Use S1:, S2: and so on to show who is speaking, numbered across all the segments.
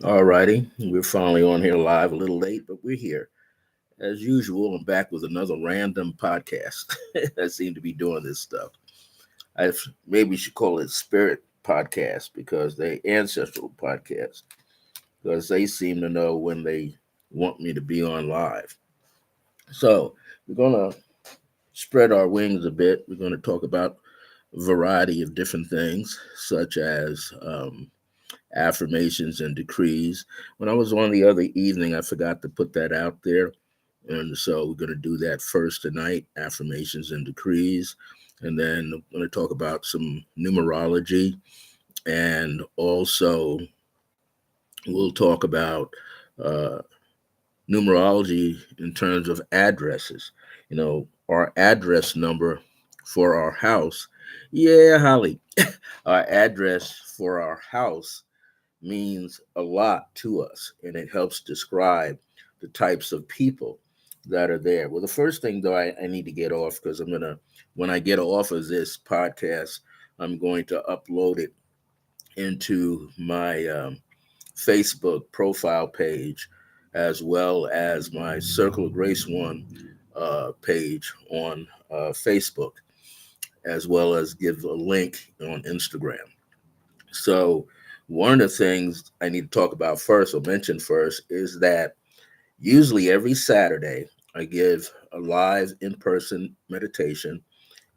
S1: All righty, we're finally on here live, a little late, but we're here. As usual, I'm back with another random podcast. I seem to be doing this stuff. I maybe should call it Spirit Podcast because they ancestral podcast because they seem to know when they want me to be on live. So we're gonna spread our wings a bit. We're gonna talk about a variety of different things, such as affirmations and decrees. When I was on the other evening, I forgot to put that out there. And so we're going to do that first tonight, affirmations and decrees. And then I'm going to talk about some numerology. And also, we'll talk about uh, numerology in terms of addresses. Our address number for our house. Yeah, Holly. Our address for our house means a lot to us and it helps describe the types of people that are there. Well, the first thing though, I need to get off because when I get off of this podcast, I'm going to upload it into my Facebook profile page as well as my Circle of Grace One page on Facebook, as well as give a link on Instagram. So, one of the things I need to talk about first or mention first is that usually every Saturday I give a live in person meditation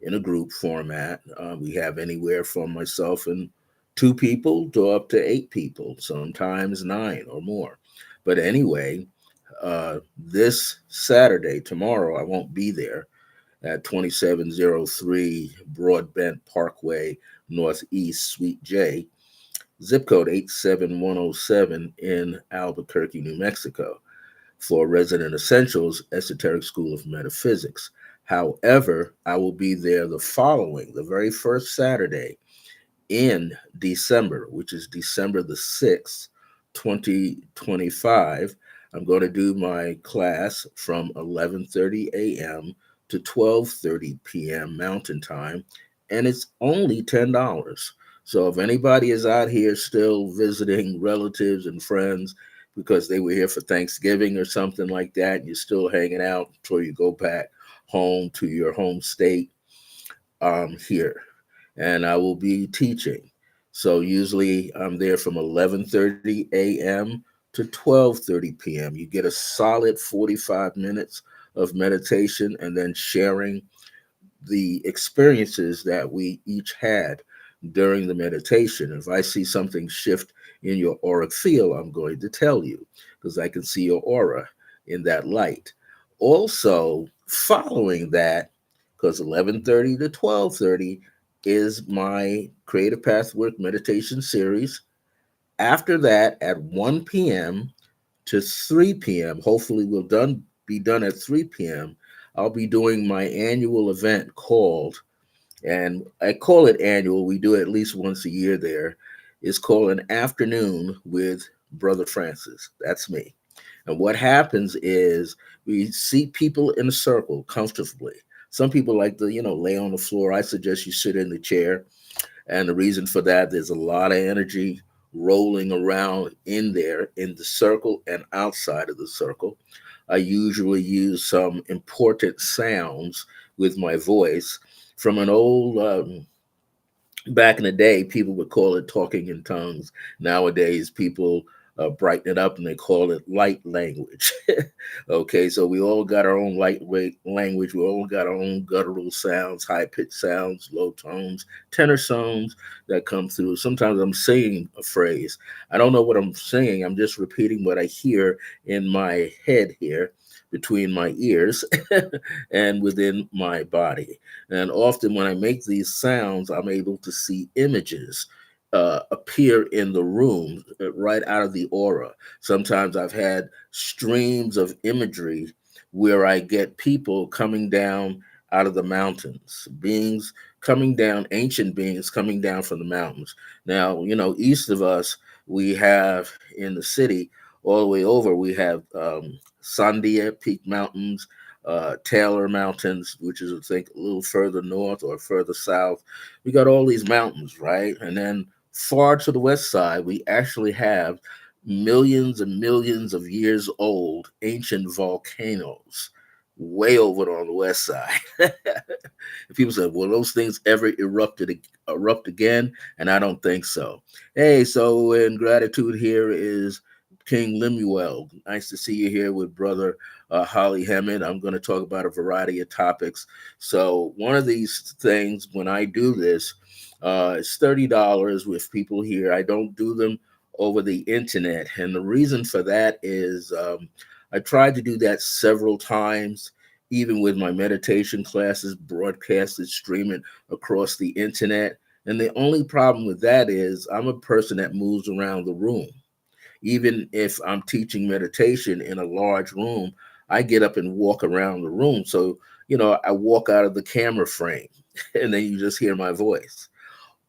S1: in a group format. We have anywhere from myself and two people to up to eight people, sometimes nine or more. But anyway, this Saturday, tomorrow, I won't be there at 2703 Broadbent Parkway, Northeast, Suite J, zip code 87107 in Albuquerque, New Mexico, for Resident Essentials Esoteric School of Metaphysics. However, I will be there the very first Saturday in December, which is December the 6th, 2025. I'm going to do my class from 11:30 a.m. to 12:30 p.m. Mountain Time, and it's only $10. So if anybody is out here still visiting relatives and friends because they were here for Thanksgiving or something like that, and you're still hanging out until you go back home to your home state, here and I will be teaching. So usually I'm there from 11:30 a.m. to 12:30 p.m. You get a solid 45 minutes of meditation and then sharing the experiences that we each had during the meditation. If I see something shift in your auric field, I'm going to tell you because I can see your aura in that light. Also, following that, because 11:30 to 12:30 is my Creative Pathwork meditation series. After that, at 1 p.m. to 3 p.m., hopefully we'll be done at 3 p.m. I'll be doing my annual event called, and I call it annual. We do it at least once a year there. It's called an Afternoon with Brother Francis. That's me. And what happens is we see people in a circle comfortably. Some people like to, lay on the floor. I suggest you sit in the chair. And the reason for that, there's a lot of energy rolling around in there in the circle and outside of the circle. I usually use some important sounds with my voice from an old back in the day, people would call it talking in tongues. Nowadays, people brighten it up and they call it light language. Okay, so we all got our own lightweight language. We all got our own guttural sounds, high pitched sounds, low tones, tenor tones that come through. Sometimes I'm singing a phrase. I don't know what I'm singing. I'm just repeating what I hear in my head here between my ears and within my body. And often when I make these sounds, I'm able to see images appear in the room right out of the aura. Sometimes I've had streams of imagery where I get people coming down out of the mountains, beings coming down, ancient beings coming down from the mountains. Now, east of us, we have in the city, all the way over, we have Sandia Peak Mountains, Taylor Mountains, which is, I think, a little further north or further south. We got all these mountains, right? And then far to the west side, we actually have millions and millions of years old ancient volcanoes way over on the west side. And people say, "Will those things ever erupt again?" And I don't think so. Hey, so in gratitude, here is King Lemuel. Nice to see you here with brother Holly Hammond. I'm going to talk about a variety of topics. So one of these things, when I do this, it's $30 with people here. I don't do them over the internet, and the reason for that is I tried to do that several times even with my meditation classes broadcasted, streaming across the internet. And the only problem with that is I'm a person that moves around the room. Even if I'm teaching meditation in a large room, I get up and walk around the room. So, I walk out of the camera frame and then you just hear my voice.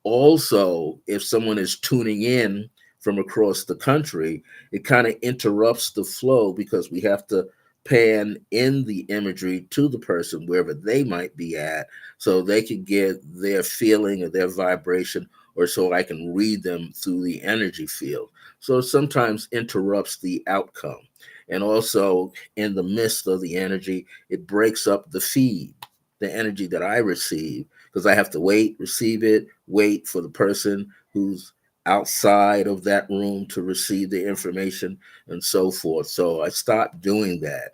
S1: Also, if someone is tuning in from across the country, it kind of interrupts the flow because we have to pan in the imagery to the person wherever they might be at so they can get their feeling or their vibration, or so I can read them through the energy field. So it sometimes interrupts the outcome. And also, in the midst of the energy, it breaks up the feed, the energy that I receive, because I have to wait, receive it, wait for the person who's outside of that room to receive the information and so forth. So I stopped doing that.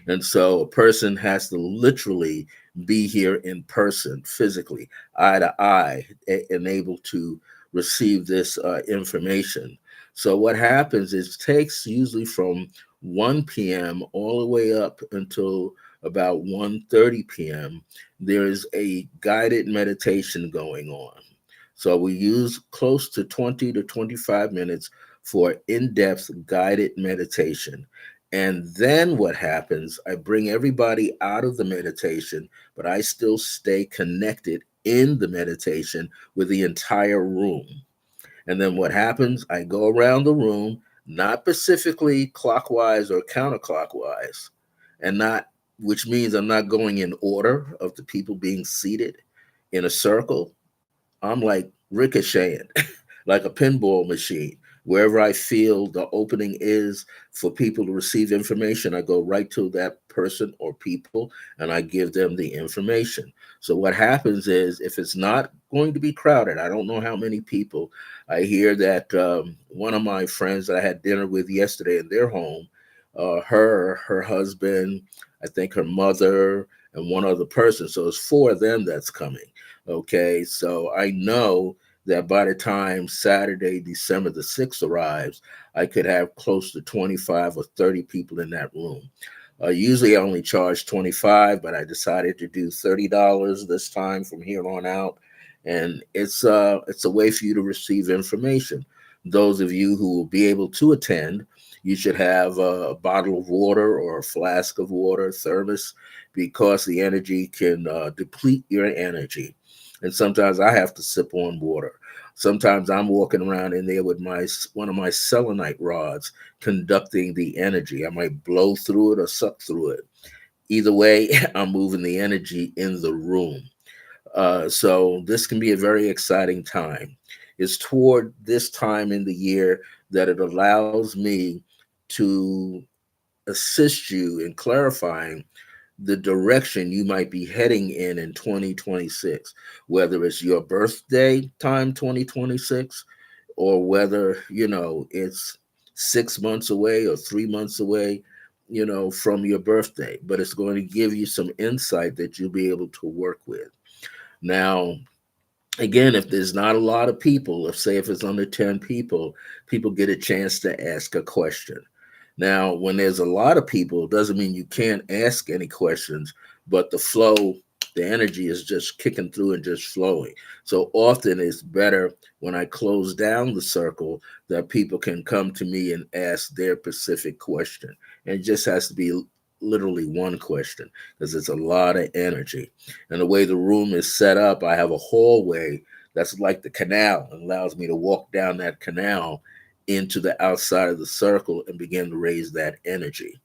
S1: And so a person has to literally be here in person, physically, eye to eye, and able to receive this information. So what happens is it takes usually from 1 p.m. all the way up until about 1:30 p.m. There is a guided meditation going on. So we use close to 20 to 25 minutes for in-depth guided meditation. And then what happens, I bring everybody out of the meditation, but I still stay connected in the meditation with the entire room. And then what happens, I go around the room, not specifically clockwise or counterclockwise, and not, which means I'm not going in order of the people being seated in a circle. I'm like ricocheting, like a pinball machine. Wherever I feel the opening is for people to receive information, I go right to that person or people and I give them the information. So, what happens is if it's not going to be crowded, I don't know how many people. I hear that one of my friends that I had dinner with yesterday in their home, her husband, I think her mother, and one other person. So, it's four of them that's coming. Okay, so I know that by the time Saturday, December the 6th arrives, I could have close to 25 or 30 people in that room. Usually I only charge 25, but I decided to do $30 this time from here on out. And it's a way for you to receive information. Those of you who will be able to attend, you should have a bottle of water or a flask of water, thermos, because the energy can deplete your energy. And sometimes I have to sip on water. Sometimes I'm walking around in there with my one of my selenite rods conducting the energy. I might blow through it or suck through it. Either way, I'm moving the energy in the room. So this can be a very exciting time. It's toward this time in the year that it allows me to assist you in clarifying the direction you might be heading in 2026, whether it's your birthday time 2026 or whether, it's 6 months away or 3 months away, from your birthday. But it's going to give you some insight that you'll be able to work with. Now, again, if there's not a lot of people, if it's under 10 people, people get a chance to ask a question. Now, when there's a lot of people, it doesn't mean you can't ask any questions, but the flow, the energy is just kicking through and just flowing. So often it's better when I close down the circle that people can come to me and ask their specific question. And it just has to be literally one question because it's a lot of energy. And the way the room is set up, I have a hallway that's like the canal and allows me to walk down that canal into the outside of the circle and begin to raise that energy.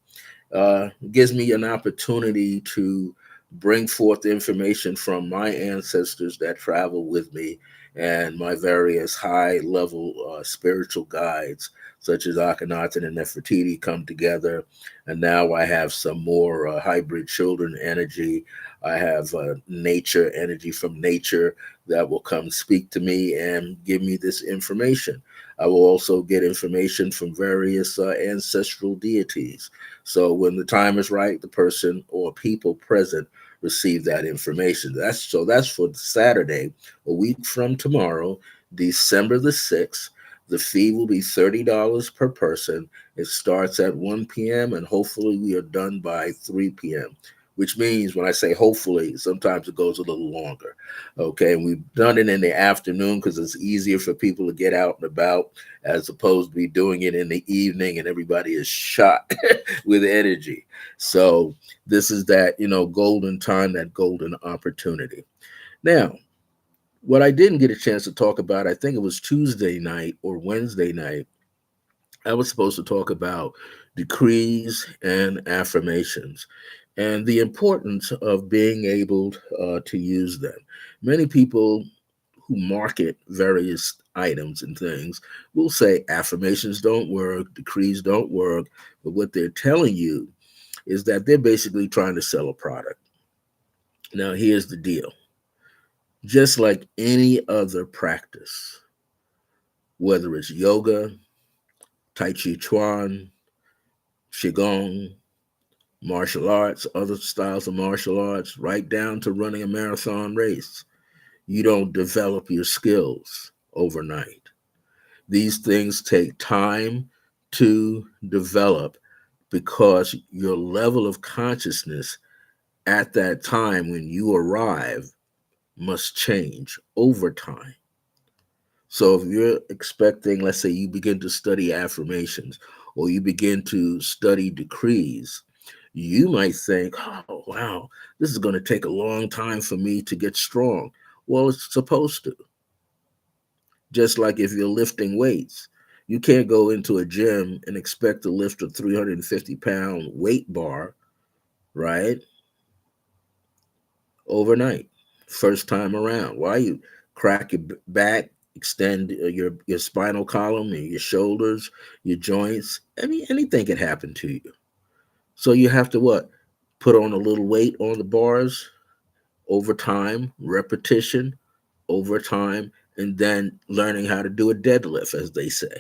S1: It gives me an opportunity to bring forth information from my ancestors that travel with me and my various high level spiritual guides, such as Akhenaten and Nefertiti, come together. And now I have some more hybrid children energy. I have nature energy from nature that will come speak to me and give me this information. I will also get information from various ancestral deities. So when the time is right, the person or people present receive that information. That's for Saturday, a week from tomorrow, December the 6th. The fee will be $30 per person. It starts at 1 p.m. and hopefully we are done by 3 p.m. Which means when I say hopefully, sometimes it goes a little longer. Okay, and we've done it in the afternoon because it's easier for people to get out and about as opposed to be doing it in the evening and everybody is shot with energy. So this is that, golden time, that golden opportunity. Now, what I didn't get a chance to talk about, I think it was Tuesday night or Wednesday night, I was supposed to talk about decrees and affirmations and the importance of being able to use them. Many people who market various items and things will say affirmations don't work, decrees don't work, but what they're telling you is that they're basically trying to sell a product. Now, here's the deal: just like any other practice, whether it's yoga, Tai Chi Chuan, Qigong, martial arts, other styles of martial arts, right down to running a marathon race, you don't develop your skills overnight. These things take time to develop because your level of consciousness at that time when you arrive must change over time. So if you're expecting, let's say you begin to study affirmations or you begin to study decrees, you might think, oh, wow, this is going to take a long time for me to get strong. Well, it's supposed to. Just like if you're lifting weights, you can't go into a gym and expect to lift a 350-pound weight bar, right? Overnight, first time around. Why? You crack your back, extend your spinal column and your shoulders, your joints. Anything can happen to you. So you have to what? Put on a little weight on the bars over time, repetition over time, and then learning how to do a deadlift, as they say.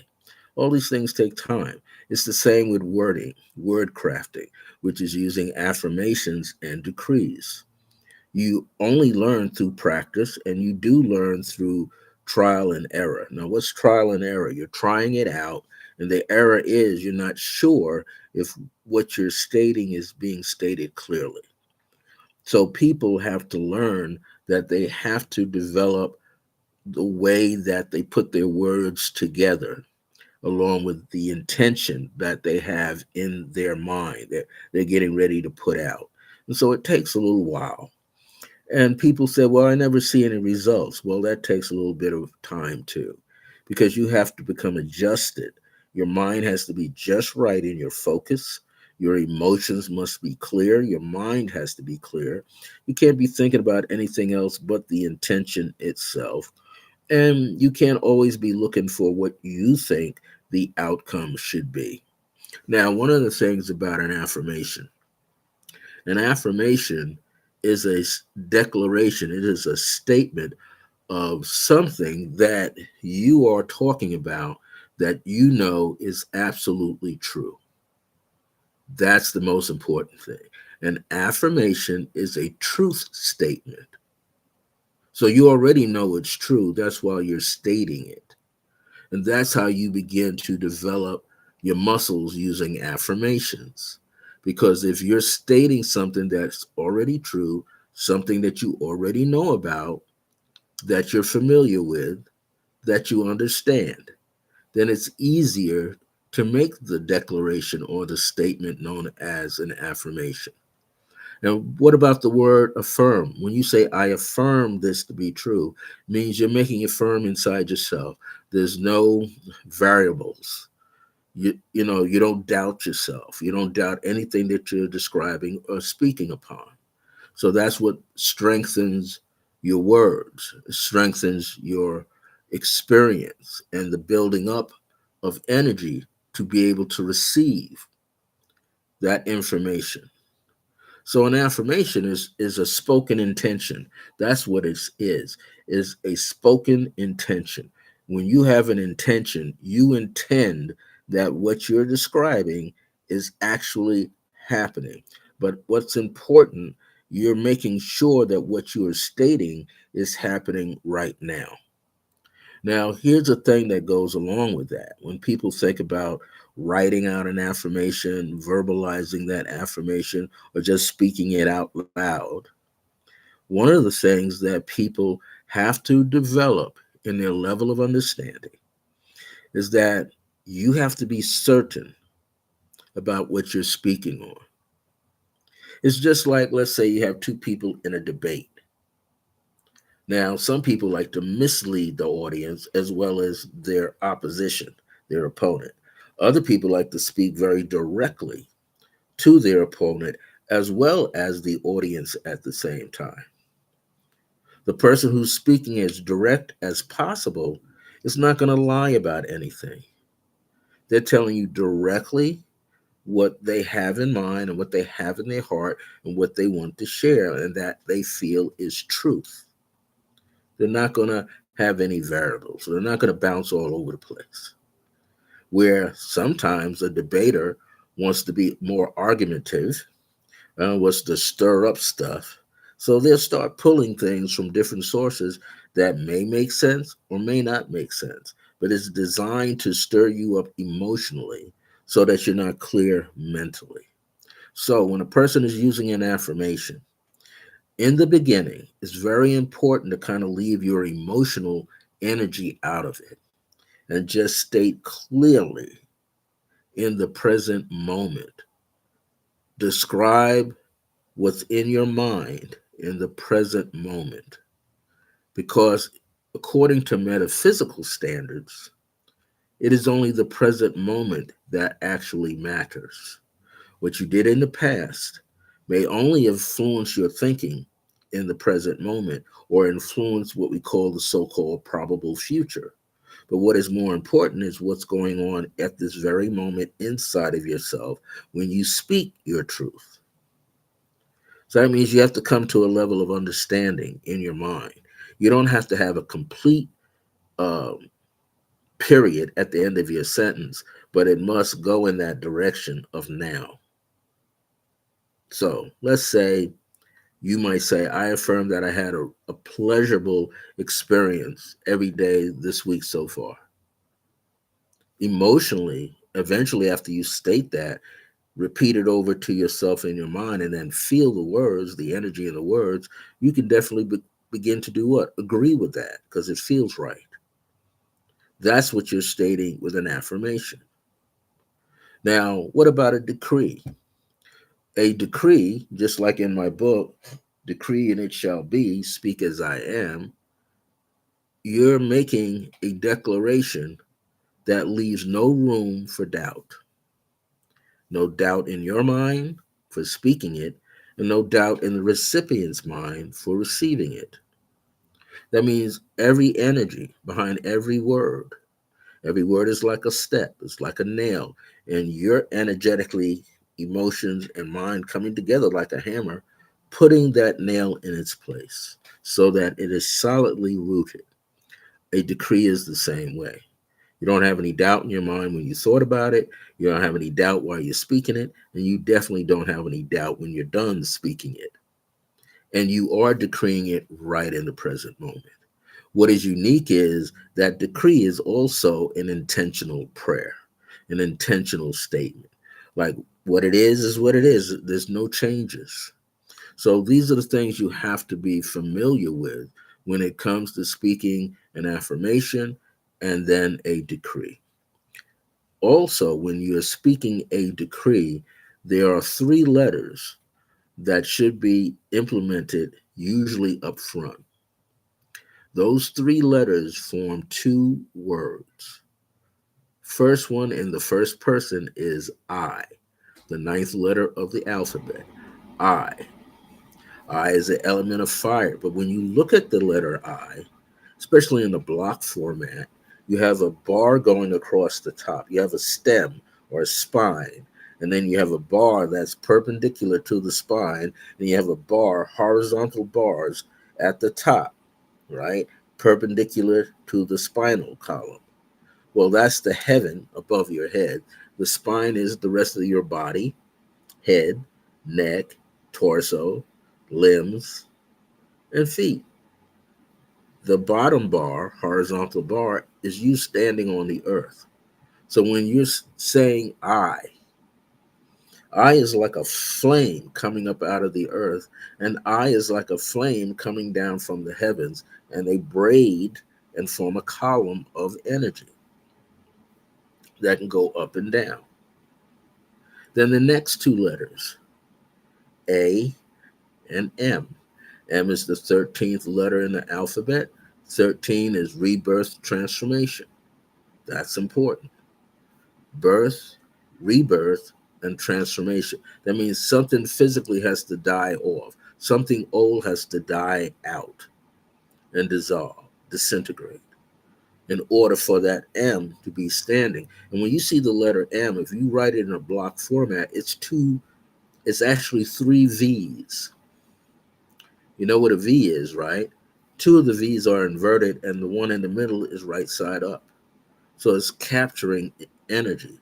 S1: All these things take time. It's the same with wording, word crafting, which is using affirmations and decrees. You only learn through practice, and you do learn through trial and error. Now, what's trial and error? You're trying it out, and the error is you're not sure if what you're stating is being stated clearly. So people have to learn that they have to develop the way that they put their words together along with the intention that they have in their mind that they're getting ready to put out. And so it takes a little while. And people say, well, I never see any results. Well, that takes a little bit of time too, because you have to become adjusted. Your mind has to be just right in your focus. Your emotions must be clear. Your mind has to be clear. You can't be thinking about anything else but the intention itself. And you can't always be looking for what you think the outcome should be. Now, one of the things about an affirmation is a declaration, it is a statement of something that you are talking about that you know is absolutely true. That's the most important thing. An affirmation is a truth statement. So you already know it's true. That's why you're stating it. And that's how you begin to develop your muscles using affirmations. Because if you're stating something that's already true, something that you already know about, that you're familiar with, that you understand, then it's easier to make the declaration or the statement known as an affirmation. Now, what about the word affirm? When you say, I affirm this to be true, means you're making it firm inside yourself. There's no variables. You don't doubt yourself. You don't doubt anything that you're describing or speaking upon. So that's what strengthens your words, it strengthens your experience and the building up of energy to be able to receive that information. So an affirmation is a spoken intention. That's what it is a spoken intention. When you have an intention, you intend that what you're describing is actually happening. But what's important, you're making sure that what you are stating is happening right now. Now, here's a thing that goes along with that. When people think about writing out an affirmation, verbalizing that affirmation, or just speaking it out loud, one of the things that people have to develop in their level of understanding is that you have to be certain about what you're speaking on. It's just like, let's say you have two people in a debate. Now, some people like to mislead the audience as well as their opposition, their opponent. Other people like to speak very directly to their opponent as well as the audience at the same time. The person who's speaking as direct as possible is not going to lie about anything. They're telling you directly what they have in mind and what they have in their heart and what they want to share and that they feel is truth. They're not going to have any variables. So they're not going to bounce all over the place. Where sometimes a debater wants to be more argumentative, wants to stir up stuff. So they'll start pulling things from different sources that may make sense or may not make sense. But it's designed to stir you up emotionally so that you're not clear mentally. So when a person is using an affirmation, in the beginning, it's very important to kind of leave your emotional energy out of it and just state clearly in the present moment. Describe what's in your mind in the present moment. Because according to metaphysical standards, it is only the present moment that actually matters. What you did in the past may only influence your thinking in the present moment or influence what we call the so called probable future. But what is more important is what's going on at this very moment inside of yourself when you speak your truth. So that means you have to come to a level of understanding in your mind. You don't have to have a complete um, period at the end of your sentence, but it must go in that direction of now. So let's say you might say, I affirm that I had a pleasurable experience every day this week so far. Emotionally, eventually, after you state that, repeat it over to yourself in your mind and then feel the words, the energy in the words, you can definitely begin to do what? Agree with that because it feels right. That's what you're stating with an affirmation. Now, what about a decree? A decree, just like in my book, Decree and It Shall Be, Speak as I Am, you're making a declaration that leaves no room for doubt. No doubt in your mind for speaking it, and no doubt in the recipient's mind for receiving it. That means every energy behind every word. Every word is like a step, it's like a nail, and you're energetically, emotions and mind coming together like a hammer, putting that nail in its place so that it is solidly rooted. A decree is the same way. You don't have any doubt in your mind when you thought about it. You don't have any doubt while you're speaking it. And you definitely don't have any doubt when you're done speaking it. And you are decreeing it right in the present moment. What is unique is that decree is also an intentional prayer, an intentional statement. Like what it is what it is. There's no changes. So these are the things you have to be familiar with when it comes to speaking an affirmation and then a decree. Also, when you're speaking a decree, there are three letters that should be implemented usually up front. Those three letters form two words. First one in the first person is I, the ninth letter of the alphabet. I. I is an element of fire. But when you look at the letter I, especially in the block format, you have a bar going across the top. You have a stem or a spine, and then you have a bar that's perpendicular to the spine, and you have a bar, horizontal bars at the top, right? Perpendicular to the spinal column. Well, that's the heaven above your head. The spine is the rest of your body, head, neck, torso, limbs, and feet. The bottom bar, horizontal bar, is you standing on the earth. So when you're saying I is like a flame coming up out of the earth, and I is like a flame coming down from the heavens, and they braid and form a column of energy that can go up and down. Then the next two letters, A and M. M is the 13th letter in the alphabet. 13 is rebirth, transformation. That's important. Birth, rebirth, and transformation. That means something physically has to die off. Something old has to die out and dissolve, disintegrate, in order for that M to be standing. And when you see the letter M, if you write it in a block format, it's actually three V's. You know what a V is, right? Two of the V's are inverted, and the one in the middle is right side up. So it's capturing energy.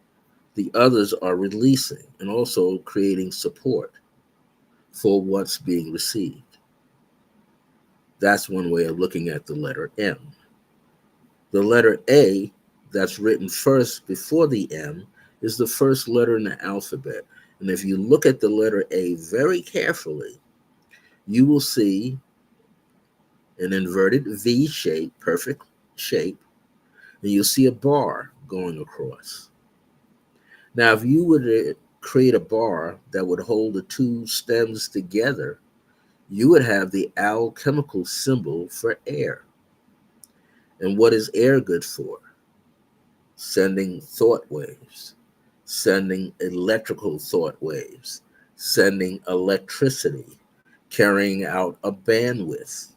S1: The others are releasing and also creating support for what's being received. That's one way of looking at the letter M. The letter A, that's written first before the M, is the first letter in the alphabet. And if you look at the letter A very carefully, you will see an inverted V shape, perfect shape, and you'll see a bar going across. Now, if you were to create a bar that would hold the two stems together, you would have the alchemical symbol for air. And what is air good for? Sending thought waves, sending electrical thought waves, sending electricity, carrying out a bandwidth.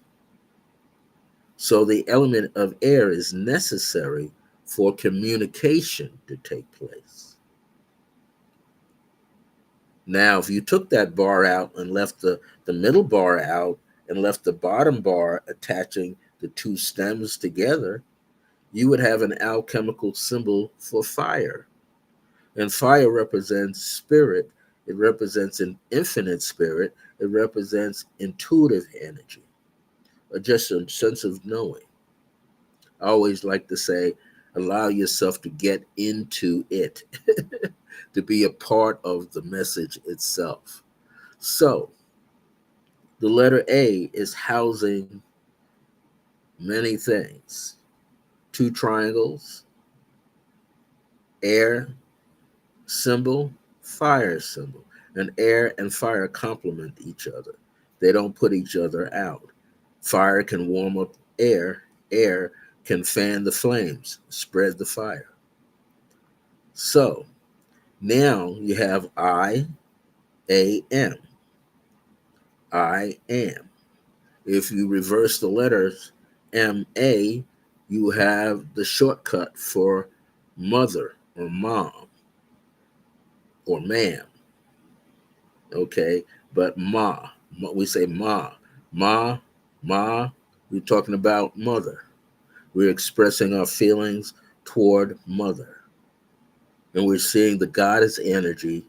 S1: So the element of air is necessary for communication to take place. Now, if you took that bar out and left the middle bar out and left the bottom bar attaching the two stems together, you would have an alchemical symbol for fire. And fire represents spirit, it represents an infinite spirit, it represents intuitive energy, or just a sense of knowing. I always like to say, allow yourself to get into it, to be a part of the message itself. So, the letter A is housing many things: two triangles, air symbol, fire symbol. And air and fire complement each other, they don't put each other out. Fire can warm up air, air can fan the flames, spread the fire. So, now you have I am. I am. If you reverse the letters MA, you have the shortcut for mother or mom or ma'am. Okay, but we say ma, ma. We're talking about mother. We're expressing our feelings toward mother, and we're seeing the goddess energy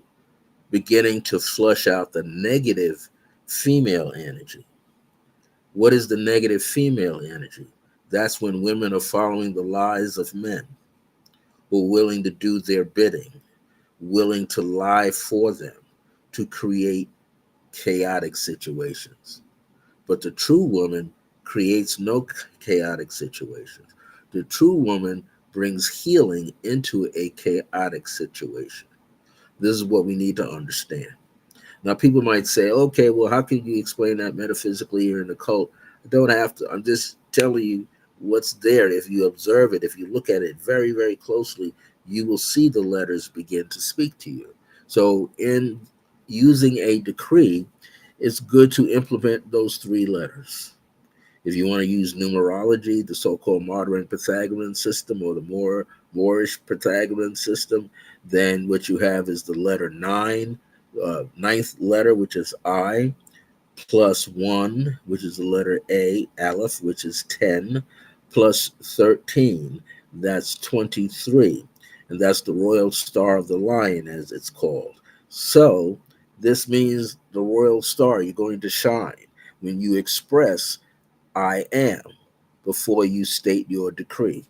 S1: beginning to flush out the negative female energy. What is the negative female energy? That's when women are following the lies of men who are willing to do their bidding, willing to lie for them, to create chaotic situations. But the true woman creates no chaotic situations. The true woman brings healing into a chaotic situation. This is what we need to understand. Now, people might say, okay, well, how can you explain that metaphysically or in the cult? I don't have to. I'm just telling you what's there. If you observe it, if you look at it very, very closely, you will see the letters begin to speak to you. So, in using a decree, it's good to implement those three letters. If you want to use numerology, the so-called modern Pythagorean system or the Moorish Pythagorean system, then what you have is the letter nine, ninth letter, which is I, plus 1, which is the letter A, Aleph, which is 10, plus 13, that's 23. And that's the royal star of the lion, as it's called. So this means the royal star, you're going to shine when you express I am before you state your decree,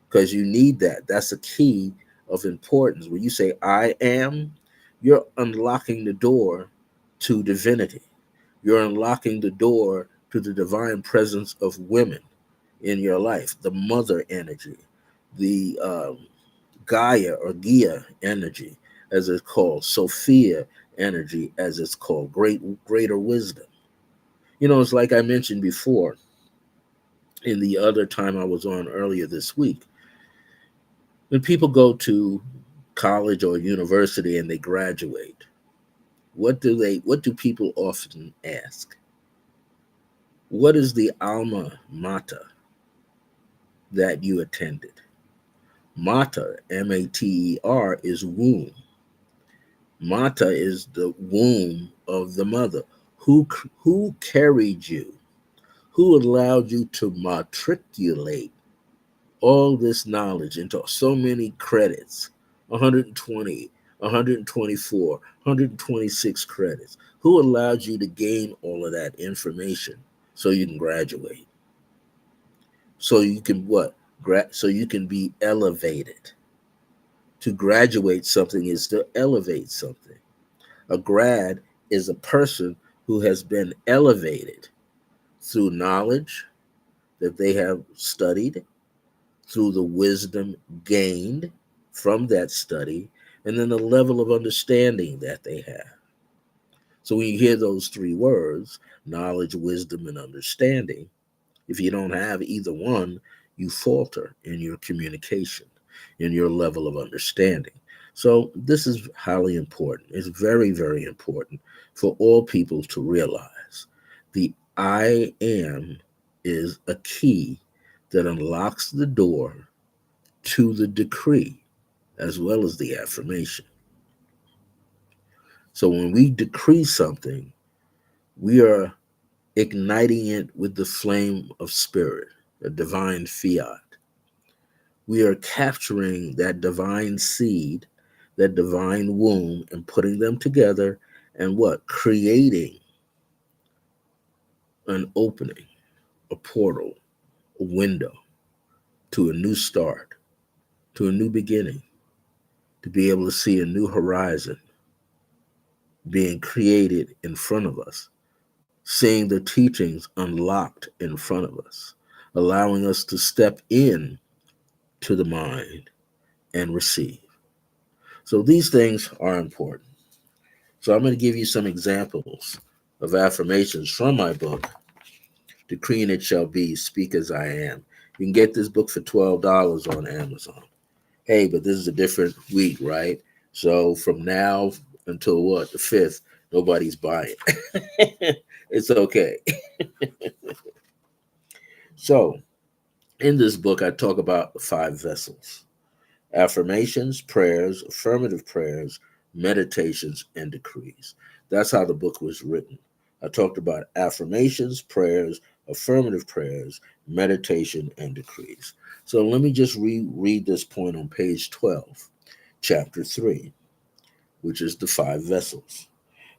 S1: because you need that. That's a key of importance. When you say I am, you're unlocking the door to divinity. You're unlocking the door to the divine presence of women in your life, the mother energy, the Gaia or Gia energy, as it's called, Sophia energy, as it's called, greater wisdom. It's like I mentioned before in the other time I was on earlier this week. When people go to college or university and they graduate, what do people often ask? What is the alma mater that you attended? Mater, Mater, is womb. Mater is the womb of the mother. Who carried you? Who allowed you to matriculate all this knowledge into so many credits? 120, 124, 126 credits. Who allowed you to gain all of that information so you can graduate? So you can what? So you can be elevated. To graduate something is to elevate something. A grad is a person who has been elevated through knowledge that they have studied, through the wisdom gained from that study, and then the level of understanding that they have. So when you hear those three words, knowledge, wisdom, and understanding, if you don't have either one, you falter in your communication, in your level of understanding. So this is highly important. It's very, very important for all people to realize. The I am is a key that unlocks the door to the decree as well as the affirmation. So when we decree something, we are igniting it with the flame of spirit, a divine fiat. We are capturing that divine seed, that divine womb, and putting them together and what? Creating an opening, a portal, a window to a new start, to a new beginning, to be able to see a new horizon being created in front of us, seeing the teachings unlocked in front of us, allowing us to step in to the mind and receive. So these things are important. So I'm going to give you some examples of affirmations from my book, Decreeing It Shall Be, Speak As I Am. You can get this book for $12 on Amazon. Hey, but this is a different week, right? So from now until what, the 5th, nobody's buying. It's okay. So in this book, I talk about the 5 vessels: affirmations, prayers, affirmative prayers, meditations, and decrees. That's how the book was written. I talked about affirmations, prayers, affirmative prayers, meditation, and decrees. So let me just read this point on page 12, chapter 3, which is the 5 vessels.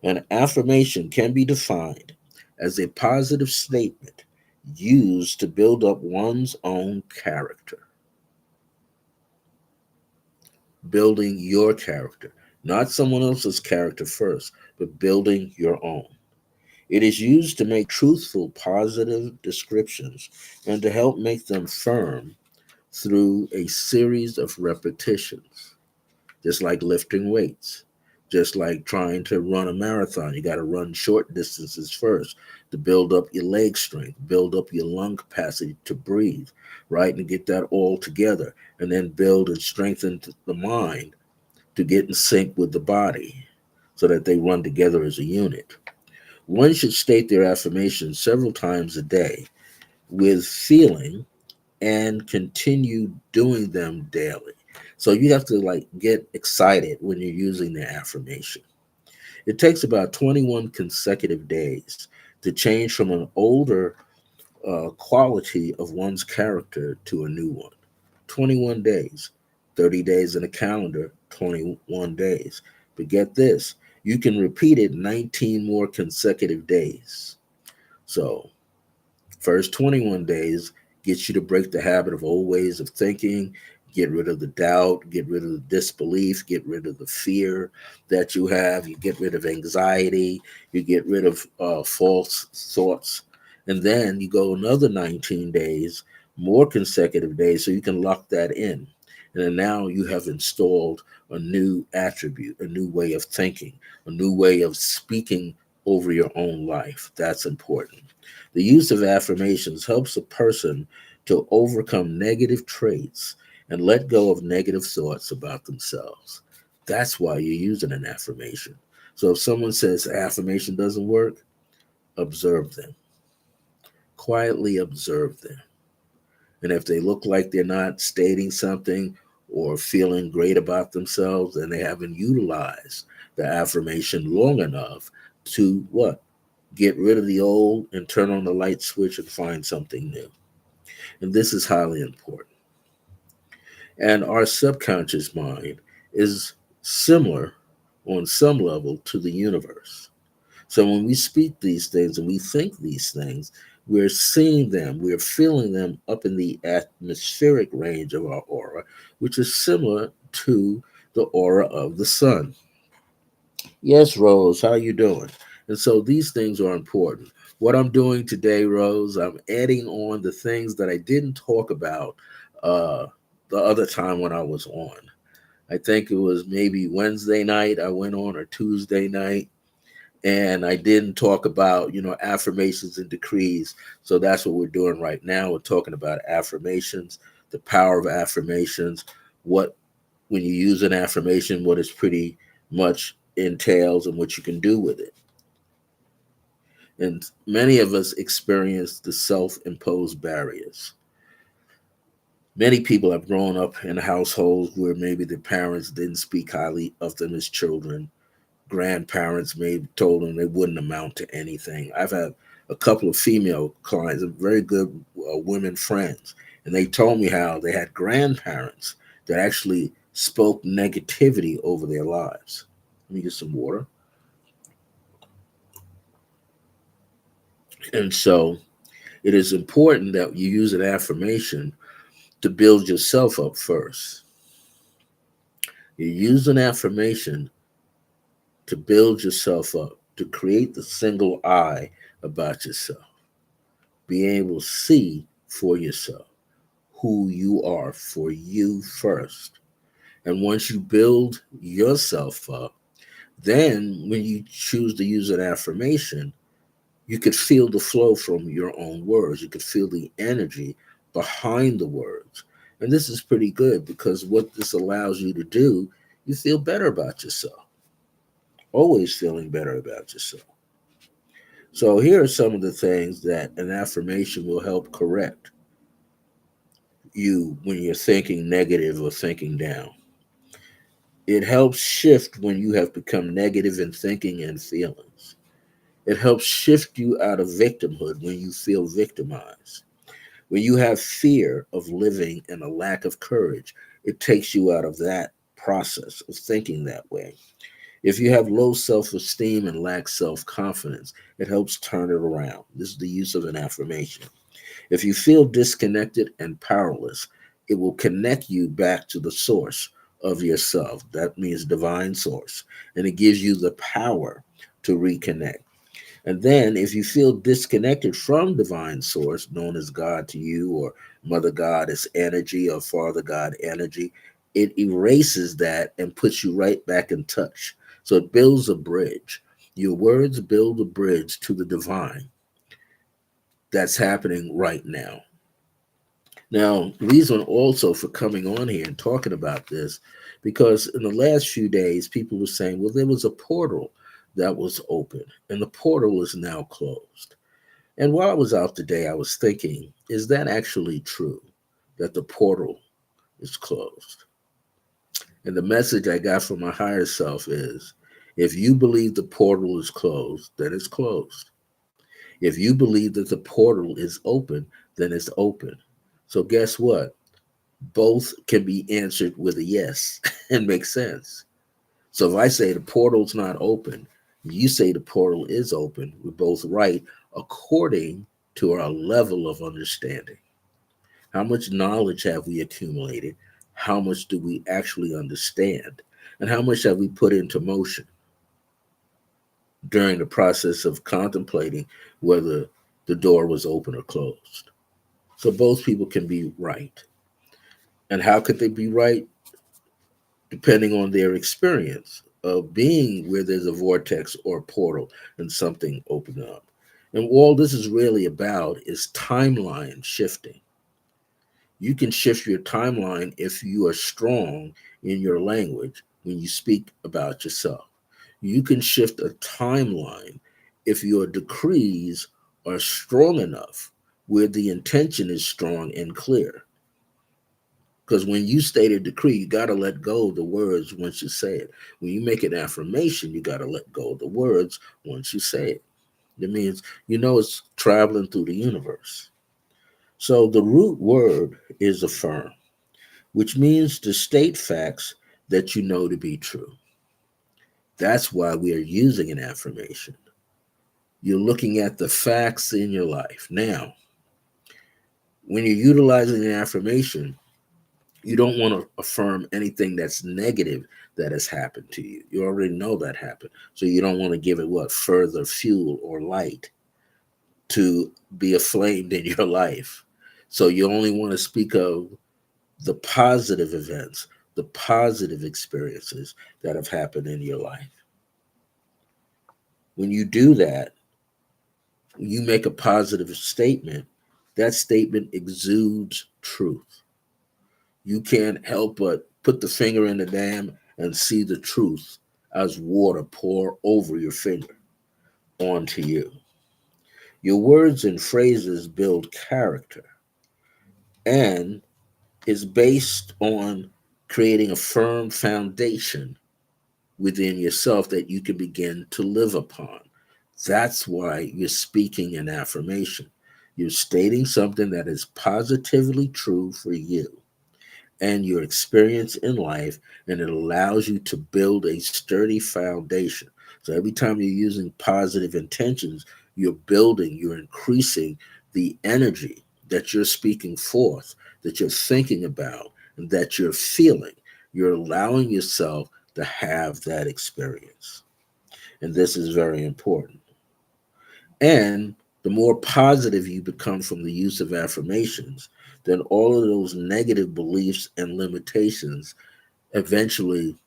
S1: An affirmation can be defined as a positive statement used to build up one's own character. Building your character, not someone else's character first, but building your own. It is used to make truthful, positive descriptions and to help make them firm through a series of repetitions, just like lifting weights, just like trying to run a marathon. You got to run short distances first to build up your leg strength, build up your lung capacity to breathe, right? And get that all together, and then build and strengthen the mind to get in sync with the body so that they run together as a unit. One should state their affirmations several times a day with feeling and continue doing them daily. So you have to like get excited when you're using the affirmation. It takes about 21 consecutive days to change from an older quality of one's character to a new one. 21 days, 30 days in a calendar, 21 days. But get this, you can repeat it 19 more consecutive days. So first 21 days gets you to break the habit of old ways of thinking, get rid of the doubt, get rid of the disbelief, get rid of the fear that you have, you get rid of anxiety, you get rid of false thoughts. And then you go another 19 days, more consecutive days, so you can lock that in. And then now you have installed a new attribute, a new way of thinking, a new way of speaking over your own life. That's important. The use of affirmations helps a person to overcome negative traits and let go of negative thoughts about themselves. That's why you're using an affirmation. So if someone says affirmation doesn't work, observe them. Quietly observe them. And if they look like they're not stating something or feeling great about themselves, then they haven't utilized the affirmation long enough to what? Get rid of the old and turn on the light switch and find something new. And this is highly important. And our subconscious mind is similar on some level to the universe. So when we speak these things and we think these things, we're seeing them, we're feeling them up in the atmospheric range of our aura, which is similar to the aura of the sun. Yes, Rose, how you doing? And so these things are important. What I'm doing today, Rose, I'm adding on the things that I didn't talk about uh, the other time when I was on. I think it was maybe Wednesday night I went on or Tuesday night, and I didn't talk about, affirmations and decrees. So that's what we're doing right now. We're talking about affirmations, the power of affirmations, what when you use an affirmation, what it pretty much entails and what you can do with it. And many of us experience the self imposed barriers. Many people have grown up in households where maybe their parents didn't speak highly of them as children. Grandparents maybe told them they wouldn't amount to anything. I've had a couple of female clients, very good women friends, and they told me how they had grandparents that actually spoke negativity over their lives. Let me get some water. And so it is important that you use an affirmation to build yourself up first. You use an affirmation to build yourself up, to create the single eye about yourself, be able to see for yourself who you are for you first. And once you build yourself up, then when you choose to use an affirmation, you could feel the flow from your own words. You could feel the energy behind the words. And this is pretty good because what this allows you to do, you feel better about yourself, always feeling better about yourself. So here are some of the things that an affirmation will help correct you when you're thinking negative or thinking down. It helps shift when you have become negative in thinking and feelings. It helps shift you out of victimhood when you feel victimized. When you have fear of living and a lack of courage, it takes you out of that process of thinking that way. If you have low self esteem and lack self confidence, it helps turn it around. This is the use of an affirmation. If you feel disconnected and powerless, it will connect you back to the source of yourself. That means divine source. And it gives you the power to reconnect. And then, if you feel disconnected from divine source, known as God to you, or Mother Goddess energy, or Father God energy, it erases that and puts you right back in touch. So it builds a bridge. Your words build a bridge to the divine that's happening right now. Now, reason also for coming on here and talking about this, because in the last few days, people were saying, well, there was a portal that was open, and the portal is now closed. And while I was out today, I was thinking, is that actually true that the portal is closed? And the message I got from my higher self is, if you believe the portal is closed, then it's closed. If you believe that the portal is open, then it's open. So guess what? Both can be answered with a yes and make sense. So if I say the portal's not open, you say the portal is open, we're both right according to our level of understanding. How much knowledge have we accumulated? How much do we actually understand? And how much have we put into motion during the process of contemplating whether the door was open or closed? So both people can be right. And how could they be right? Depending on their experience of being where there's a vortex or a portal and something opened up. And all this is really about is timeline shifting. You can shift your timeline if you are strong in your language when you speak about yourself. You can shift a timeline if your decrees are strong enough where the intention is strong and clear. Because when you state a decree, you got to let go of the words once you say it. When you make an affirmation, you got to let go of the words once you say it. That means you know it's traveling through the universe. So the root word is affirm, which means to state facts that you know to be true. That's why we are using an affirmation. You're looking at the facts in your life. Now, when you're utilizing an affirmation, you don't want to affirm anything that's negative that has happened to you. You already know that happened. So you don't want to give it what? Further fuel or light to be aflamed in your life. So you only want to speak of the positive events, the positive experiences that have happened in your life. When you do that, you make a positive statement, that statement exudes truth. You can't help but put the finger in the dam and see the truth as water pour over your finger onto you. Your words and phrases build character and is based on creating a firm foundation within yourself that you can begin to live upon. That's why you're speaking an affirmation. You're stating something that is positively true for you and your experience in life, and it allows you to build a sturdy foundation. So every time you're using positive intentions, you're building, you're increasing the energy that you're speaking forth, that you're thinking about, and that you're feeling. You're allowing yourself to have that experience. And this is very important. And the more positive you become from the use of affirmations, then all of those negative beliefs and limitations eventually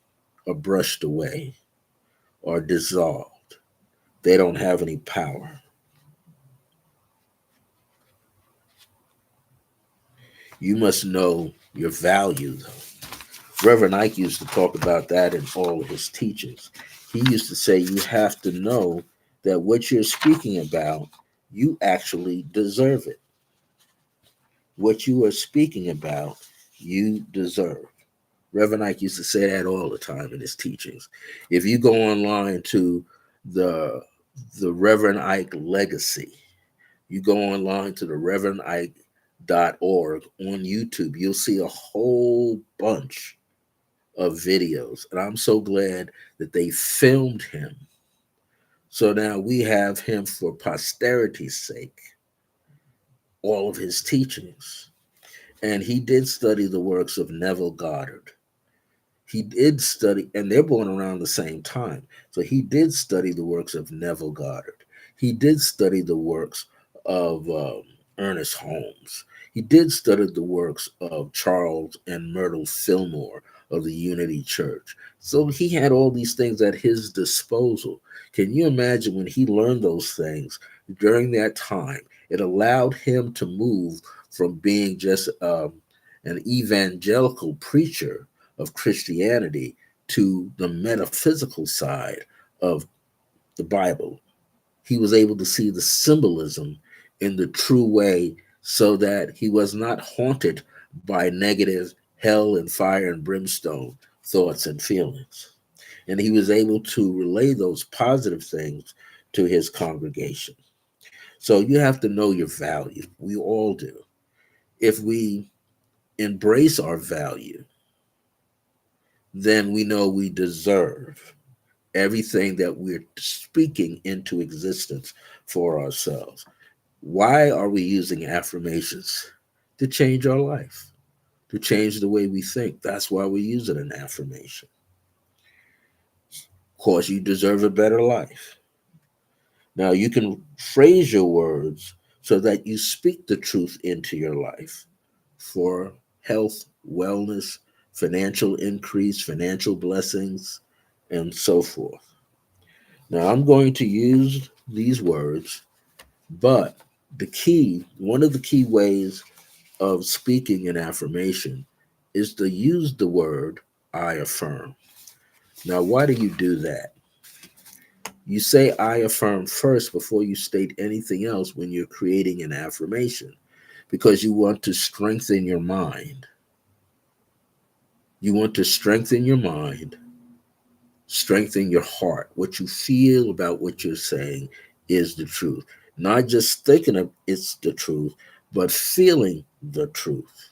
S1: are brushed away or dissolved. They don't have any power. You must know your value, though. Reverend Ike used to talk about that in all of his teachings. He used to say you have to know that what you're speaking about, you actually deserve it. What you are speaking about, you deserve. Reverend Ike used to say that all the time in his teachings. If you go online to the the Reverend Ike Legacy, you go online to the reverendike.org on YouTube, you'll see a whole bunch of videos. And I'm so glad that they filmed him. So now we have him for posterity's sake, all of his teachings. And he did study the works of Neville Goddard. He did study, and they're born around the same time. So he did study the works of Neville Goddard. He did study the works of Ernest Holmes. He did study the works of Charles and Myrtle Fillmore of the Unity Church. So he had all these things at his disposal. Can you imagine when he learned those things during that time? It allowed him to move from being just an evangelical preacher of Christianity to the metaphysical side of the Bible. He was able to see the symbolism in the true way so that he was not haunted by negative hell and fire and brimstone thoughts and feelings. And he was able to relay those positive things to his congregation. So you have to know your value. We all do. If we embrace our value, then we know we deserve everything that we're speaking into existence for ourselves. Why are we using affirmations? To change our life, to change the way we think. That's why we're using an affirmation. Of course, you deserve a better life. Now, you can phrase your words so that you speak the truth into your life for health, wellness, financial increase, financial blessings, and so forth. Now, I'm going to use these words, but one of the key ways of speaking an affirmation is to use the word I affirm. Now, why do you do that? You say I affirm first before you state anything else when you're creating an affirmation because you want to strengthen your mind. You want to strengthen your mind, strengthen your heart. What you feel about what you're saying is the truth. Not just thinking of it's the truth, but feeling the truth.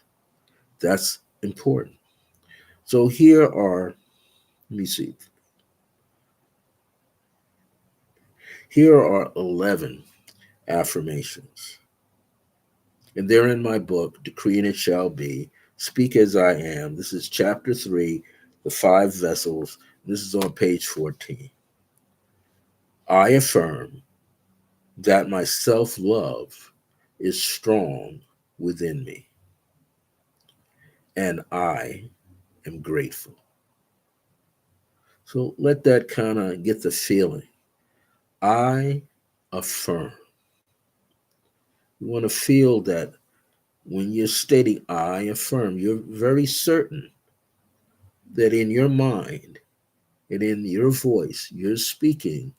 S1: That's important. So let me see, here are 11 affirmations. And they're in my book, Decree and It Shall Be, Speak as I Am. This is chapter 3, The Five Vessels. This is on page 14. I affirm that my self love is strong within me, and I am grateful. So let that kind of get the feeling. I affirm. You want to feel that when you're stating I affirm, you're very certain that in your mind and in your voice, you're speaking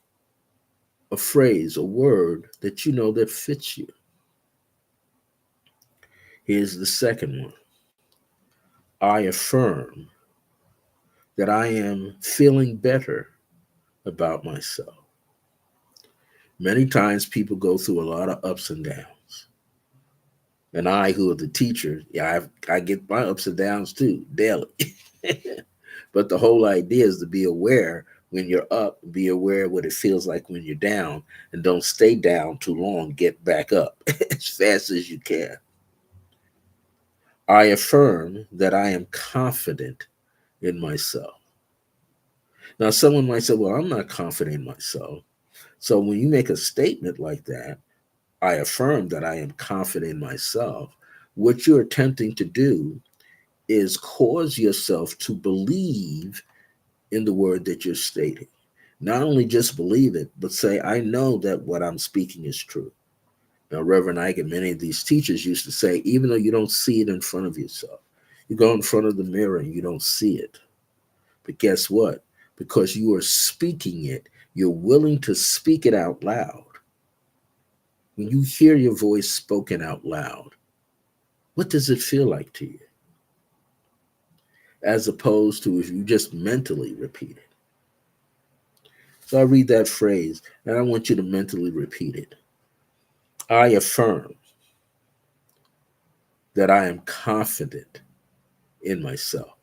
S1: a phrase, a word that you know that fits you. Here's the second one. I affirm that I am feeling better about myself. Many times people go through a lot of ups and downs. And I, who are the teacher, I get my ups and downs too, daily. But the whole idea is to be aware when you're up, be aware what it feels like when you're down, and don't stay down too long. Get back up as fast as you can. I affirm that I am confident in myself. Now, someone might say, well, I'm not confident in myself. So when you make a statement like that, I affirm that I am confident in myself, what you're attempting to do is cause yourself to believe in the word that you're stating. Not only just believe it, but say, I know that what I'm speaking is true. Now, Reverend Ike and many of these teachers used to say, even though you don't see it in front of yourself, you go in front of the mirror and you don't see it. But guess what? Because you are speaking it, you're willing to speak it out loud. When you hear your voice spoken out loud, what does it feel like to you? As opposed to if you just mentally repeat it. So I read that phrase and I want you to mentally repeat it. I affirm that I am confident in myself.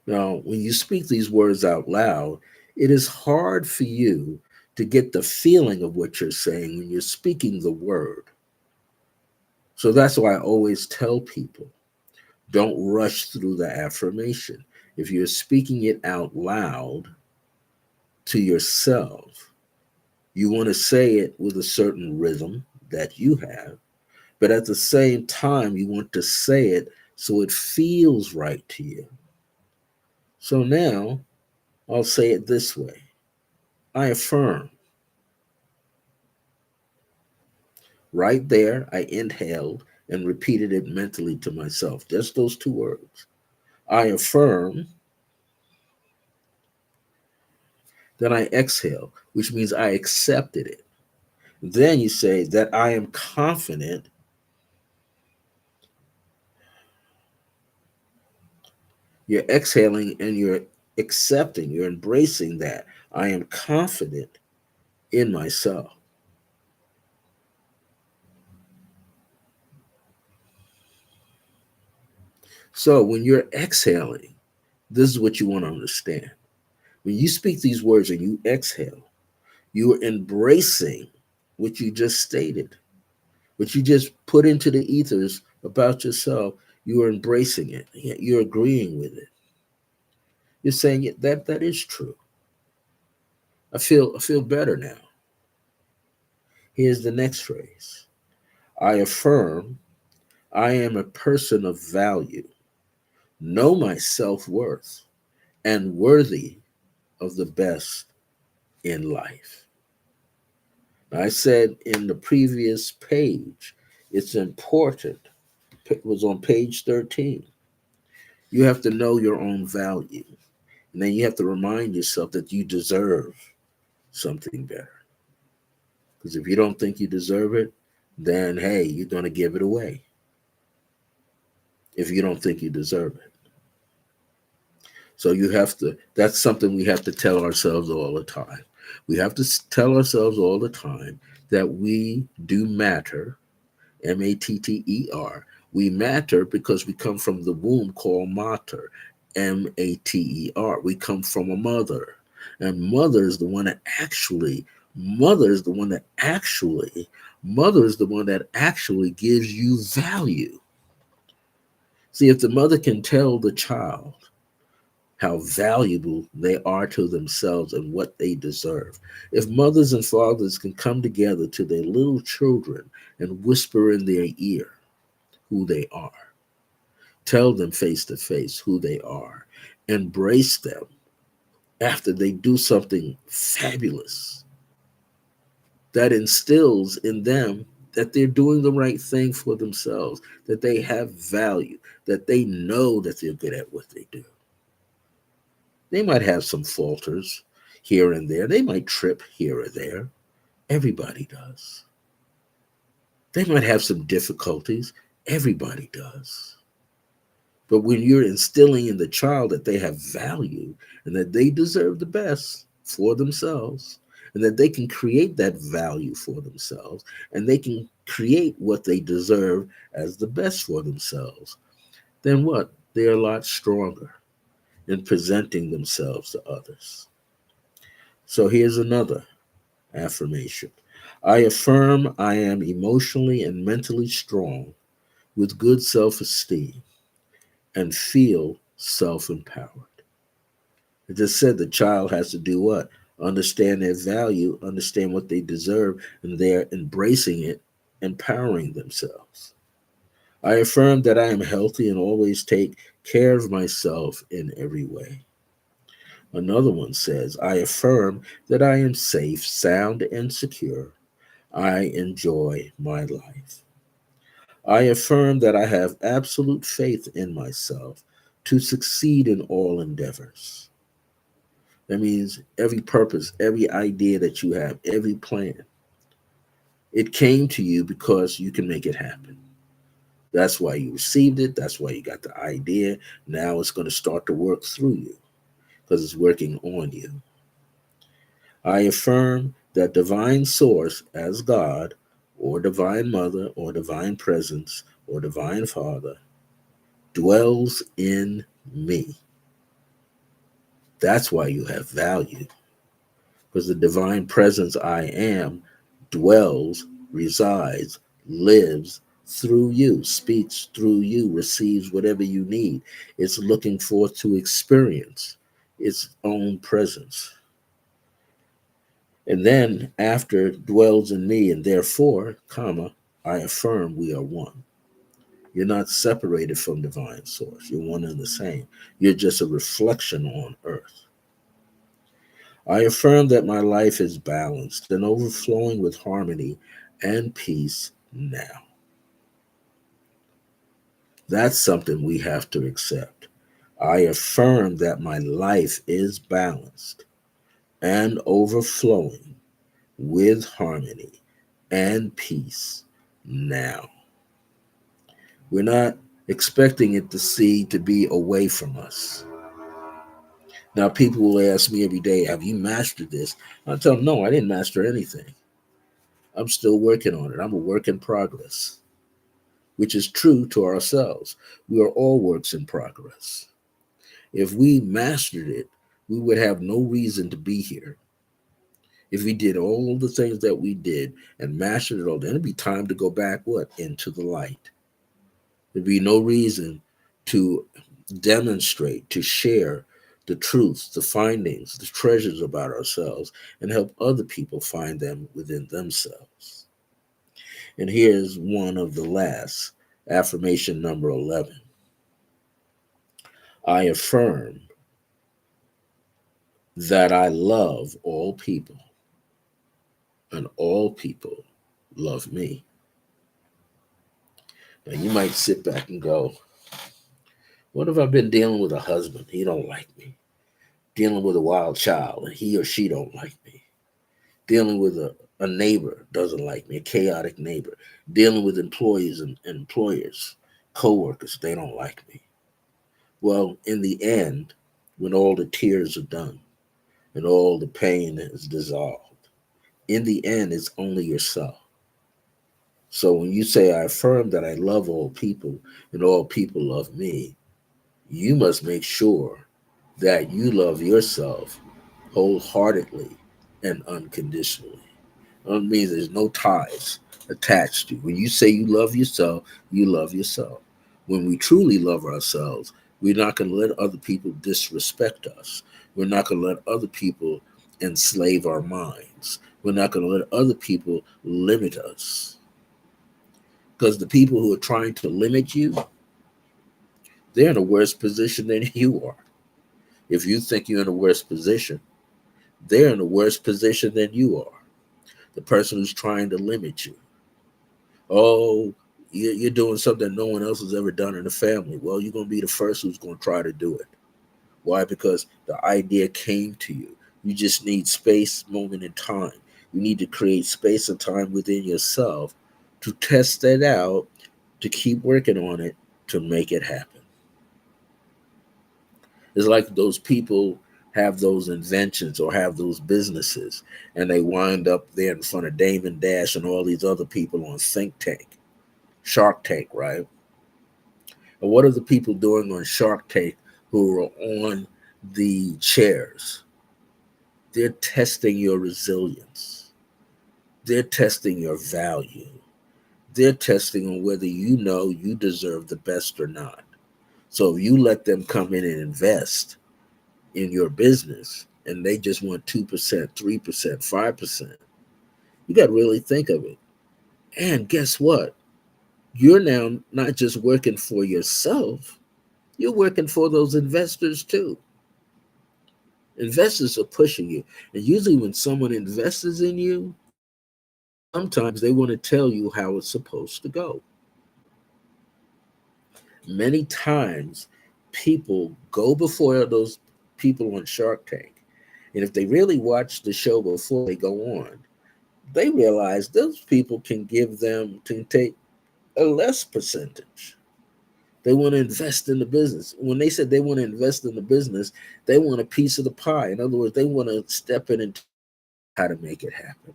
S1: Now, when you speak these words out loud, it is hard for you to get the feeling of what you're saying when you're speaking the word. So that's why I always tell people, don't rush through the affirmation. If you're speaking it out loud to yourself, you want to say it with a certain rhythm that you have, but at the same time, you want to say it so it feels right to you. So now I'll say it this way. I affirm. Right there, I inhaled and repeated it mentally to myself. Just those two words. I affirm Then I exhale, which means I accepted it. Then you say that I am confident. You're exhaling and you're accepting, you're embracing that. I am confident in myself. So when you're exhaling, this is what you want to understand. When you speak these words and you exhale, you are embracing what you just stated, what you just put into the ethers about yourself. You are embracing it. You're agreeing with it. You're saying that is true. I feel better now. Here's the next phrase. I affirm I am a person of value, know my self-worth, and worthy of the best in life. Now, I said in the previous page, it's important. It was on page 13. You have to know your own value. And then you have to remind yourself that you deserve something better. Because if you don't think you deserve it, then hey, you're going to give it away if you don't think you deserve it. So you have to, that's something we have to tell ourselves all the time. We have to tell ourselves all the time that we do matter, Matter. We matter because we come from the womb called mater, Mater. We come from a mother. And mother is the one that actually, mother is the one that actually, mother is the one that actually gives you value. See, if the mother can tell the child how valuable they are to themselves and what they deserve. If mothers and fathers can come together to their little children and whisper in their ear who they are, tell them face to face who they are, embrace them after they do something fabulous that instills in them that they're doing the right thing for themselves, that they have value, that they know that they're good at what they do. They might have some falters here and there. They might trip here or there. Everybody does. They might have some difficulties. Everybody does. But when you're instilling in the child that they have value and that they deserve the best for themselves, and that they can create that value for themselves, and they can create what they deserve as the best for themselves, then what? They're a lot stronger in presenting themselves to others. So here's another affirmation. I affirm I am emotionally and mentally strong with good self esteem and feel self empowered. It just said the child has to do what? Understand their value, understand what they deserve, and they're embracing it, empowering themselves. I affirm that I am healthy and always take care of myself in every way. Another one says, I affirm that I am safe, sound, and secure. I enjoy my life. I affirm that I have absolute faith in myself to succeed in all endeavors. That means every purpose, every idea that you have, every plan, it came to you because you can make it happen. That's why you received it. That's why you got the idea. Now it's going to start to work through you because it's working on you. I affirm that divine source as God or divine mother or divine presence or divine father dwells in me. That's why you have value, because the divine presence I am dwells, resides, lives through you, speaks through you, receives whatever you need. It's looking forth to experience its own presence. And then after dwells in me, and therefore, comma, I affirm we are one. You're not separated from divine source. You're one and the same. You're just a reflection on earth. I affirm that my life is balanced and overflowing with harmony and peace now. That's something we have to accept. I affirm that my life is balanced and overflowing with harmony and peace now. We're not expecting it to be away from us. Now, people will ask me every day, have you mastered this? I tell them, no, I didn't master anything. I'm still working on it. I'm a work in progress, which is true to ourselves. We are all works in progress. If we mastered it, we would have no reason to be here. If we did all the things that we did and mastered it all, then it'd be time to go back, what? Into the light. There'd be no reason to demonstrate, to share the truths, the findings, the treasures about ourselves, and help other people find them within themselves. And here's one of the last, affirmation number 11. I affirm that I love all people and all people love me. Now you might sit back and go, what if I've been dealing with a husband? He don't like me. Dealing with a wild child and he or she don't like me. Dealing with a neighbor doesn't like me, a chaotic neighbor. Dealing with employees and employers, co-workers, they don't like me. Well, in the end, when all the tears are done and all the pain is dissolved, in the end, it's only yourself. So when you say, I affirm that I love all people and all people love me, you must make sure that you love yourself wholeheartedly and unconditionally. That means there's no ties attached to you. When you say you love yourself, you love yourself. When we truly love ourselves, we're not going to let other people disrespect us. We're not going to let other people enslave our minds. We're not going to let other people limit us. Because the people who are trying to limit you, they're in a worse position than you are. If you think you're in a worse position, they're in a worse position than you are. The person who's trying to limit you. Oh, you're doing something no one else has ever done in the family. Well, you're going to be the first who's going to try to do it. Why? Because the idea came to you. You just need space, moment, and time. You need to create space and time within yourself to test that out, to keep working on it, to make it happen. It's like those people have those inventions or have those businesses, and they wind up there in front of Damon Dash and all these other people on Shark Tank, right? And what are the people doing on Shark Tank who are on the chairs? They're testing your resilience. They're testing your value. They're testing on whether you know you deserve the best or not. So if you let them come in and invest in your business and they just want 2%, 3%, 5%, you got to really think of it. And guess what? You're now not just working for yourself, you're working for those investors too. Investors are pushing you. And usually when someone invests in you, sometimes they want to tell you how it's supposed to go. Many times people go before those people on Shark Tank. And if they really watch the show before they go on, they realize those people can take a less percentage. They want to invest in the business. When they said they want to invest in the business, they want a piece of the pie. In other words, they want to step in and how to make it happen.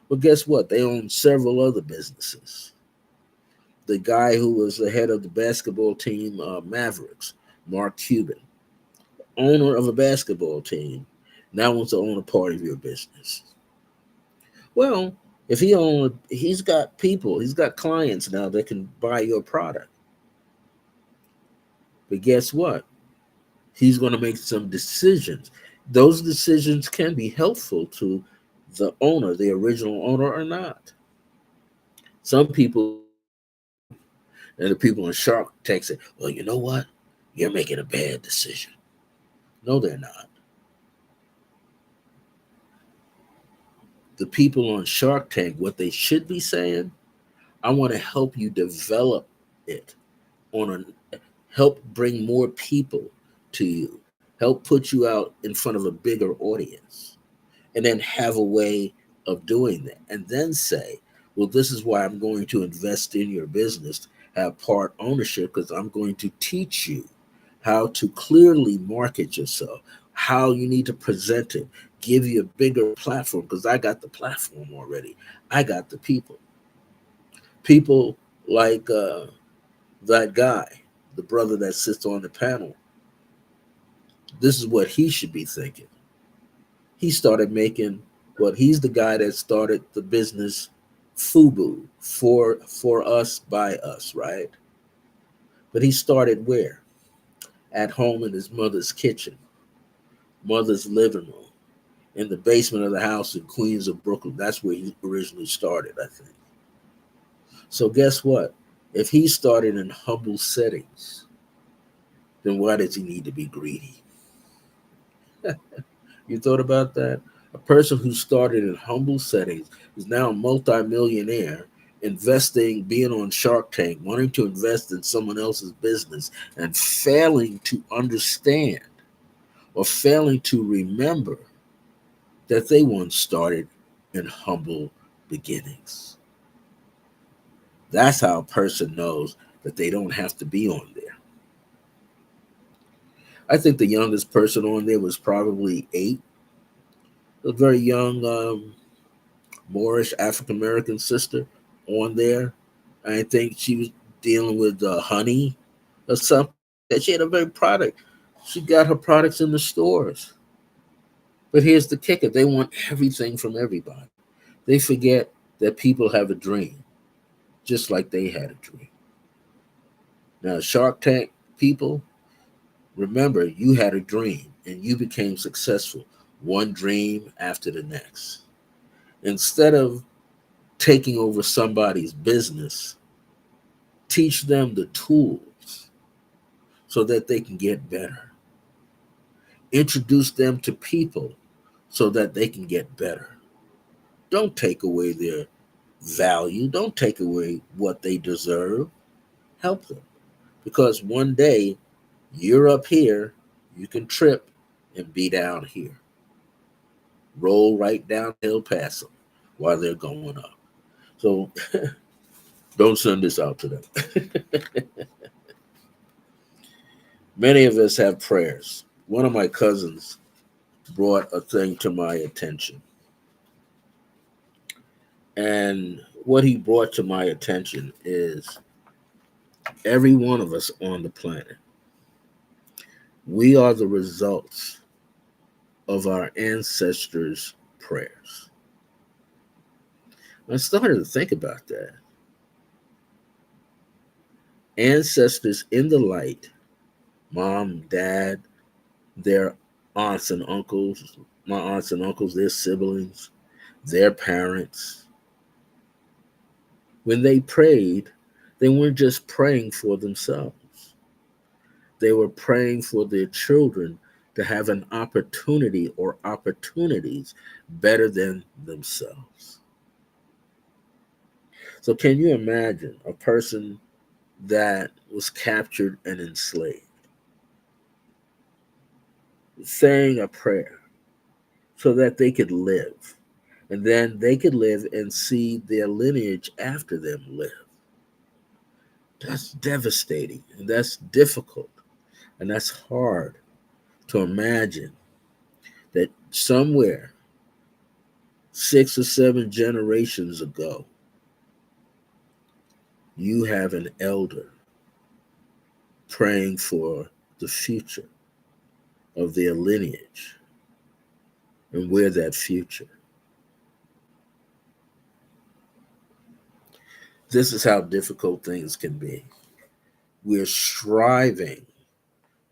S1: Well, guess what? They own several other businesses. The guy who was the head of the basketball team, Mavericks, Mark Cuban, owner of a basketball team, now wants to own a part of your business. Well, if he's got people, he's got clients now that can buy your product. But guess what? He's going to make some decisions. Those decisions can be helpful to the owner, the original owner, or not. Some people, and the people in Shark Tank say, well, you know what? You're making a bad decision. No, they're not. The people on Shark Tank, what they should be saying, I want to help you develop it help bring more people to you, help put you out in front of a bigger audience. and then have a way of doing that. And then say, well, this is why I'm going to invest in your business, have part ownership, because I'm going to teach you how to clearly market yourself, how you need to present it, give you a bigger platform, because I got the platform already. I got the people. People like that guy, the brother that sits on the panel. This is what he should be thinking. He started making what he's the guy that started the business FUBU, for us by us, right? But he started where? At home in his mother's kitchen, mother's living room, in the basement of the house in Queens of Brooklyn. That's where he originally started, I think. So guess what? If he started in humble settings, then why does he need to be greedy? You thought about that? A person who started in humble settings is now a multimillionaire, investing, being on Shark Tank, wanting to invest in someone else's business, and failing to understand or failing to remember that they once started in humble beginnings. That's how a person knows that they don't have to be on there. I think the youngest person on there was probably 8. A very young Moorish African American sister on there. I think she was dealing with honey or something like that. She had a very product. She got her products in the stores. But here's the kicker: they want everything from everybody. They forget that people have a dream, just like they had a dream. Now, Shark Tank people, remember, you had a dream and you became successful, one dream after the next. Instead of taking over somebody's business, teach them the tools so that they can get better. Introduce them to people so that they can get better. Don't take away their value. Don't take away what they deserve. Help them. Because one day you're up here, you can trip and be down here. Roll right downhill past them while they're going up. So don't send this out to them. Many of us have prayers. One of my cousins brought a thing to my attention. And what he brought to my attention is every one of us on the planet, we are the results of our ancestors' prayers. I started to think about that. Ancestors in the light, mom, dad, their aunts and uncles, my aunts and uncles, their siblings, their parents, when they prayed, they weren't just praying for themselves. They were praying for their children to have an opportunity or opportunities better than themselves. So, can you imagine a person that was captured and enslaved saying a prayer so that they could live? And then they could live and see their lineage after them live. That's devastating and that's difficult and that's hard to imagine that somewhere 6 or 7 generations ago, you have an elder praying for the future of their lineage and we're that future. This is how difficult things can be. We're striving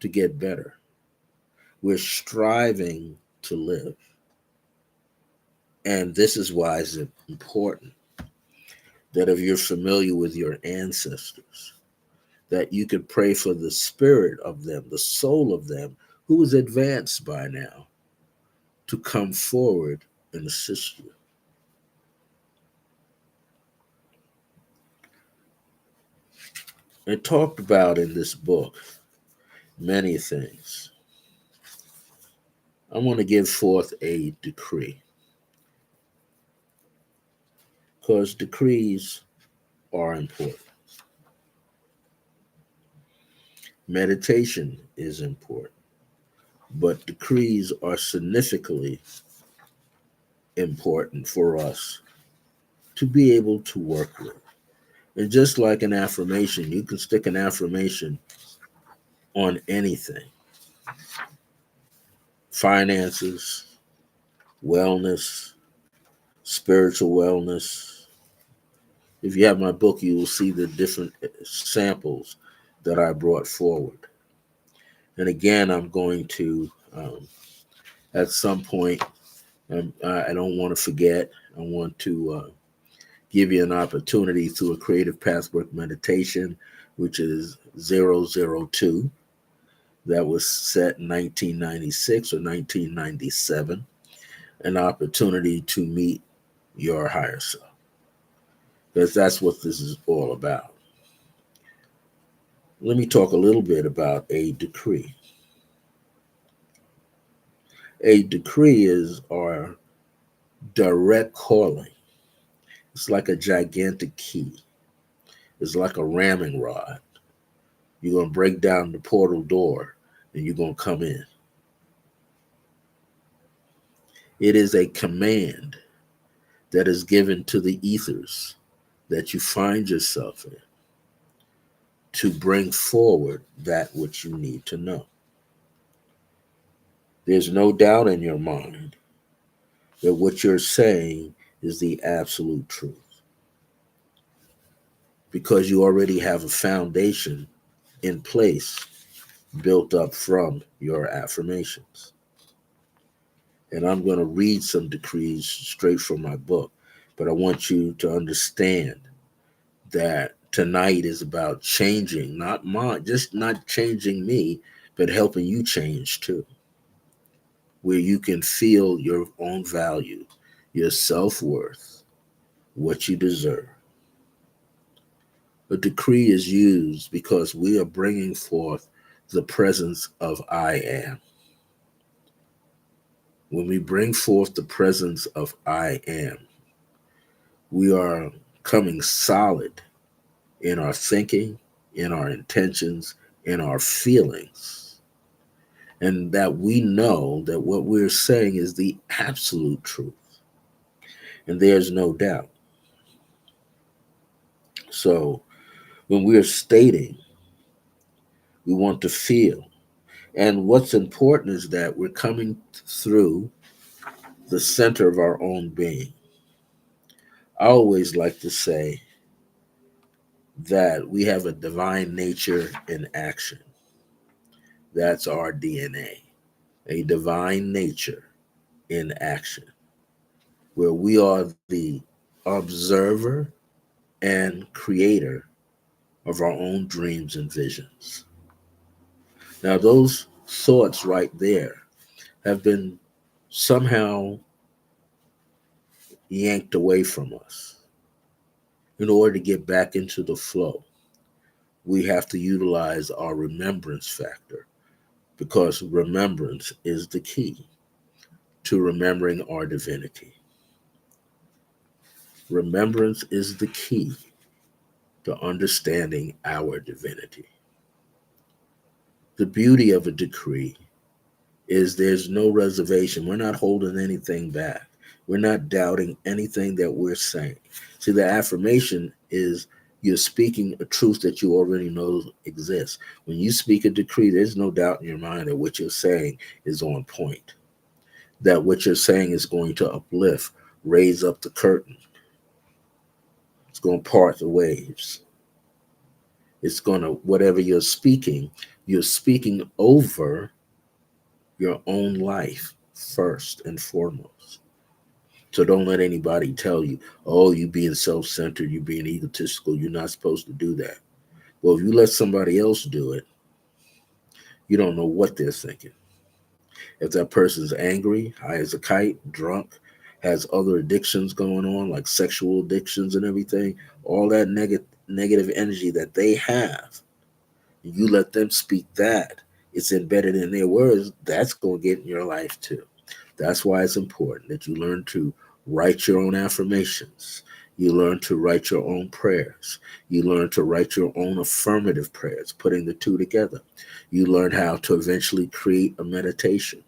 S1: to get better. We're striving to live. And this is why it's important that if you're familiar with your ancestors, that you could pray for the spirit of them, the soul of them, who is advanced by now, to come forward and assist you. And talked about in this book many things. I want to give forth a decree. because decrees are important. Meditation is important, but decrees are significantly important for us to be able to work with. And just like an affirmation, you can stick an affirmation on anything: finances, wellness, spiritual wellness. If you have my book, you will see the different samples that I brought forward. And again, I'm going to, at some point, I don't want to forget, I want to give you an opportunity through a creative pathwork meditation, which is 002. That was set in 1996 or 1997, an opportunity to meet your higher self. Because that's what this is all about. Let me talk a little bit about a decree. A decree is our direct calling. It's like a gigantic key. It's like a ramming rod. You're going to break down the portal door and you're going to come in. It is a command that is given to the ethers that you find yourself in to bring forward that which you need to know. There's no doubt in your mind that what you're saying is the absolute truth because you already have a foundation in place built up from your affirmations. And I'm going to read some decrees straight from my book, but I want you to understand that tonight is about changing, just not changing me, but helping you change too, where you can feel your own value, your self-worth, what you deserve. A decree is used because we are bringing forth the presence of I am. When we bring forth the presence of I am, we are coming solid in our thinking, in our intentions, in our feelings, and that we know that what we're saying is the absolute truth. And there's no doubt. So when we're stating, we want to feel. And what's important is that we're coming through the center of our own being. I always like to say that we have a divine nature in action. That's our DNA, a divine nature in action, where we are the observer and creator of our own dreams and visions. Now, those thoughts right there have been somehow yanked away from us. In order to get back into the flow, we have to utilize our remembrance factor because remembrance is the key to remembering our divinity. Remembrance is the key to understanding our divinity. The beauty of a decree is there's no reservation. We're not holding anything back. We're not doubting anything that we're saying. See, the affirmation is you're speaking a truth that you already know exists. When you speak a decree, there's no doubt in your mind that what you're saying is on point, that what you're saying is going to uplift, raise up the curtain. It's going to part the waves. It's going to, whatever you're speaking over your own life first and foremost. So don't let anybody tell you, oh, you being self-centered, you being egotistical, you're not supposed to do that. Well, if you let somebody else do it, you don't know what they're thinking. If that person's angry, high as a kite, drunk, has other addictions going on, like sexual addictions and everything, all that negative energy that they have, you let them speak that, it's embedded in their words, that's going to get in your life too. That's why it's important that you learn to write your own affirmations. You learn to write your own prayers. You learn to write your own affirmative prayers, putting the two together. You learn how to eventually create a meditation.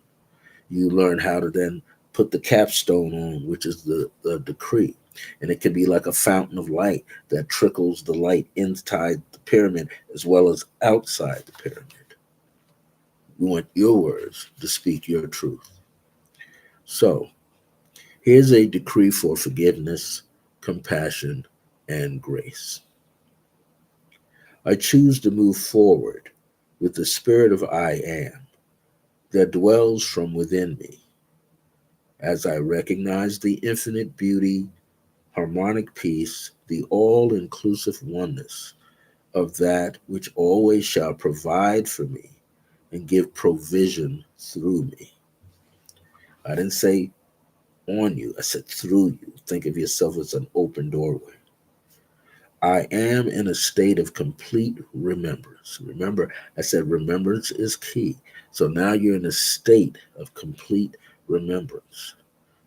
S1: You learn how to then put the capstone on, which is the decree. And it can be like a fountain of light that trickles the light inside the pyramid as well as outside the pyramid. We want your words to speak your truth. So, here's a decree for forgiveness, compassion, and grace. I choose to move forward with the spirit of I am that dwells from within me as I recognize the infinite beauty, harmonic peace, the all inclusive oneness of that which always shall provide for me and give provision through me. I didn't say on you, I said through you. Think of yourself as an open doorway. I am in a state of complete remembrance. Remember, I said remembrance is key. So now you're in a state of complete remembrance.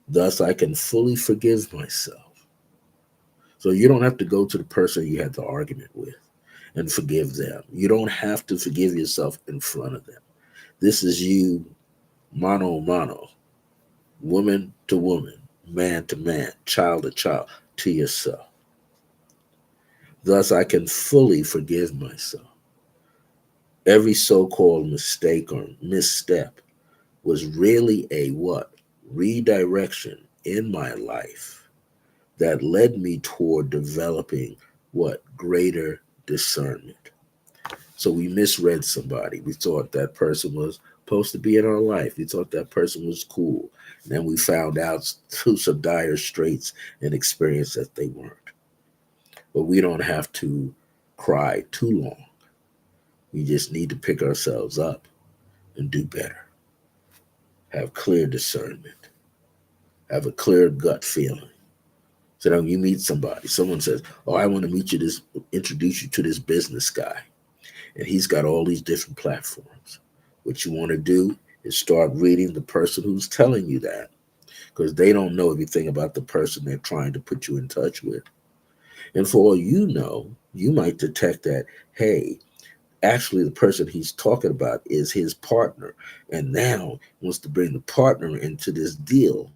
S1: Thus, I can fully forgive myself. So you don't have to go to the person you had the argument with and forgive them. You don't have to forgive yourself in front of them. This is you, mano a mano, woman to woman, man to man, child to child, to yourself. Thus, I can fully forgive myself. Every so-called mistake or misstep was really a what? Redirection in my life that led me toward developing what? Greater discernment. So we misread somebody. We thought that person was supposed to be in our life. We thought that person was cool. And then we found out through some dire straits and experience that they weren't. But we don't have to cry too long. We just need to pick ourselves up and do better. Have clear discernment. Have a clear gut feeling. So then you meet somebody, someone says, "Oh, I want to introduce you to this business guy. And he's got all these different platforms." What you want to do is start reading the person who's telling you that because they don't know everything about the person they're trying to put you in touch with. And for all you know, you might detect that, hey, actually the person he's talking about is his partner. And now he wants to bring the partner into this deal.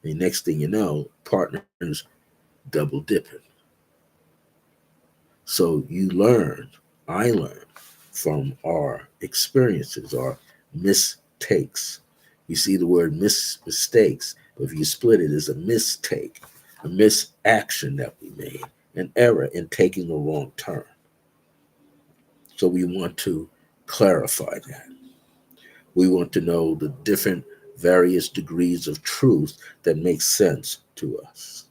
S1: And next thing you know, partners double dipping. So you learn, I learned from our experiences, our mistakes. You see the word mistakes, but if you split it, it's a mistake, a misaction that we made, an error in taking a wrong turn. So we want to clarify that. We want to know the different various degrees of truth that make sense to us.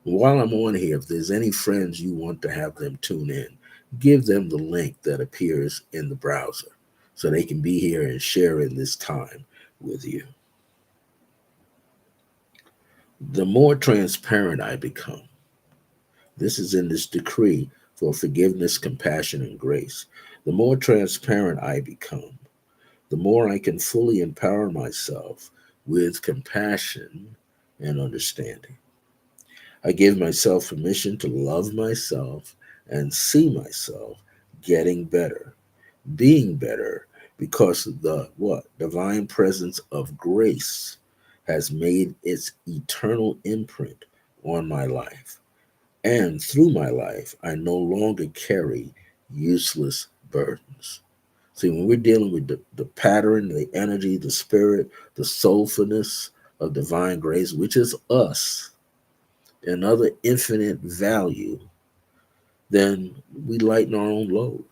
S1: While I'm on here, if there's any friends you want to have them tune in, give them the link that appears in the browser so they can be here and share in this time with you. The more transparent I become, this is in this decree for forgiveness, compassion, and grace. The more transparent I become, the more I can fully empower myself with compassion and understanding. I give myself permission to love myself and see myself getting better, being better, because the what? Divine presence of grace has made its eternal imprint on my life. And through my life, I no longer carry useless burdens. See, when we're dealing with the pattern, the energy, the spirit, the soulfulness of divine grace, which is us, another infinite value, then we lighten our own load.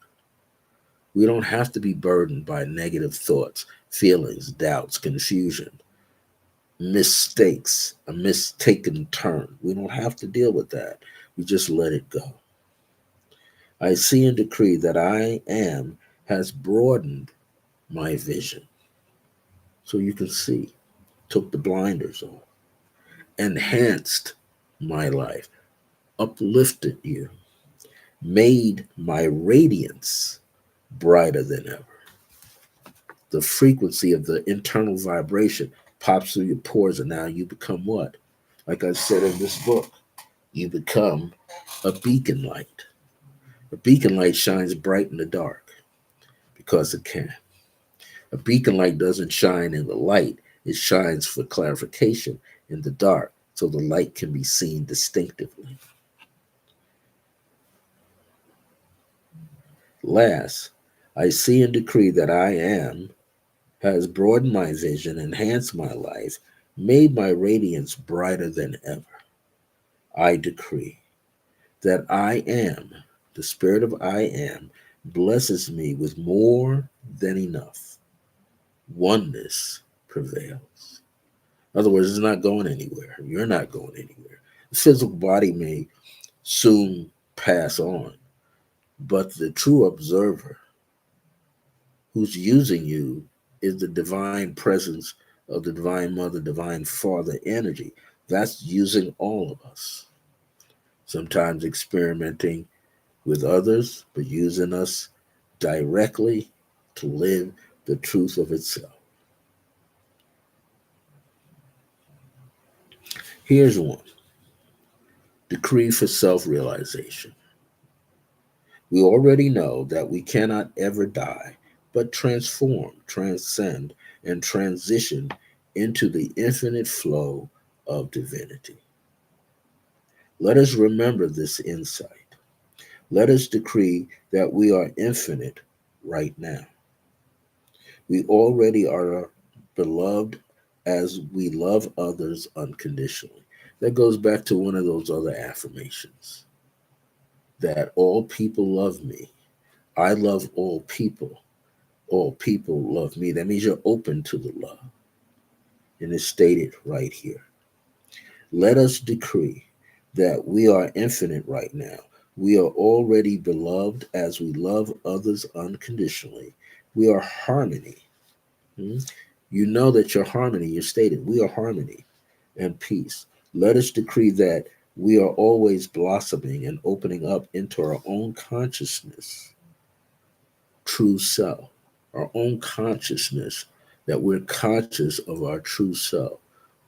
S1: We don't have to be burdened by negative thoughts, feelings, doubts, confusion, mistakes, a mistaken turn. We don't have to deal with that. We just let it go. I see and decree that I am has broadened my vision. So you can see, took the blinders off, enhanced my life, uplifted you, made my radiance brighter than ever. The frequency of the internal vibration pops through your pores, and now you become what? Like I said in this book, you become a beacon light. A beacon light shines bright in the dark because it can. A beacon light doesn't shine in the light, it shines for clarification in the dark so the light can be seen distinctively. Last, I see and decree that I am has broadened my vision, enhanced my life, made my radiance brighter than ever. I decree that I am, the spirit of I am, blesses me with more than enough. Oneness prevails. In other words, it's not going anywhere. You're not going anywhere. The physical body may soon pass on, but the true observer who's using you is the divine presence of the divine mother, divine father energy. That's using all of us. Sometimes experimenting with others, but using us directly to live the truth of itself. Here's one: decree for self realization. We already know that we cannot ever die, but transform, transcend, and transition into the infinite flow of divinity. Let us remember this insight. Let us decree that we are infinite right now. We already are beloved as we love others unconditionally. That goes back to one of those other affirmations that all people love me. I love all people. All people love me. That means you're open to the love. And it's stated right here. Let us decree that we are infinite right now. We are already beloved as we love others unconditionally. We are harmony. Hmm? You know that you're harmony. You stated we are harmony and peace. Let us decree that we are always blossoming and opening up into our own consciousness, true self, our own consciousness, that we're conscious of our true self,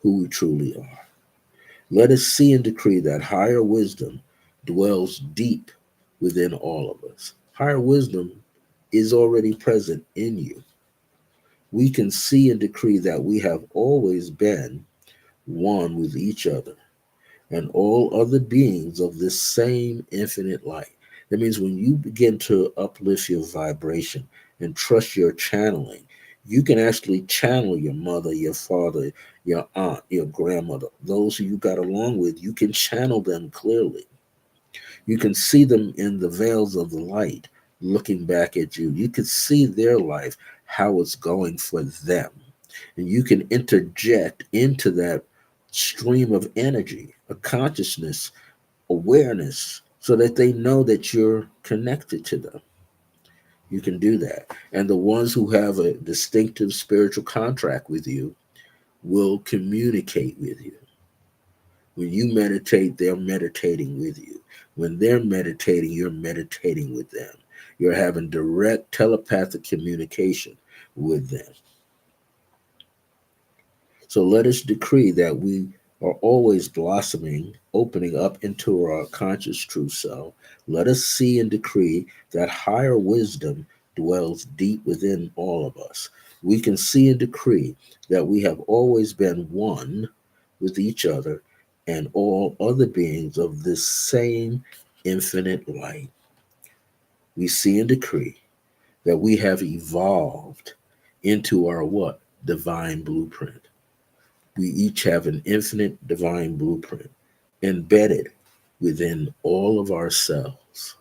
S1: who we truly are. Let us see and decree that higher wisdom dwells deep within all of us. Higher wisdom is already present in you. We can see and decree that we have always been one with each other and all other beings of this same infinite light. That means when you begin to uplift your vibration and trust your channeling, you can actually channel your mother, your father, your aunt, your grandmother, those who you got along with. You can channel them clearly. You can see them in the veils of the light looking back at you. You can see their life, how it's going for them. And you can interject into that stream of energy, a consciousness, awareness, so that they know that you're connected to them. You can do that. And the ones who have a distinctive spiritual contract with you will communicate with you. When you meditate, they're meditating with you. When they're meditating, you're meditating with them. You're having direct telepathic communication with them. So let us decree that we are always blossoming, opening up into our conscious true self. Let us see and decree that higher wisdom dwells deep within all of us. We can see and decree that we have always been one with each other and all other beings of this same infinite light. We see and decree that we have evolved into our what? Divine blueprint. We each have an infinite divine blueprint embedded within all of ourselves.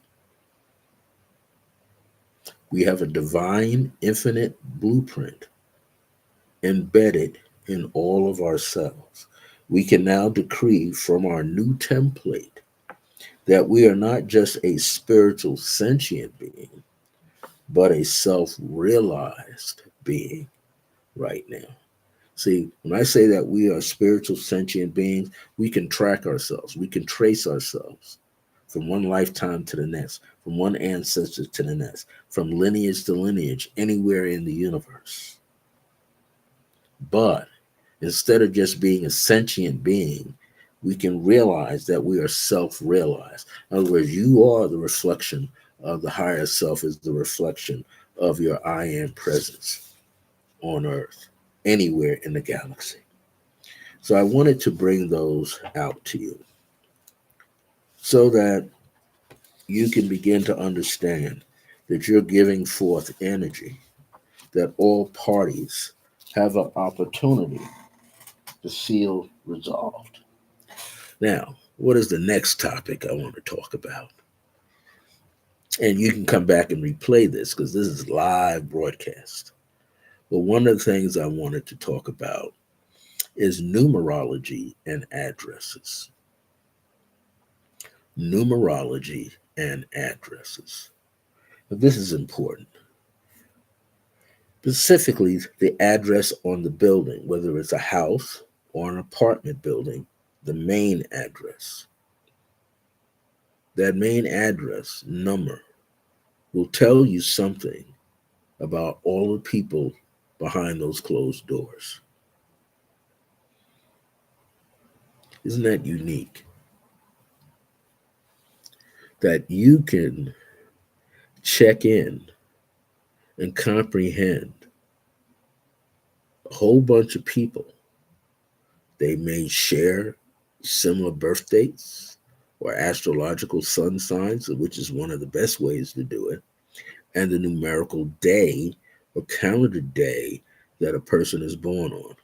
S1: We have a divine infinite blueprint embedded in all of ourselves. We can now decree from our new template that we are not just a spiritual sentient being, but a self realized being right now. See, when I say that we are spiritual sentient beings, we can track ourselves. We can trace ourselves from one lifetime to the next, from one ancestor to the next, from lineage to lineage, anywhere in the universe. But instead of just being a sentient being, we can realize that we are self-realized. In other words, you are the reflection of the higher self, is the reflection of your I am presence on earth, anywhere in the galaxy. So I wanted to bring those out to you so that you can begin to understand that you're giving forth energy, that all parties have an opportunity to feel resolved. Now, what is the next topic I want to talk about? And you can come back and replay this because this is live broadcast. But one of the things I wanted to talk about is numerology and addresses. Numerology and addresses. But this is important. Specifically, the address on the building, whether it's a house or an apartment building, the main address. That main address number will tell you something about all the people behind those closed doors. Isn't that unique? That you can check in and comprehend a whole bunch of people. They may share similar birth dates or astrological sun signs, which is one of the best ways to do it, and the numerical day or calendar day that a person is born on.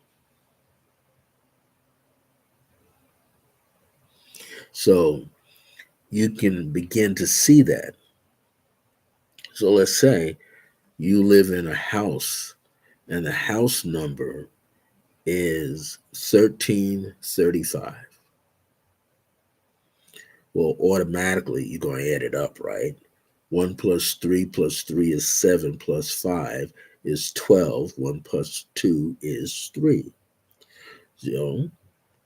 S1: So you can begin to see that. So let's say you live in a house and the house number is 1335. Well, automatically you're going to add it up, right? 1 plus 3 is 7 plus 5 is 12. 1 plus 2 is 3. So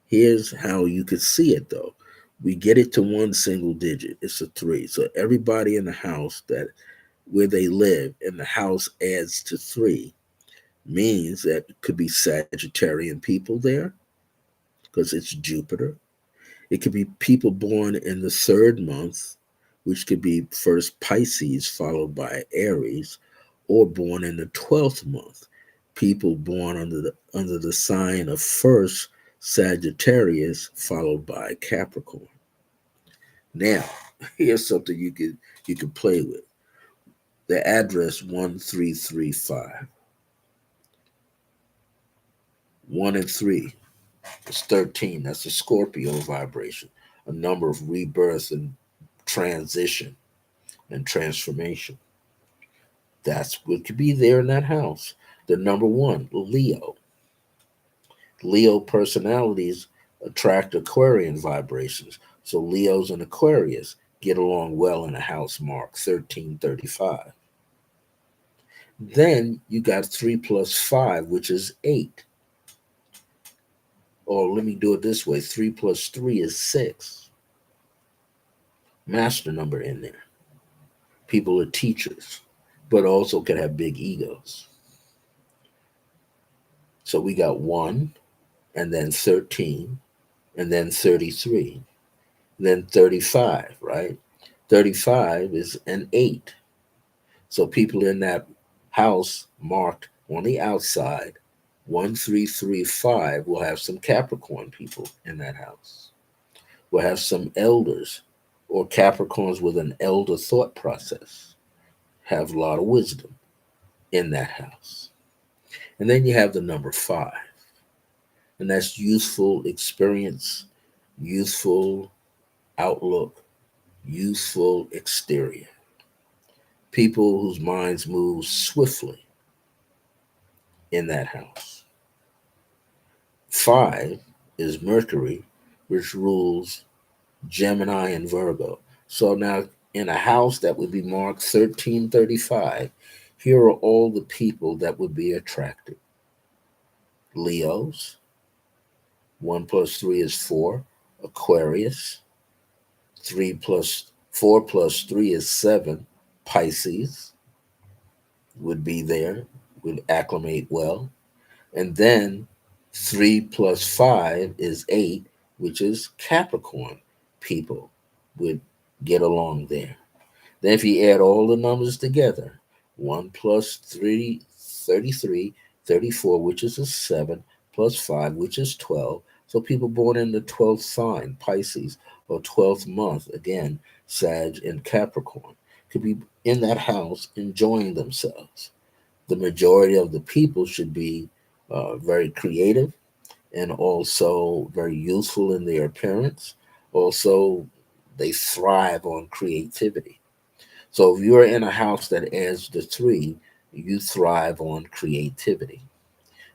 S1: here's how you could see it though. We get it to one single digit. It's a 3. So everybody in the house that where they live and the house adds to 3 means that it could be Sagittarian people there because it's Jupiter. It could be people born in the third month, which could be first Pisces followed by Aries, or born in the 12th month, people born under the sign of first Sagittarius followed by Capricorn. Now, here's something you could play with. The address 1335. 1 and 3 is 13. That's a Scorpio vibration, a number of rebirth and transition and transformation. That's what could be there in that house. The number 1, Leo. Leo personalities attract Aquarian vibrations. So Leos and Aquarius get along well in a house marked 1335. Then you got 3 plus 5, which is 8. Or let me do it this way, 3 plus 3 is 6. Master number in there. People are teachers, but also can have big egos. So we got 1, and then 13, and then 33, then 35, right? 35 is an 8. So people in that house marked on the outside 1335 will have some Capricorn people in that house. We'll have some elders or Capricorns with an elder thought process, have a lot of wisdom in that house. And then you have the number 5, and that's youthful experience, youthful outlook, youthful exterior. People whose minds move swiftly in that house. 5 is Mercury, which rules Gemini and Virgo. So now in a house that would be marked 1335, here are all the people that would be attracted. Leos, 1 plus 3 is 4. Aquarius, 4 plus 3 is 7. Pisces would be there, would acclimate well. And then 3 plus 5 is 8. which is Capricorn. People would get along there. Then if you add all the numbers together, 1 plus 3, 33, 34, which is a 7, plus 5, which is 12. So people born in the 12th sign, Pisces, or 12th month, again, Sag and Capricorn, could be in that house enjoying themselves. The majority of the people should be very creative and also very useful in their appearance. Also, they thrive on creativity. So if you're in a house that adds the three, you thrive on creativity.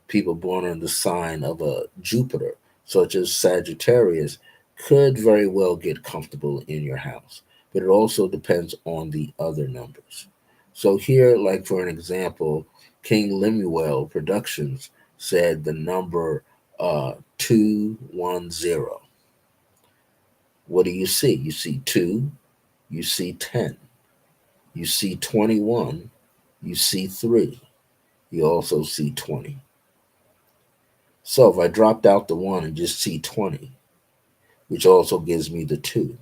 S1: People born in the sign of a Jupiter, such as Sagittarius, could very well get comfortable in your house, but it also depends on the other numbers. So here, like for an example, King Lemuel Productions said the number 210. What do you see? You see 2, you see 10, you see 21, you see 3, you also see 20. So if I dropped out the 1 and just see 20, which also gives me the 2.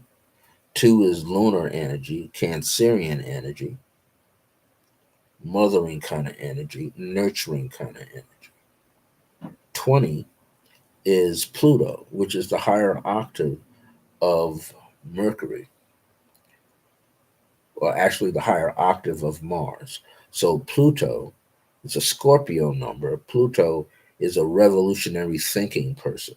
S1: 2 is lunar energy, Cancerian energy, mothering kind of energy, nurturing kind of energy. 20 is Pluto, which is the higher octave of Mercury, or actually the higher octave of Mars. So Pluto, it's a Scorpio number. Pluto is a revolutionary thinking person,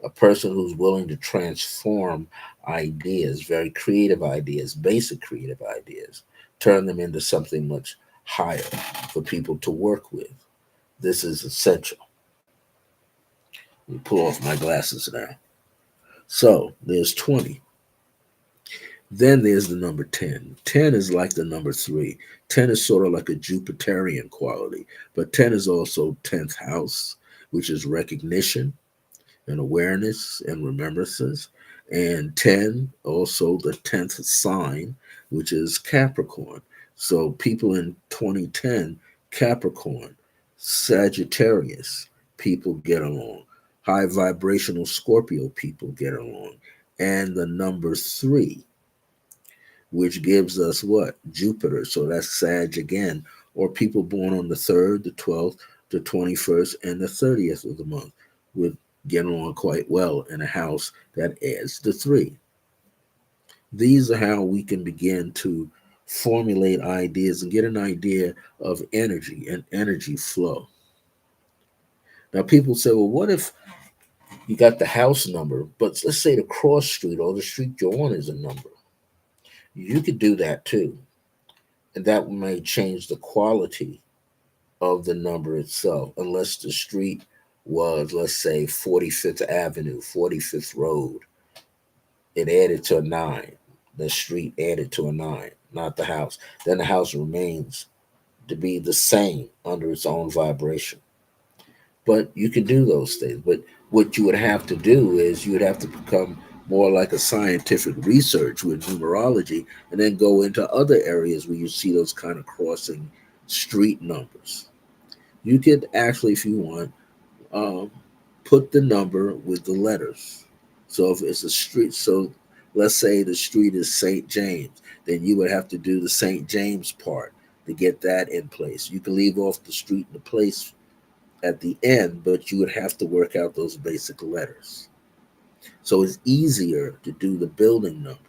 S1: a person who's willing to transform ideas, very creative ideas, basic creative ideas, turn them into something much higher for people to work with. This is essential. Let me pull off my glasses now. So there's 20. Then there's the number 10. 10 is like the number 3. 10 is sort of like a Jupiterian quality, but 10 is also 10th house, which is recognition and awareness and remembrances. And 10, also the 10th sign, which is Capricorn. So people in 2010, Capricorn, Sagittarius, people get along. High vibrational Scorpio people get along. And the number 3, which gives us what? Jupiter. So that's Sag again, or people born on the 3rd, the 12th, the 21st, and the 30th of the month would get along quite well in a house that adds the 3. These are how we can begin to formulate ideas and get an idea of energy and energy flow. Now, people say, well, what if you got the house number, but let's say the cross street or the street you're on is a number? You could do that too, and that may change the quality of the number itself, unless the street was, let's say, 45th Avenue, 45th Road. It added to a 9. The street added to a 9, not the house. Then the house remains to be the same under its own vibration. But you can do those things. But what you would have to do is you would have to become more like a scientific research with numerology and then go into other areas where you see those kind of crossing street numbers. You could actually, if you want, um, put the number with the letters. So if it's a street, so let's say the street is St. James, then you would have to do the St. James part to get that in place. You can leave off the street and the place at the end, but you would have to work out those basic letters. So it's easier to do the building number.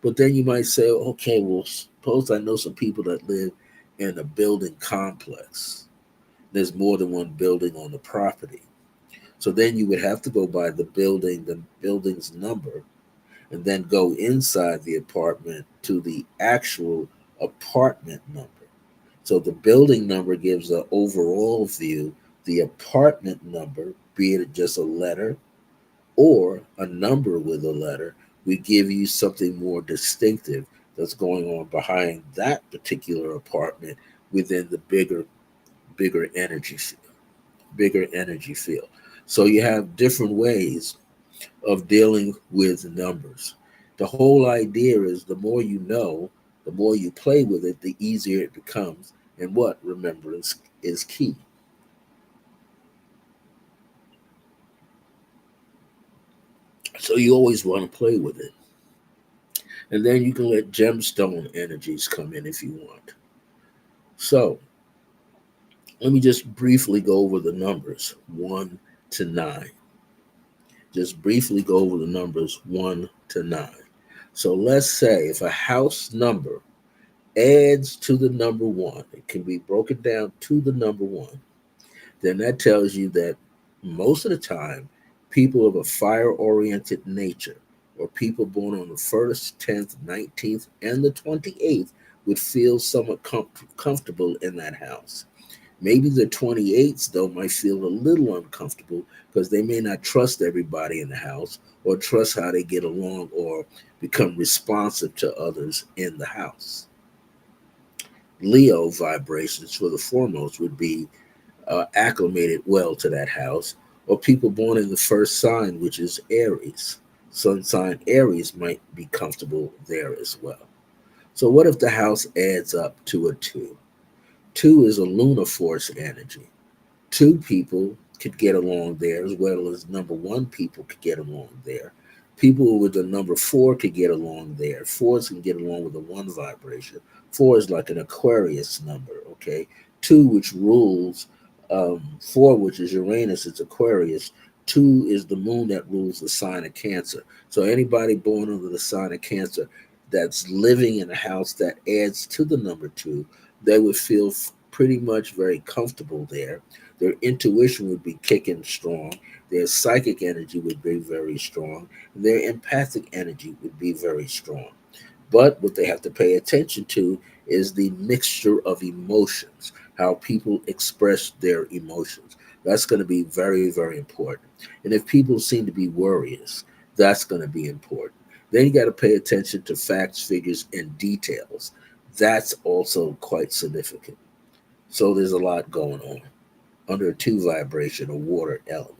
S1: But then you might say, okay, well, suppose I know some people that live in a building complex. There's more than one building on the property. So then you would have to go by the building's number, and then go inside the apartment to the actual apartment number. So the building number gives the overall view. The apartment number, be it just a letter or a number with a letter, we give you something more distinctive that's going on behind that particular apartment within the bigger energy field. Bigger energy field. So you have different ways of dealing with numbers. The whole idea is the more you know, the more you play with it, the easier it becomes. And what? Remembrance is key. So you always want to play with it. And then you can let gemstone energies come in if you want. So let me just briefly go over the numbers 1 to 9. Just briefly go over the numbers 1 to 9. So let's say if a house number adds to the number 1, it can be broken down to the number 1, then that tells you that most of the time, people of a fire oriented nature, or people born on the 1st, 10th, 19th, and the 28th, would feel somewhat comfortable in that house. Maybe the 28s, though, might feel a little uncomfortable because they may not trust everybody in the house or trust how they get along or become responsive to others in the house. Leo vibrations, for the foremost, would be acclimated well to that house, or people born in the first sign, which is Aries. Sun sign Aries might be comfortable there as well. So, what if the house adds up to a 2? 2 is a lunar force energy. Two people could get along there as well as number 1 people could get along there. People with the number 4 could get along there. Fours can get along with the 1 vibration. 4 is like an Aquarius number, okay? 2, which rules, 4, which is Uranus, it's Aquarius. 2 is the moon that rules the sign of Cancer. So anybody born under the sign of Cancer that's living in a house that adds to the number 2, they would feel pretty much very comfortable there. Their intuition would be kicking strong. Their psychic energy would be very strong. Their empathic energy would be very strong. But what they have to pay attention to is the mixture of emotions, how people express their emotions. That's going to be very, very important. And if people seem to be worriers, that's going to be important. Then you got to pay attention to facts, figures, and details. That's also quite significant. So there's a lot going on under a 2 vibration, a water element.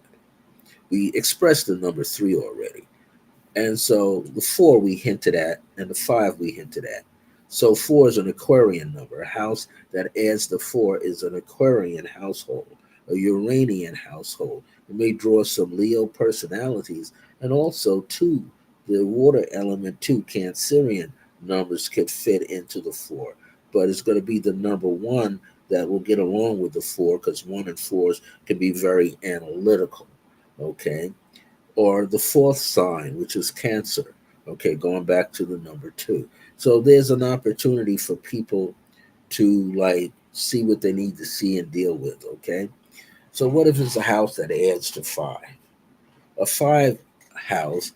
S1: We expressed the number 3 already. And so the 4 we hinted at, and the 5 we hinted at. So 4 is an Aquarian number. A house that adds the 4 is an Aquarian household, a Uranian household. It may draw some Leo personalities, and also, too, the water element, too, Cancerian numbers could fit into the 4. But it's going to be the number 1 that will get along with the 4 because 1 and 4s can be very analytical, okay? Or the 4th sign, which is Cancer. Okay, going back to the number 2. So there's an opportunity for people to like see what they need to see and deal with. Okay, so what if it's a house that adds to 5? A 5 house,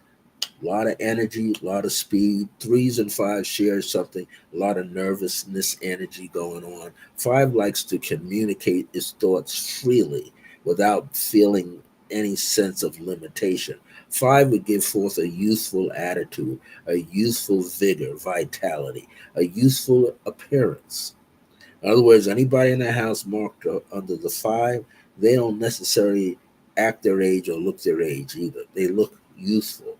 S1: a lot of energy, a lot of speed. 3s and 5s share something, a lot of nervousness energy going on. 5 likes to communicate its thoughts freely without feeling any sense of limitation. 5 would give forth a youthful attitude, a youthful vigor, vitality, a youthful appearance. In other words, anybody in the house marked under the 5, they don't necessarily act their age or look their age either. They look youthful,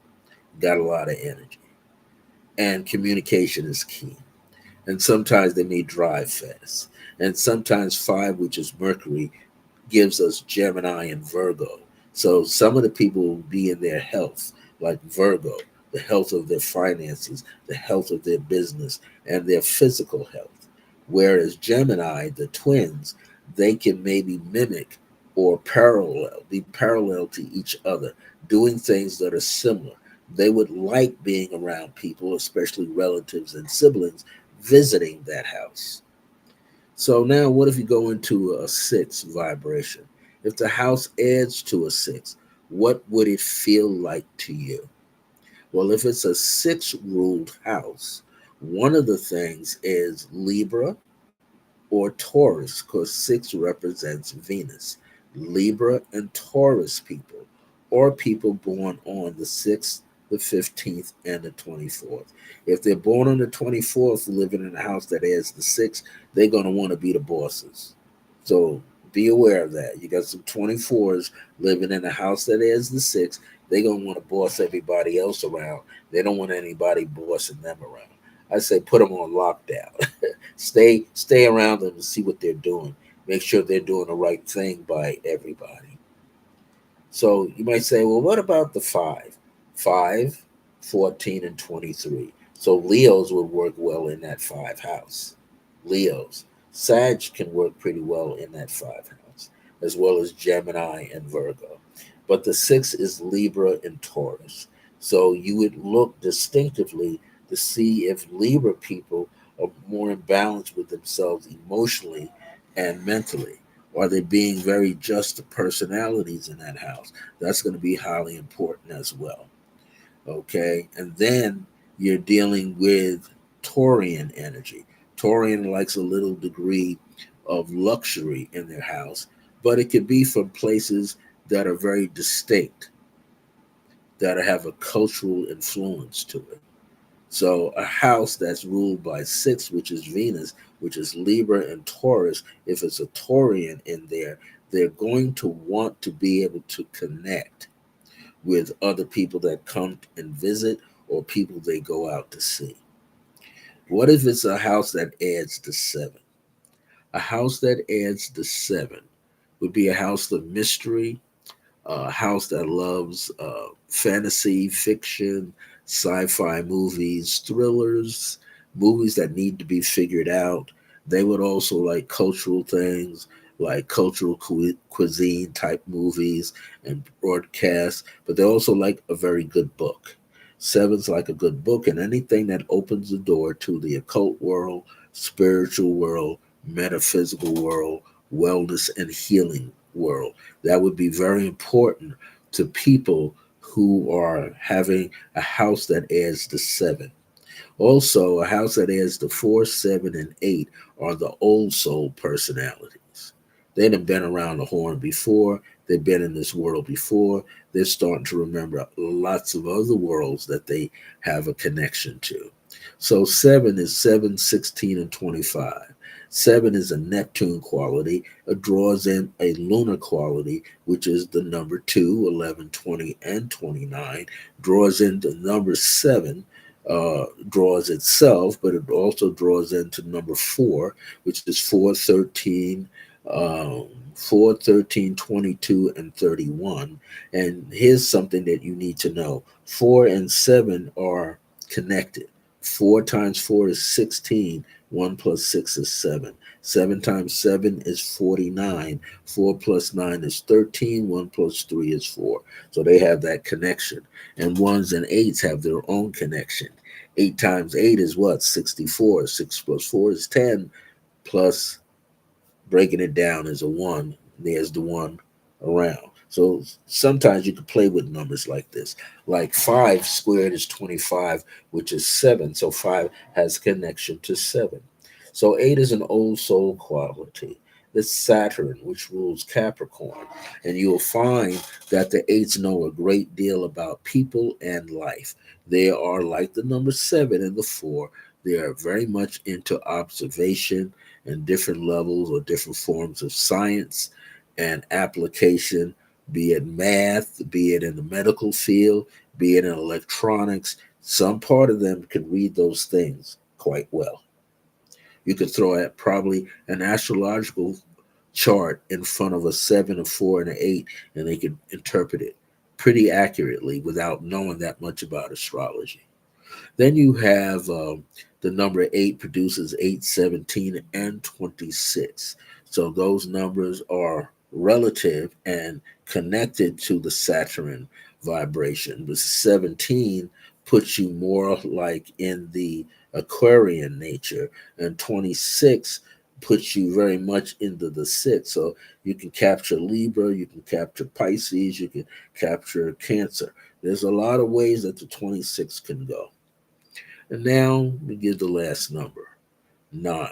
S1: got a lot of energy. And communication is key. And sometimes they may drive fast. And sometimes 5, which is Mercury, gives us Gemini and Virgo. So some of the people will be in their health, like Virgo, the health of their finances, the health of their business, and their physical health. Whereas Gemini, the twins, they can maybe mimic or be parallel to each other, doing things that are similar. They would like being around people, especially relatives and siblings, visiting that house. So now, what if you go into a 6 vibration? If the house adds to a 6, what would it feel like to you? Well, if it's a 6 ruled house, one of the things is Libra or Taurus, because 6 represents Venus. Libra and Taurus people, or people born on the 6th, the 15th, and the 24th. If they're born on the 24th, living in a house that has the 6, they're going to want to be the bosses. So be aware of that. You got some 24s living in a house that has the 6, they're going to want to boss everybody else around. They don't want anybody bossing them around. I say put them on lockdown. Stay around them and see what they're doing. Make sure they're doing the right thing by everybody. So you might say, well, what about the 5? 5, 14, and 23. So Leos would work well in that 5 house. Leos. Sag can work pretty well in that 5 house, as well as Gemini and Virgo. But the 6 is Libra and Taurus. So you would look distinctively to see if Libra people are more in balance with themselves emotionally and mentally. Are they being very just personalities in that house? That's going to be highly important as well. Okay. And then you're dealing with Taurian energy. Taurian likes a little degree of luxury in their house, but it could be from places that are very distinct, that have a cultural influence to it. So a house that's ruled by 6, which is Venus, which is Libra and Taurus, if it's a Taurian in there, they're going to want to be able to connect with other people that come and visit or people they go out to see. What if it's a house that adds the 7? A house that adds the 7 would be a house of mystery, a house that loves fantasy, fiction, sci fi movies, thrillers, movies that need to be figured out. They would also like cultural things, like cultural cuisine type movies and broadcasts, but they also like a very good book. Seven's like a good book, and anything that opens the door to the occult world, spiritual world, metaphysical world, wellness and healing world. That would be very important to people who are having a house that adds the 7. Also, a house that adds the 4, 7, and 8 are the old soul personalities. They have been around the horn before. They've been in this world before. They're starting to remember lots of other worlds that they have a connection to. So 7 is 7, 16, and 25. 7 is a Neptune quality. It draws in a lunar quality, which is the number 2, 11, 20, and 29. Draws in the number 7, draws itself, but it also draws into number 4, which is 4, 13, 4, 13, 22, and 31. And here's something that you need to know: 4 and 7 are connected. 4 times 4 is 16. 1 plus 6 is 7. 7 times 7 is 49. 4 plus 9 is 13. 1 plus 3 is 4. So they have that connection. And ones and eights have their own connection. 8 times 8 is what? 64. 6 plus 4 is 10. Plus, breaking it down is a 1. There's the 1 around. So sometimes you can play with numbers like this. Like 5 squared is 25, which is 7. So 5 has connection to 7. So 8 is an old soul quality. It's Saturn, which rules Capricorn. And you'll find that the 8s know a great deal about people and life. They are like the number 7 and the 4. They are very much into observation and different levels or different forms of science and application, be it math, be it in the medical field, be it in electronics. Some part of them can read those things quite well. You could throw at probably an astrological chart in front of a 7, a 4, and an 8, and they could interpret it pretty accurately without knowing that much about astrology. Then you have the number 8 produces 8, 17, and 26. So those numbers are relative and connected to the Saturn vibration. The 17 puts you more like in the Aquarian nature, and 26 puts you very much into the 6. So you can capture Libra, you can capture Pisces, you can capture Cancer. There's a lot of ways that the 26 can go. And now we give the last number, 9.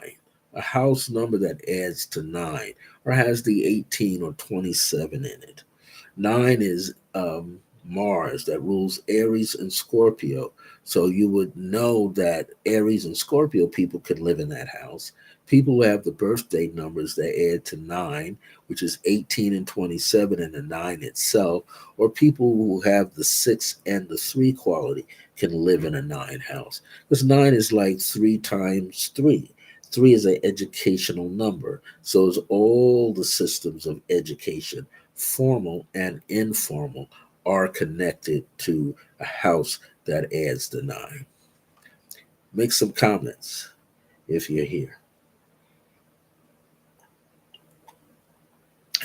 S1: A house number that adds to 9 or has the 18 or 27 in it. 9 is Mars that rules Aries and Scorpio. So you would know that Aries and Scorpio people can live in that house. People who have the birthday numbers that add to 9, which is 18 and 27 and the 9 itself, or people who have the 6 and the 3 quality can live in a 9 house. Because 9 is like 3 times 3. 3 is an educational number. So it's all the systems of education, formal and informal, are connected to a house that adds the nine. Make some comments if you're here.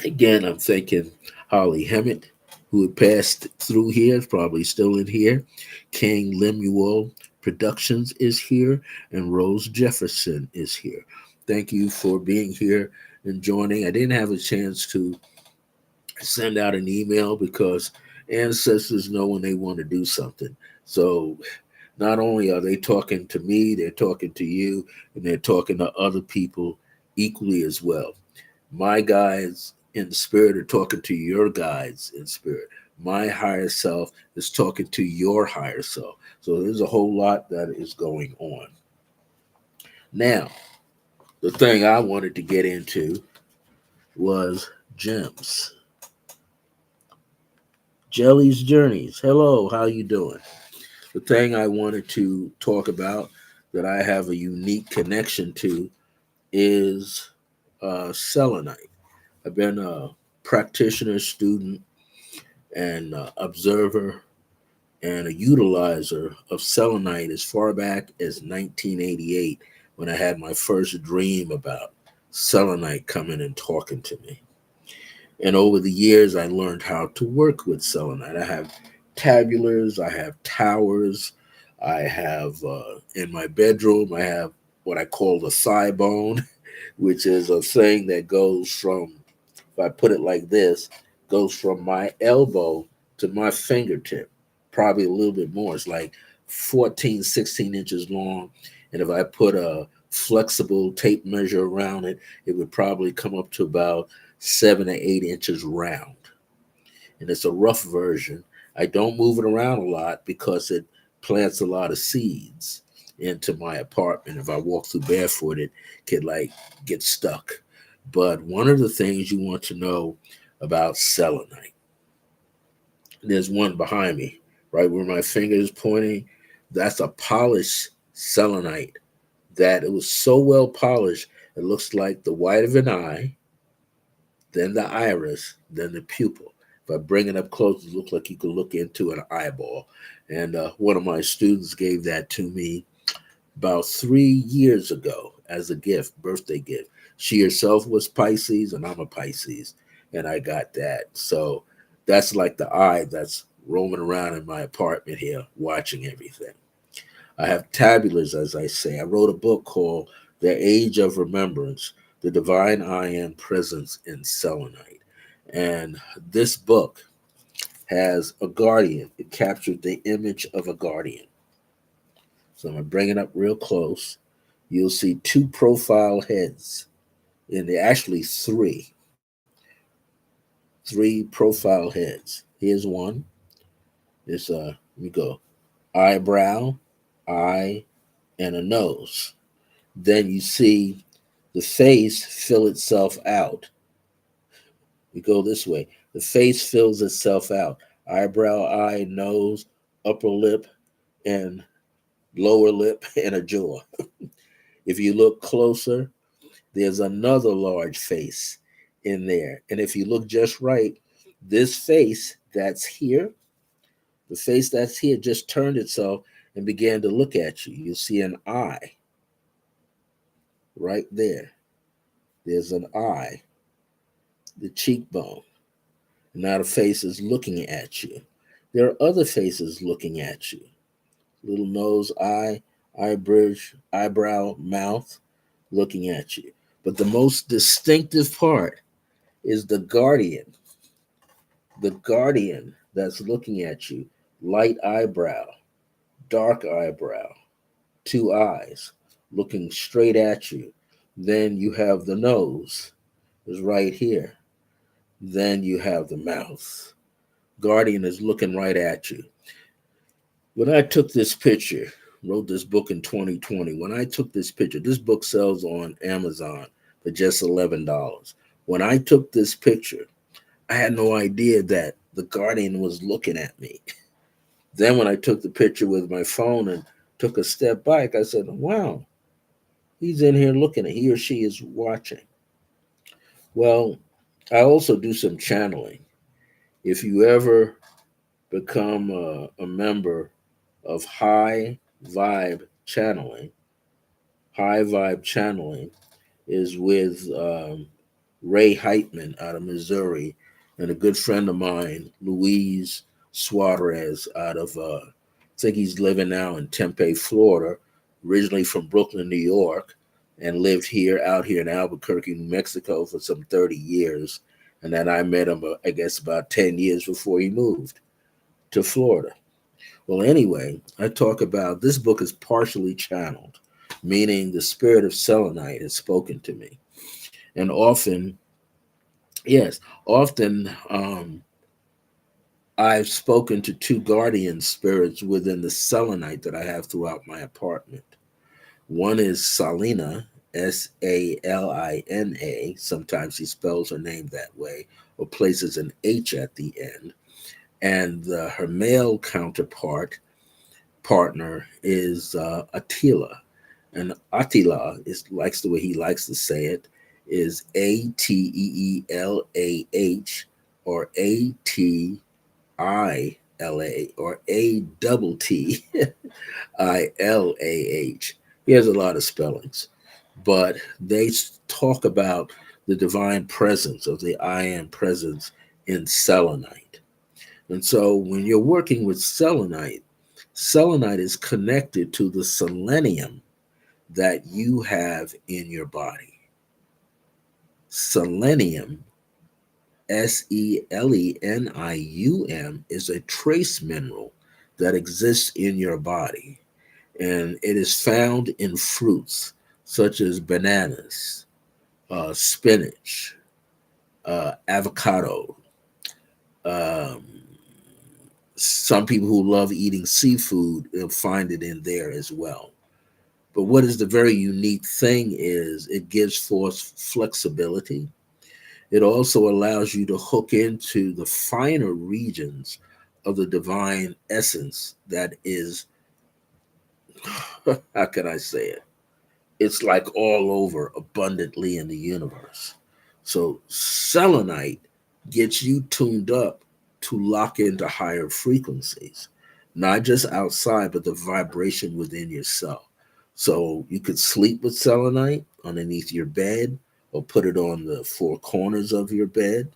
S1: Again, I'm thanking Holly Hemmett, who had passed through here, is probably still in here. King Lemuel Productions is here, and Rose Jefferson is here. Thank you for being here and joining. I didn't have a chance to send out an email because ancestors know when they want to do something. So not only are they talking to me, they're talking to you, and they're talking to other people equally as well. My guides in the spirit are talking to your guides in spirit. My higher self is talking to your higher self. So there's a whole lot that is going on. Now, the thing I wanted to get into was gems. Jelly's Journeys. Hello, how you doing? The thing I wanted to talk about that I have a unique connection to is selenite. I've been a practitioner, student, and observer and a utilizer of selenite as far back as 1988 when I had my first dream about selenite coming and talking to me. And over the years, I learned how to work with selenite. I have tabulars, I have towers, I have in my bedroom, I have what I call the thigh bone, which is a thing that goes from, if I put it like this, goes from my elbow to my fingertip, probably a little bit more. It's like 14, 16 inches long. And if I put a flexible tape measure around it, it would probably come up to about 7 to 8 inches round. And it's a rough version. I don't move it around a lot because it plants a lot of seeds into my apartment. If I walk through barefoot, it could like get stuck. But one of the things you want to know about selenite, there's one behind me, right where my finger is pointing. That's a polished selenite that it was so well polished, it looks like the white of an eye, then the iris, then the pupil. If I bring it up close, it looks like you could look into an eyeball. And one of my students gave that to me about 3 years ago as a gift, birthday gift. She herself was Pisces, and I'm a Pisces, and I got that. So that's like the eye that's roaming around in my apartment here, watching everything. I have tabulars, as I say. I wrote a book called The Age of Remembrance, The Divine I Am Presence in Selenite. And this book has a guardian. It captured the image of a guardian. So I'm going to bring it up real close. You'll see two profile heads, and they're actually three profile heads. Here's one. It's let me go, eyebrow, eye, and a nose. Then you see the face fill itself out. We go this way. The face fills itself out. Eyebrow, eye, nose, upper lip, and lower lip, and a jaw. If you look closer, there's another large face in there. And if you look just right, this face that's here, the face that's here just turned itself and began to look at you. You'll see an eye right there. There's an eye, the cheekbone. Now the face is looking at you. There are other faces looking at you. Little nose, eye, eye bridge, eyebrow, mouth looking at you. But the most distinctive part is the guardian. The guardian that's looking at you. Light eyebrow, dark eyebrow, two eyes looking straight at you. Then you have the nose is right here. Then you have the mouth. Guardian is looking right at you. When I took this picture, wrote this book in 2020, when I took this picture, this book sells on Amazon for just $11. When I took this picture, I had no idea that the guardian was looking at me. Then when I took the picture with my phone and took a step back, I said, wow, he's in here looking at, he or she is watching. Well, I also do some channeling. If you ever become a member of vibe channeling. High vibe channeling is with Ray Heitman out of Missouri and a good friend of mine, Luis Suarez, out of, I think he's living now in Tempe, Florida, originally from Brooklyn, New York, and lived out here in Albuquerque, New Mexico for some 30 years. And then I met him, I guess, about 10 years before he moved to Florida. Well, anyway, I talk about this book is partially channeled, meaning the spirit of selenite has spoken to me. And often, yes, often I've spoken to two guardian spirits within the selenite that I have throughout my apartment. One is Salina, Salina. Sometimes she spells her name that way or places an H at the end. And her male partner is Attila. And Attila likes the way he likes to say it, is Ateelah or Atila or Attilah. He has a lot of spellings, but they talk about the divine presence of the I am presence in selenite. And so when you're working with selenite is connected to the selenium that you have in your body. Selenium, Selenium, is a trace mineral that exists in your body. And it is found in fruits such as bananas, spinach, avocado. Um, some people who love eating seafood will find it in there as well. But what is the very unique thing is it gives forth flexibility. It also allows you to hook into the finer regions of the divine essence that is, how can I say it? It's like all over abundantly in the universe. So selenite gets you tuned up to lock into higher frequencies, not just outside, but the vibration within yourself. So you could sleep with selenite underneath your bed or put it on the four corners of your bed.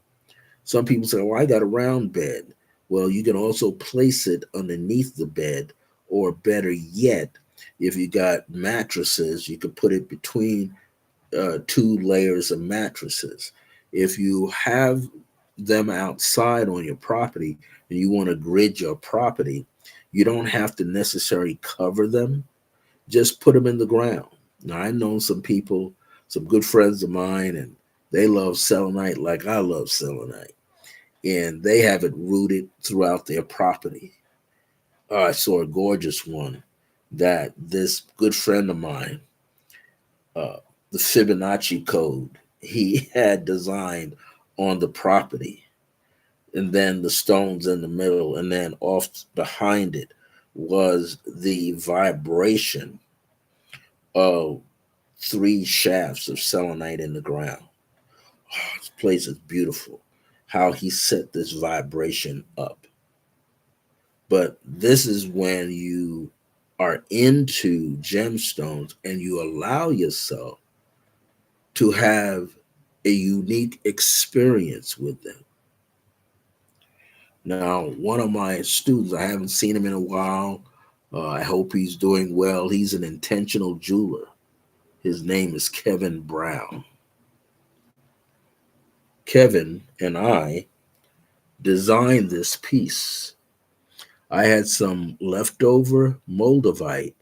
S1: Some people say, well, I got a round bed. Well, you can also place it underneath the bed, or better yet, if you got mattresses, you could put it between two layers of mattresses. If you have them outside on your property and you want to grid your property, you don't have to necessarily cover them, just put them in the ground. Now, I know some people, some good friends of mine, and they love selenite like I love selenite, and they have it rooted throughout their property. I saw a gorgeous one that this good friend of mine, uh, the Fibonacci code, he had designed on the property, and then the stones in the middle, and then off behind it was the vibration of three shafts of selenite in the ground. Oh, this place is beautiful. How he set this vibration up. But this is when you are into gemstones and you allow yourself to have a unique experience with them. Now, one of my students, I haven't seen him in a while. I hope he's doing well. He's an intentional jeweler. His name is Kevin Brown. Kevin and I designed this piece. I had some leftover moldavite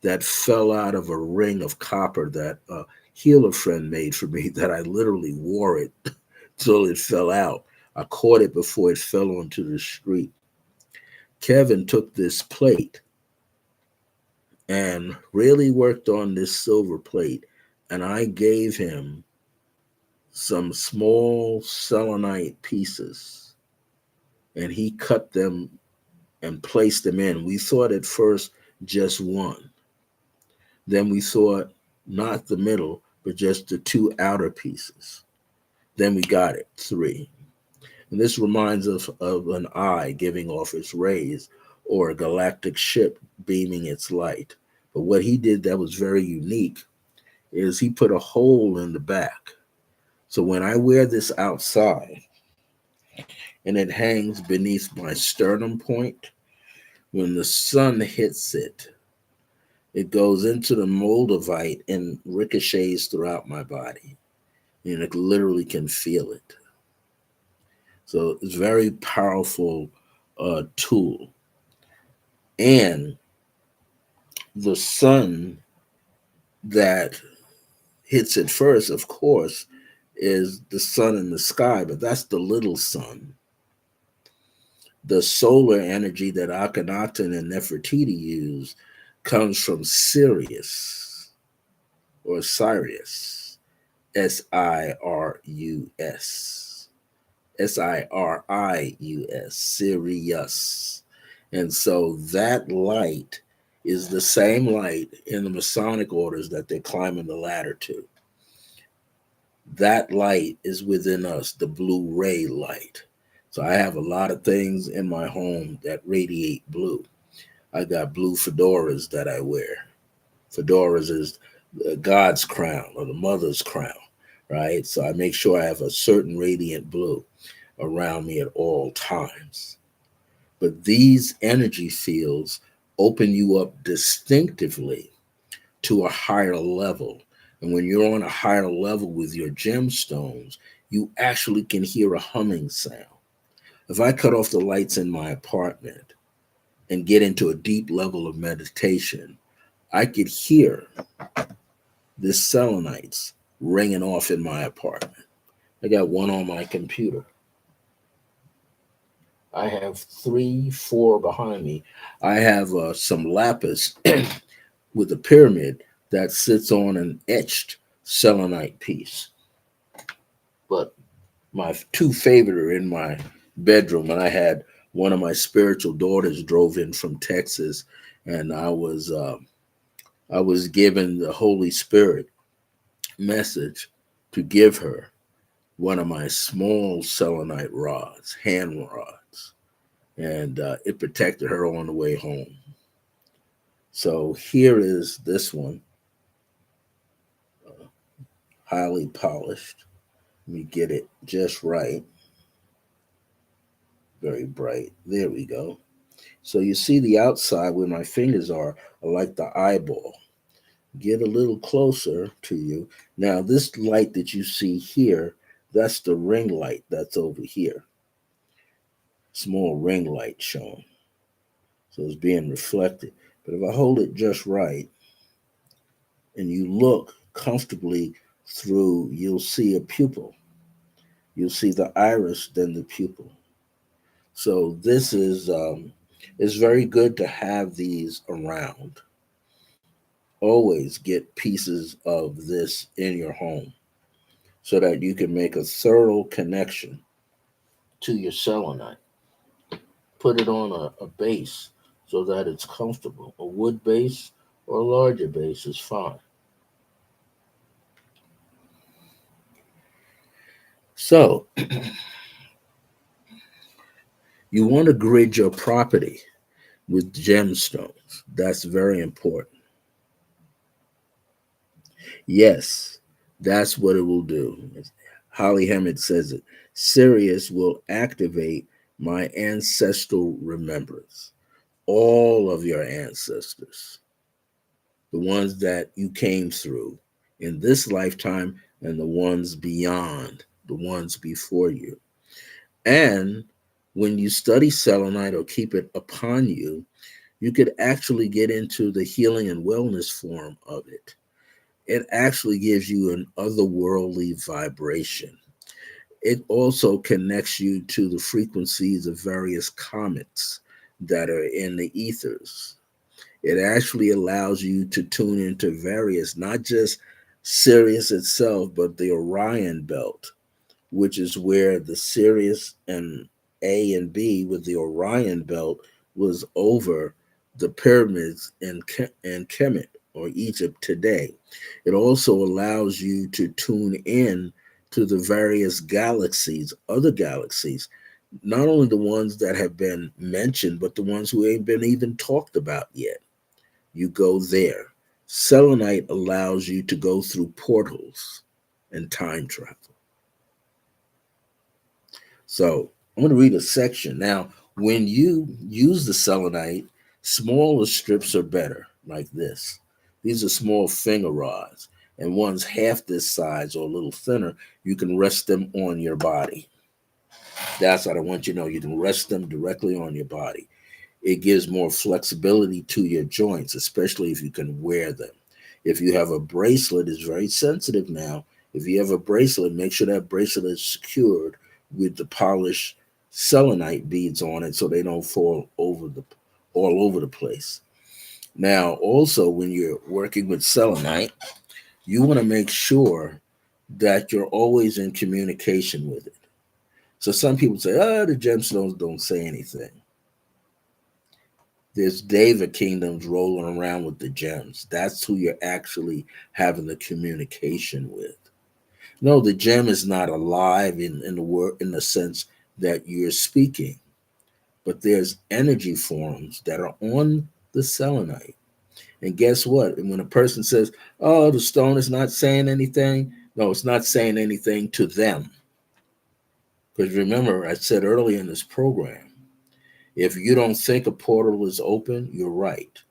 S1: that fell out of a ring of copper that a healer friend made for me that I literally wore it till it fell out. I caught it before it fell onto the street. Kevin took this plate and really worked on this silver plate, and I gave him some small selenite pieces, and he cut them and placed them in. We thought at first just one. Then we thought not the middle, but just the two outer pieces. Then we got it, three. And this reminds us of an eye giving off its rays or a galactic ship beaming its light. But what he did that was very unique is he put a hole in the back. So when I wear this outside and it hangs beneath my sternum point, when the sun hits it, it goes into the moldavite and ricochets throughout my body. And it literally can feel it. So it's a very powerful tool. And the sun that hits it first, of course, is the sun in the sky, but that's the little sun. The solar energy that Akhenaten and Nefertiti use comes from Sirius or Sirius, Sirus, Sirius, Sirius. And so that light is the same light in the Masonic orders that they're climbing the ladder to. That light is within us, the blue ray light. So I have a lot of things in my home that radiate blue. I got blue fedoras that I wear. Fedoras is God's crown or the mother's crown, right? So I make sure I have a certain radiant blue around me at all times. But these energy fields open you up distinctively to a higher level. And when you're on a higher level with your gemstones, you actually can hear a humming sound. If I cut off the lights in my apartment and get into a deep level of meditation, I could hear this selenites ringing off in my apartment. I got one on my computer. I have 3, 4 behind me. I have some lapis with a pyramid that sits on an etched selenite piece. But my 2 favorite are in my bedroom, and I had one of my spiritual daughters drove in from Texas, and I was given the Holy Spirit message to give her one of my small selenite rods, hand rods, and it protected her on the way home. So here is this one, highly polished. Let me get it just right. Very bright. There we go. So you see the outside where my fingers are like the eyeball. Get a little closer to you. Now, this light that you see here, that's the ring light that's over here. Small ring light shown. So it's being reflected. But if I hold it just right and you look comfortably through, you'll see a pupil. You'll see the iris, then the pupil. So this is it's very good to have these around. Always get pieces of this in your home so that you can make a thorough connection to your selenite. Put it on a base so that it's comfortable. A wood base or a larger base is fine. So you want to grid your property with gemstones. That's very important. Yes, that's what it will do. Holly Hammett says it. Sirius will activate my ancestral remembrance. All of your ancestors, the ones that you came through in this lifetime and the ones beyond, the ones before you. And when you study selenite or keep it upon you, you could actually get into the healing and wellness form of it. It actually gives you an otherworldly vibration. It also connects you to the frequencies of various comets that are in the ethers. It actually allows you to tune into various, not just Sirius itself, but the Orion belt, which is where the Sirius and A and B with the Orion belt was over the pyramids in Kemet or Egypt today. It also allows you to tune in to the various galaxies, other galaxies Not only the ones that have been mentioned, but the ones who ain't been even talked about yet. You go there. Selenite allows you to go through portals and time travel. So I'm going to read a section. Now, when you use the selenite, smaller strips are better, like this. These are small finger rods, and ones half this size or a little thinner, you can rest them on your body. That's what I want you to know. You can rest them directly on your body. It gives more flexibility to your joints, especially if you can wear them. If you have a bracelet, it's very sensitive now. If you have a bracelet, make sure that bracelet is secured with the polished selenite beads on it so they don't fall over the all over the place. Now, also when you're working with selenite, you want to make sure that you're always in communication with it. So some people say, "Oh, the gemstones don't say anything." There's David kingdoms rolling around with the gems. That's who you're actually having the communication with. No, the gem is not alive in the word in the sense that you're speaking, but there's energy forms that are on the selenite. And guess what? And when a person says, "Oh, the stone is not saying anything," no, it's not saying anything to them. Because remember, I said earlier in this program, if you don't think a portal is open, you're right.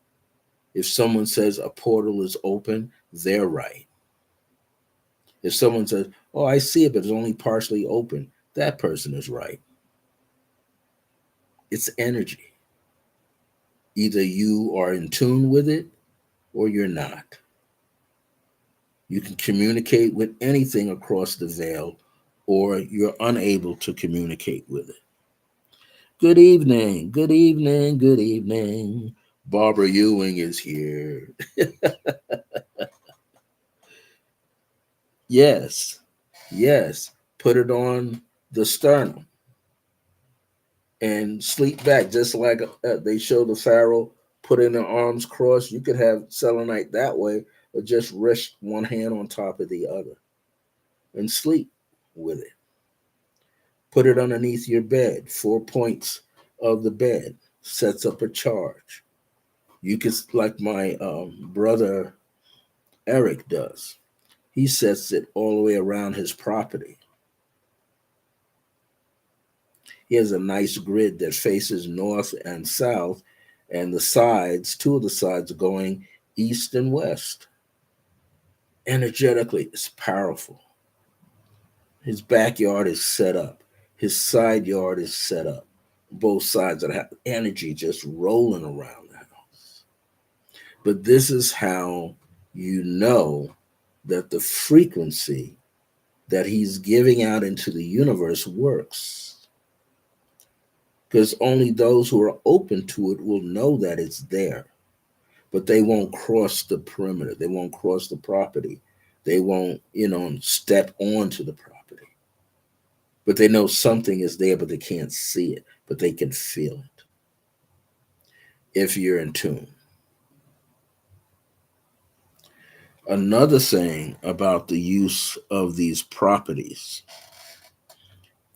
S1: If someone says a portal is open, they're right. If someone says, "Oh, I see it, but it's only partially open," that person is right. It's energy. Either you are in tune with it or you're not. You can communicate with anything across the veil or you're unable to communicate with it. Good evening, good evening, good evening. Barbara Ewing is here. Yes, yes. Put it on the sternum and sleep back, just like they show the pharaoh putting their arms crossed. You could have selenite that way, or just rest one hand on top of the other and sleep with it. Put it underneath your bed, 4 points of the bed sets up a charge. You can, like my brother Eric does, he sets it all the way around his property. He has a nice grid that faces north and south, and the sides, two of the sides, are going east and west. Energetically, it's powerful. His backyard is set up, his side yard is set up. Both sides that have energy just rolling around the house. But this is how you know that the frequency that he's giving out into the universe works. Because only those who are open to it will know that it's there, but they won't cross the perimeter. They won't cross the property. They won't, step onto the property. But they know something is there, but they can't see it, but they can feel it if you're in tune. Another thing about the use of these properties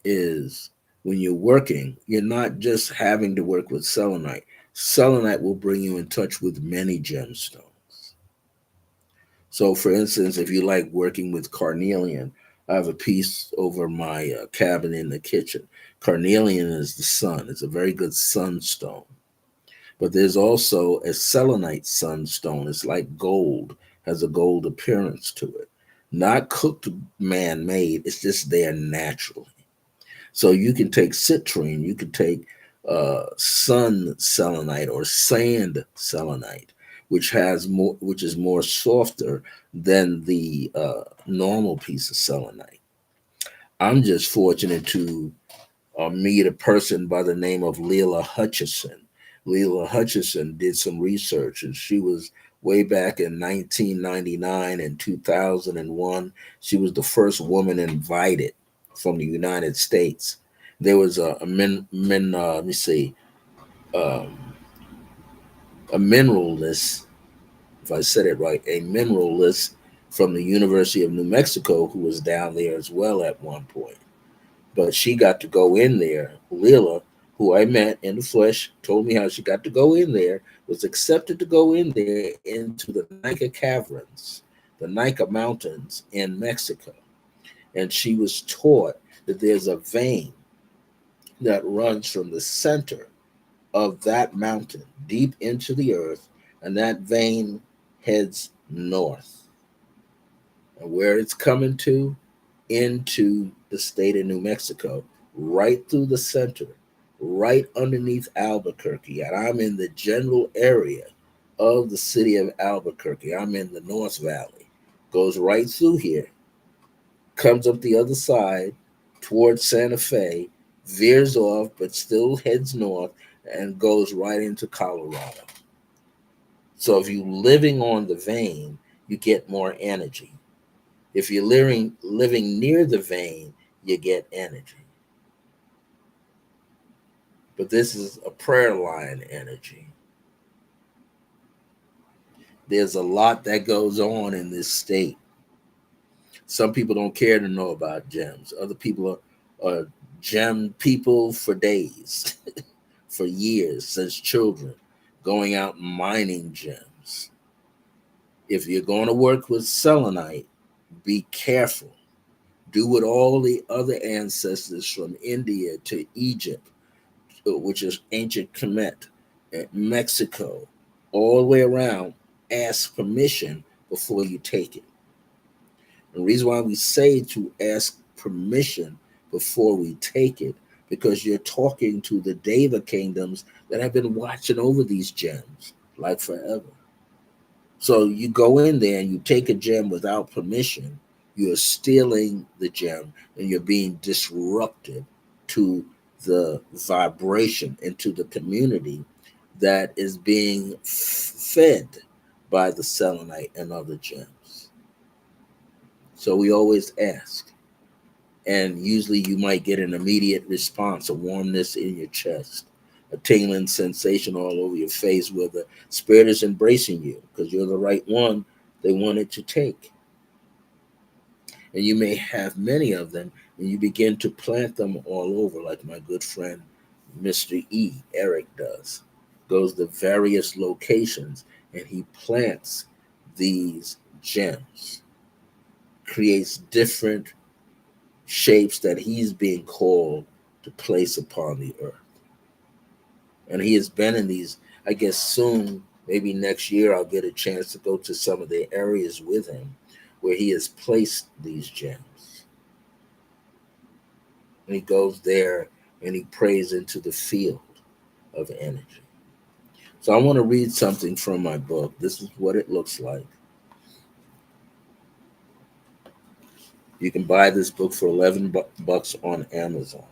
S1: is when you're working, you're not just having to work with selenite. Selenite will bring you in touch with many gemstones. So, for instance, if you like working with carnelian, I have a piece over my cabinet in the kitchen. Carnelian is the sun, it's a very good sunstone. But there's also a selenite sunstone. It's like gold, has a gold appearance to it. Not cooked man made, it's just there naturally. So you can take citrine, you can take sun selenite or sand selenite, which is more softer than the normal piece of selenite. I'm just fortunate to meet a person by the name of Leila Hutchison. Leila Hutchison did some research, and she was way back in 1999 and 2001. She was the first woman invited from the United States. There was let me see, um, a mineralist, if I said it right, a mineralist from the University of New Mexico who was down there as well at one point. But she got to go in there. Lila, who I met in the flesh, told me how she got to go in there, was accepted to go in there into the Nika Caverns, the Nika Mountains in Mexico. And she was taught that there's a vein that runs from the center of that mountain deep into the earth, and that vein heads north. And where it's coming to, into the state of New Mexico, right through the center, right underneath Albuquerque. And I'm in the general area of the city of Albuquerque. I'm in the North Valley. Goes right through here, comes up the other side towards Santa Fe, veers off, but still heads north and goes right into Colorado. So if you're living on the vein, you get more energy. If you're living near the vein, you get energy. But this is a prayer line energy. There's a lot that goes on in this state. Some people don't care to know about gems. Other people are gem people for days, for years, since children, going out mining gems. If you're going to work with selenite, be careful. Do what all the other ancestors from India to Egypt, which is ancient Kemet, Mexico, all the way around, ask permission before you take it. The reason why we say to ask permission before we take it, because you're talking to the Deva kingdoms that have been watching over these gems like forever. So you go in there and you take a gem without permission, you're stealing the gem and you're being disruptive to the vibration and to the community that is being fed by the selenite and other gems. So we always ask. And usually you might get an immediate response, a warmness in your chest, a tingling sensation all over your face where the spirit is embracing you because you're the right one they wanted to take. And you may have many of them, and you begin to plant them all over, like my good friend Mr. Eric does. Goes to various locations and he plants these gems, creates different shapes that he's being called to place upon the earth. And he has been in these, I guess soon, maybe next year, I'll get a chance to go to some of the areas with him where he has placed these gems. And he goes there and he prays into the field of energy. So I want to read something from my book. This is what it looks like. You can buy this book for 11 bucks on Amazon.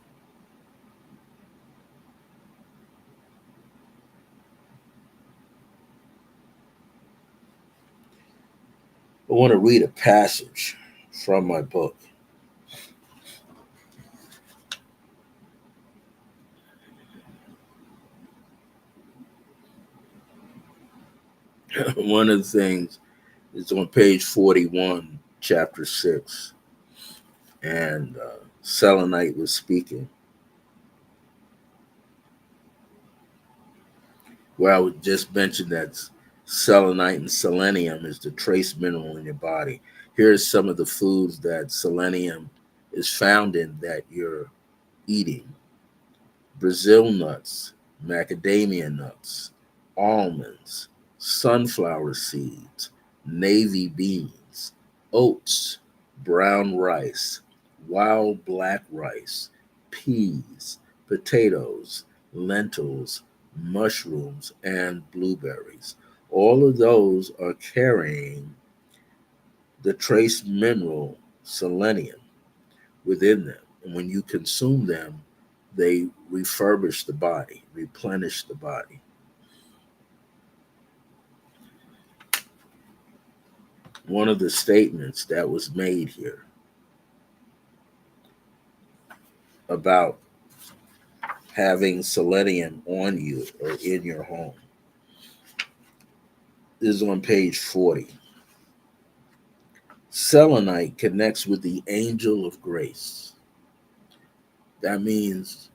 S1: I want to read a passage from my book. One of the things is on page 41, chapter 6. And Selenite was speaking. Where I would just mention that selenite and selenium is the trace mineral in your body. Here's some of the foods that selenium is found in that you're eating: Brazil nuts, macadamia nuts, almonds, sunflower seeds, navy beans, oats, brown rice, wild black rice, peas, potatoes, lentils, mushrooms, and blueberries. All of those are carrying the trace mineral selenium within them. And when you consume them, they refurbish the body, replenish the body. One of the statements that was made here about having selenium on you or in your home is on page 40. Selenite connects with the angel of grace. That means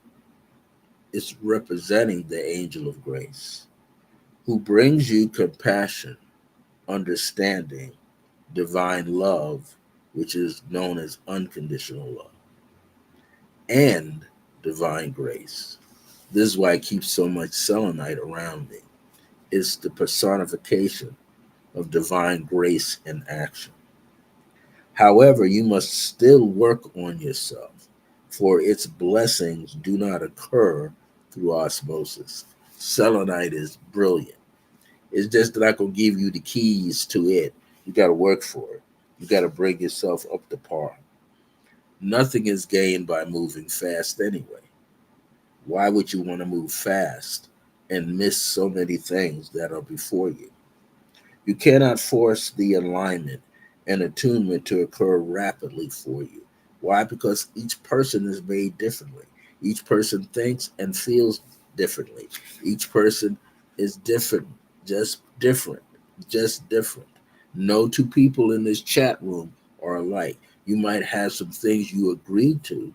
S1: it's representing the angel of grace, who brings you compassion, understanding, divine love, which is known as unconditional love, and divine grace. This is why I keep so much selenite around me. It's the personification of divine grace in action. However, you must still work on yourself, for its blessings do not occur through osmosis. Selenite is brilliant. It's just not going to give you the keys to it. You got to work for it. You got to bring yourself up to par. Nothing is gained by moving fast anyway. Why would you want to move fast and miss so many things that are before you? You cannot force the alignment and attunement to occur rapidly for you. Why? Because each person is made differently. Each person thinks and feels differently. Each person is different, just different, just different. No two people in this chat room are alike. You might have some things you agreed to,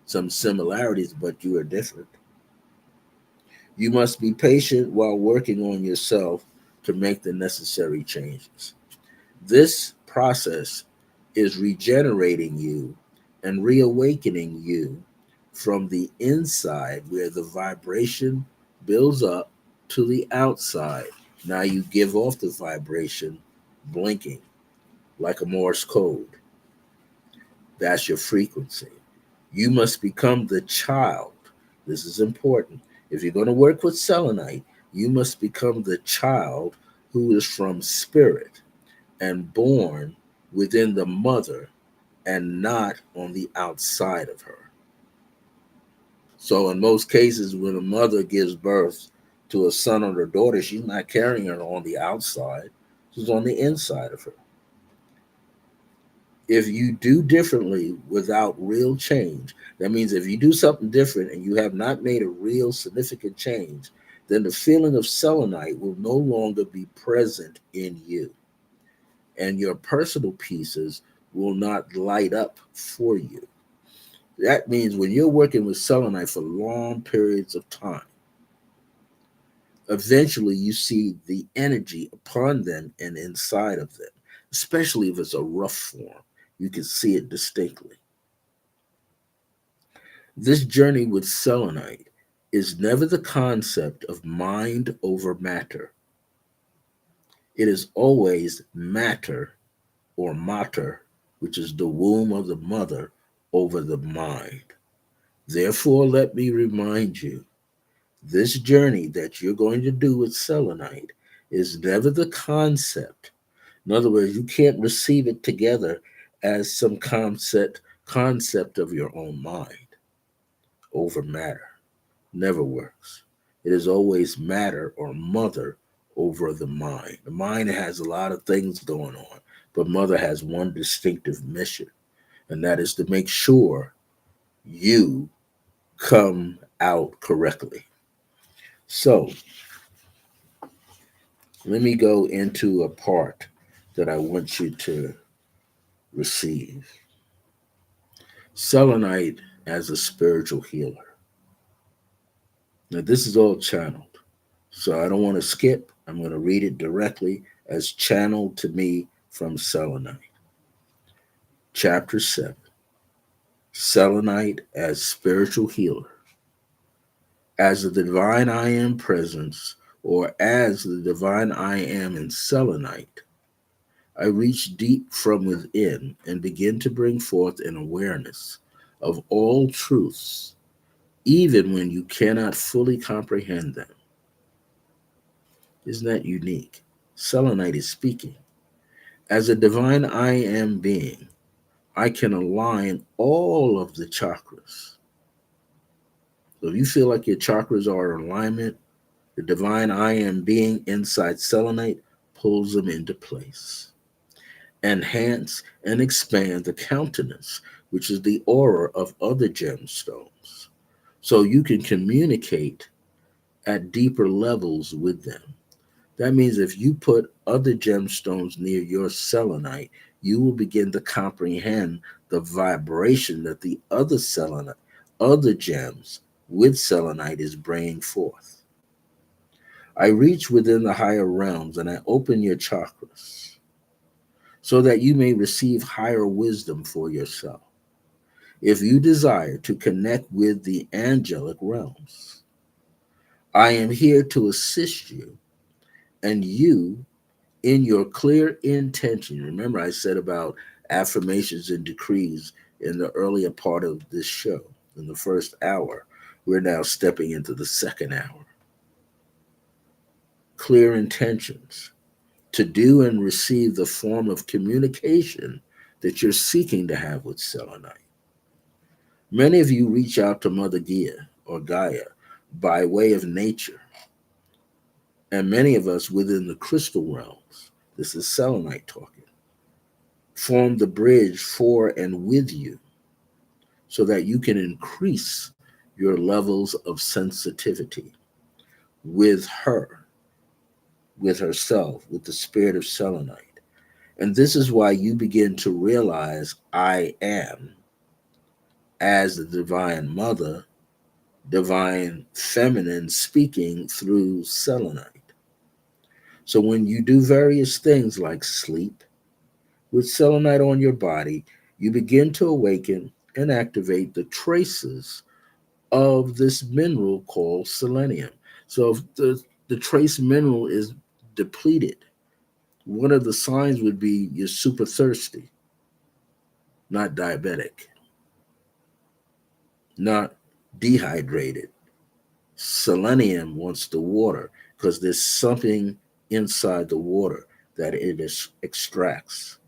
S1: some similarities, but you are different. You must be patient while working on yourself to make the necessary changes. This process is regenerating you and reawakening you from the inside, where the vibration builds up, to the outside. Now you give off the vibration, blinking like a Morse code. That's your frequency. You must become the child. This is important. If you're going to work with selenite, you must become the child who is from spirit and born within the mother and not on the outside of her. So, in most cases, when a mother gives birth to a son or a daughter, she's not carrying her on the outside, she's on the inside of her. If you do differently without real change, that means if you do something different and you have not made a real significant change, then the feeling of selenite will no longer be present in you, and your personal pieces will not light up for you. That means when you're working with selenite for long periods of time, eventually you see the energy upon them and inside of them, especially if it's a rough form. You can see it distinctly. This journey with selenite is never the concept of mind over matter. It is always matter or mater, which is the womb of the mother, over the mind. Therefore, let me remind you, this journey that you're going to do with selenite is never the concept. In other words, you can't receive it together as some concept of your own mind over matter. Never works. It is always matter or mother over the mind. The mind has a lot of things going on, but mother has one distinctive mission, and that is to make sure you come out correctly. So, let me go into a part that I want you to receive. Selenite as a spiritual healer. Now, this is all channeled, so I don't want to skip. I'm going to read it directly as channeled to me from selenite. Chapter 7, Selenite as spiritual healer. As the divine I am presence, or as the divine I am in selenite, I reach deep from within and begin to bring forth an awareness of all truths, even when you cannot fully comprehend them. Isn't that unique? Selenite is speaking. As a divine I am being, I can align all of the chakras. So if you feel like your chakras are in alignment, the divine I am being inside selenite pulls them into place. Enhance and expand the countenance, which is the aura of other gemstones, so you can communicate at deeper levels with them. That means if you put other gemstones near your selenite, you will begin to comprehend the vibration that the other gems with selenite is bringing forth. I reach within the higher realms and I open your chakras so that you may receive higher wisdom for yourself. If you desire to connect with the angelic realms, I am here to assist you, and you, in your clear intention. Remember, I said about affirmations and decrees in the earlier part of this show, in the first hour. We're now stepping into the second hour. Clear intentions to do and receive the form of communication that you're seeking to have with selenite. Many of you reach out to Mother Gaia by way of nature, and many of us within the crystal realms, this is selenite talking, form the bridge for and with you so that you can increase your levels of sensitivity with her, with herself, with the spirit of selenite. And this is why you begin to realize I am as the divine mother, divine feminine speaking through selenite. So when you do various things like sleep with selenite on your body, you begin to awaken and activate the traces of this mineral called selenium. So if the trace mineral is depleted, one of the signs would be you're super thirsty, not diabetic, not dehydrated. Selenium wants the water because there's something inside the water that extracts.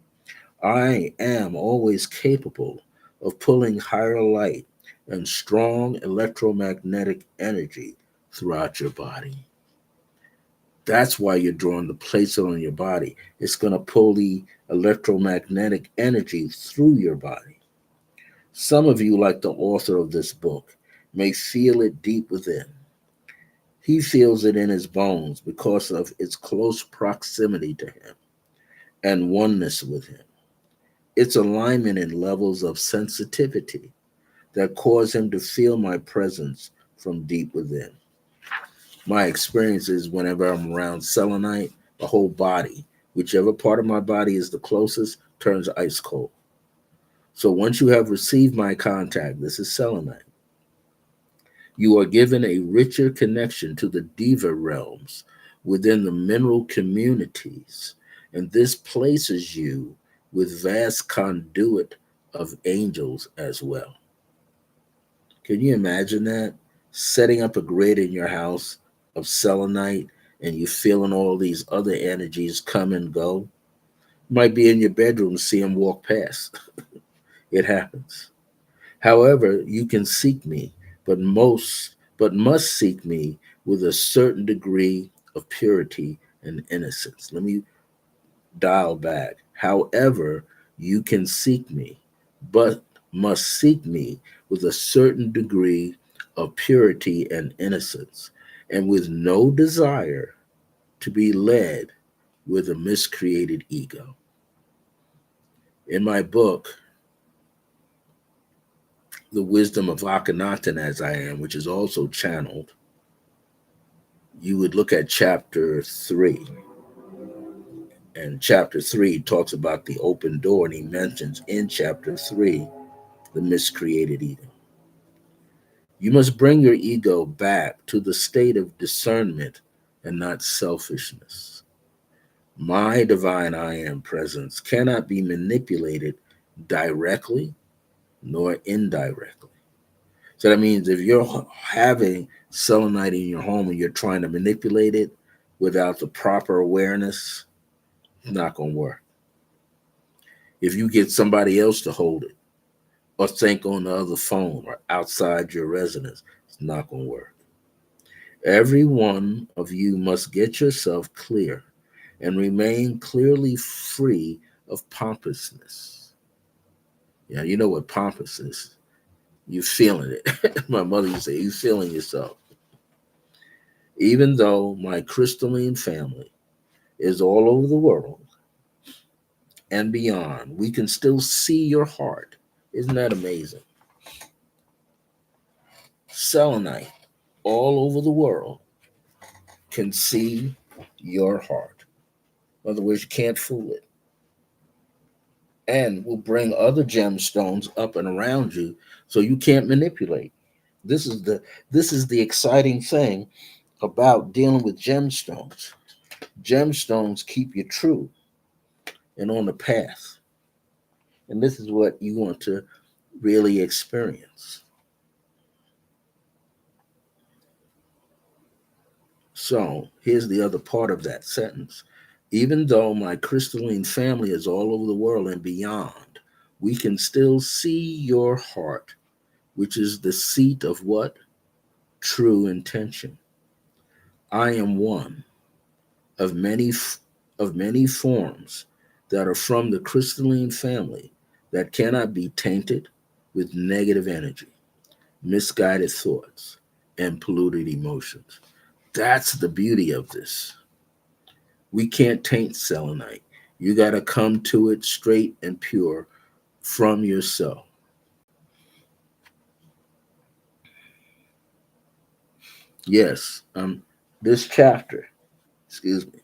S1: I am always capable of pulling higher light and strong electromagnetic energy throughout your body. That's why you're drawn to place it on your body. It's going to pull the electromagnetic energy through your body. Some of you, like the author of this book, may feel it deep within. He feels it in his bones because of its close proximity to him and oneness with him. Its alignment in levels of sensitivity that cause him to feel my presence from deep within. My experience is whenever I'm around selenite, the whole body, whichever part of my body is the closest, turns ice cold. So once you have received my contact, this is selenite, you are given a richer connection to the diva realms within the mineral communities, and this places you with vast conduit of angels as well. Can you imagine that? Setting up a grid in your house of selenite and you feeling all these other energies come and go. You might be in your bedroom, see them walk past. It happens. However, you can seek me, but must seek me with a certain degree of purity and innocence. Let me dial back. However, you can seek me, but must seek me with a certain degree of purity and innocence, and with no desire to be led with a miscreated ego. In my book, The Wisdom of Akhenaten as I Am, which is also channeled, you would look at chapter 3. And chapter 3 talks about the open door, and he mentions in chapter 3 the miscreated ego. You must bring your ego back to the state of discernment and not selfishness. My divine I am presence cannot be manipulated directly nor indirectly. So that means if you're having selenite in your home and you're trying to manipulate it without the proper awareness, it's not going to work. If you get somebody else to hold it or think on the other phone or outside your residence, it's not going to work. Every one of you must get yourself clear and remain clearly free of pompousness. Yeah, you know what pompous is. You're feeling it. My mother used to say, you're feeling yourself. Even though my crystalline family is all over the world and beyond, we can still see your heart. Isn't that amazing? selenite all over the world can see your heart. In other words, you can't fool it. And will bring other gemstones up and around you so you can't manipulate. This is the exciting thing about dealing with gemstones. Gemstones keep you true and on the path. And this is what you want to really experience. So here's the other part of that sentence. Even though my crystalline family is all over the world and beyond, we can still see your heart, which is the seat of what? True intention. I am one of many forms that are from the crystalline family that cannot be tainted with negative energy, misguided thoughts, and polluted emotions. That's the beauty of this. We can't taint selenite. You got to come to it straight and pure from yourself. Yes, this chapter, excuse me,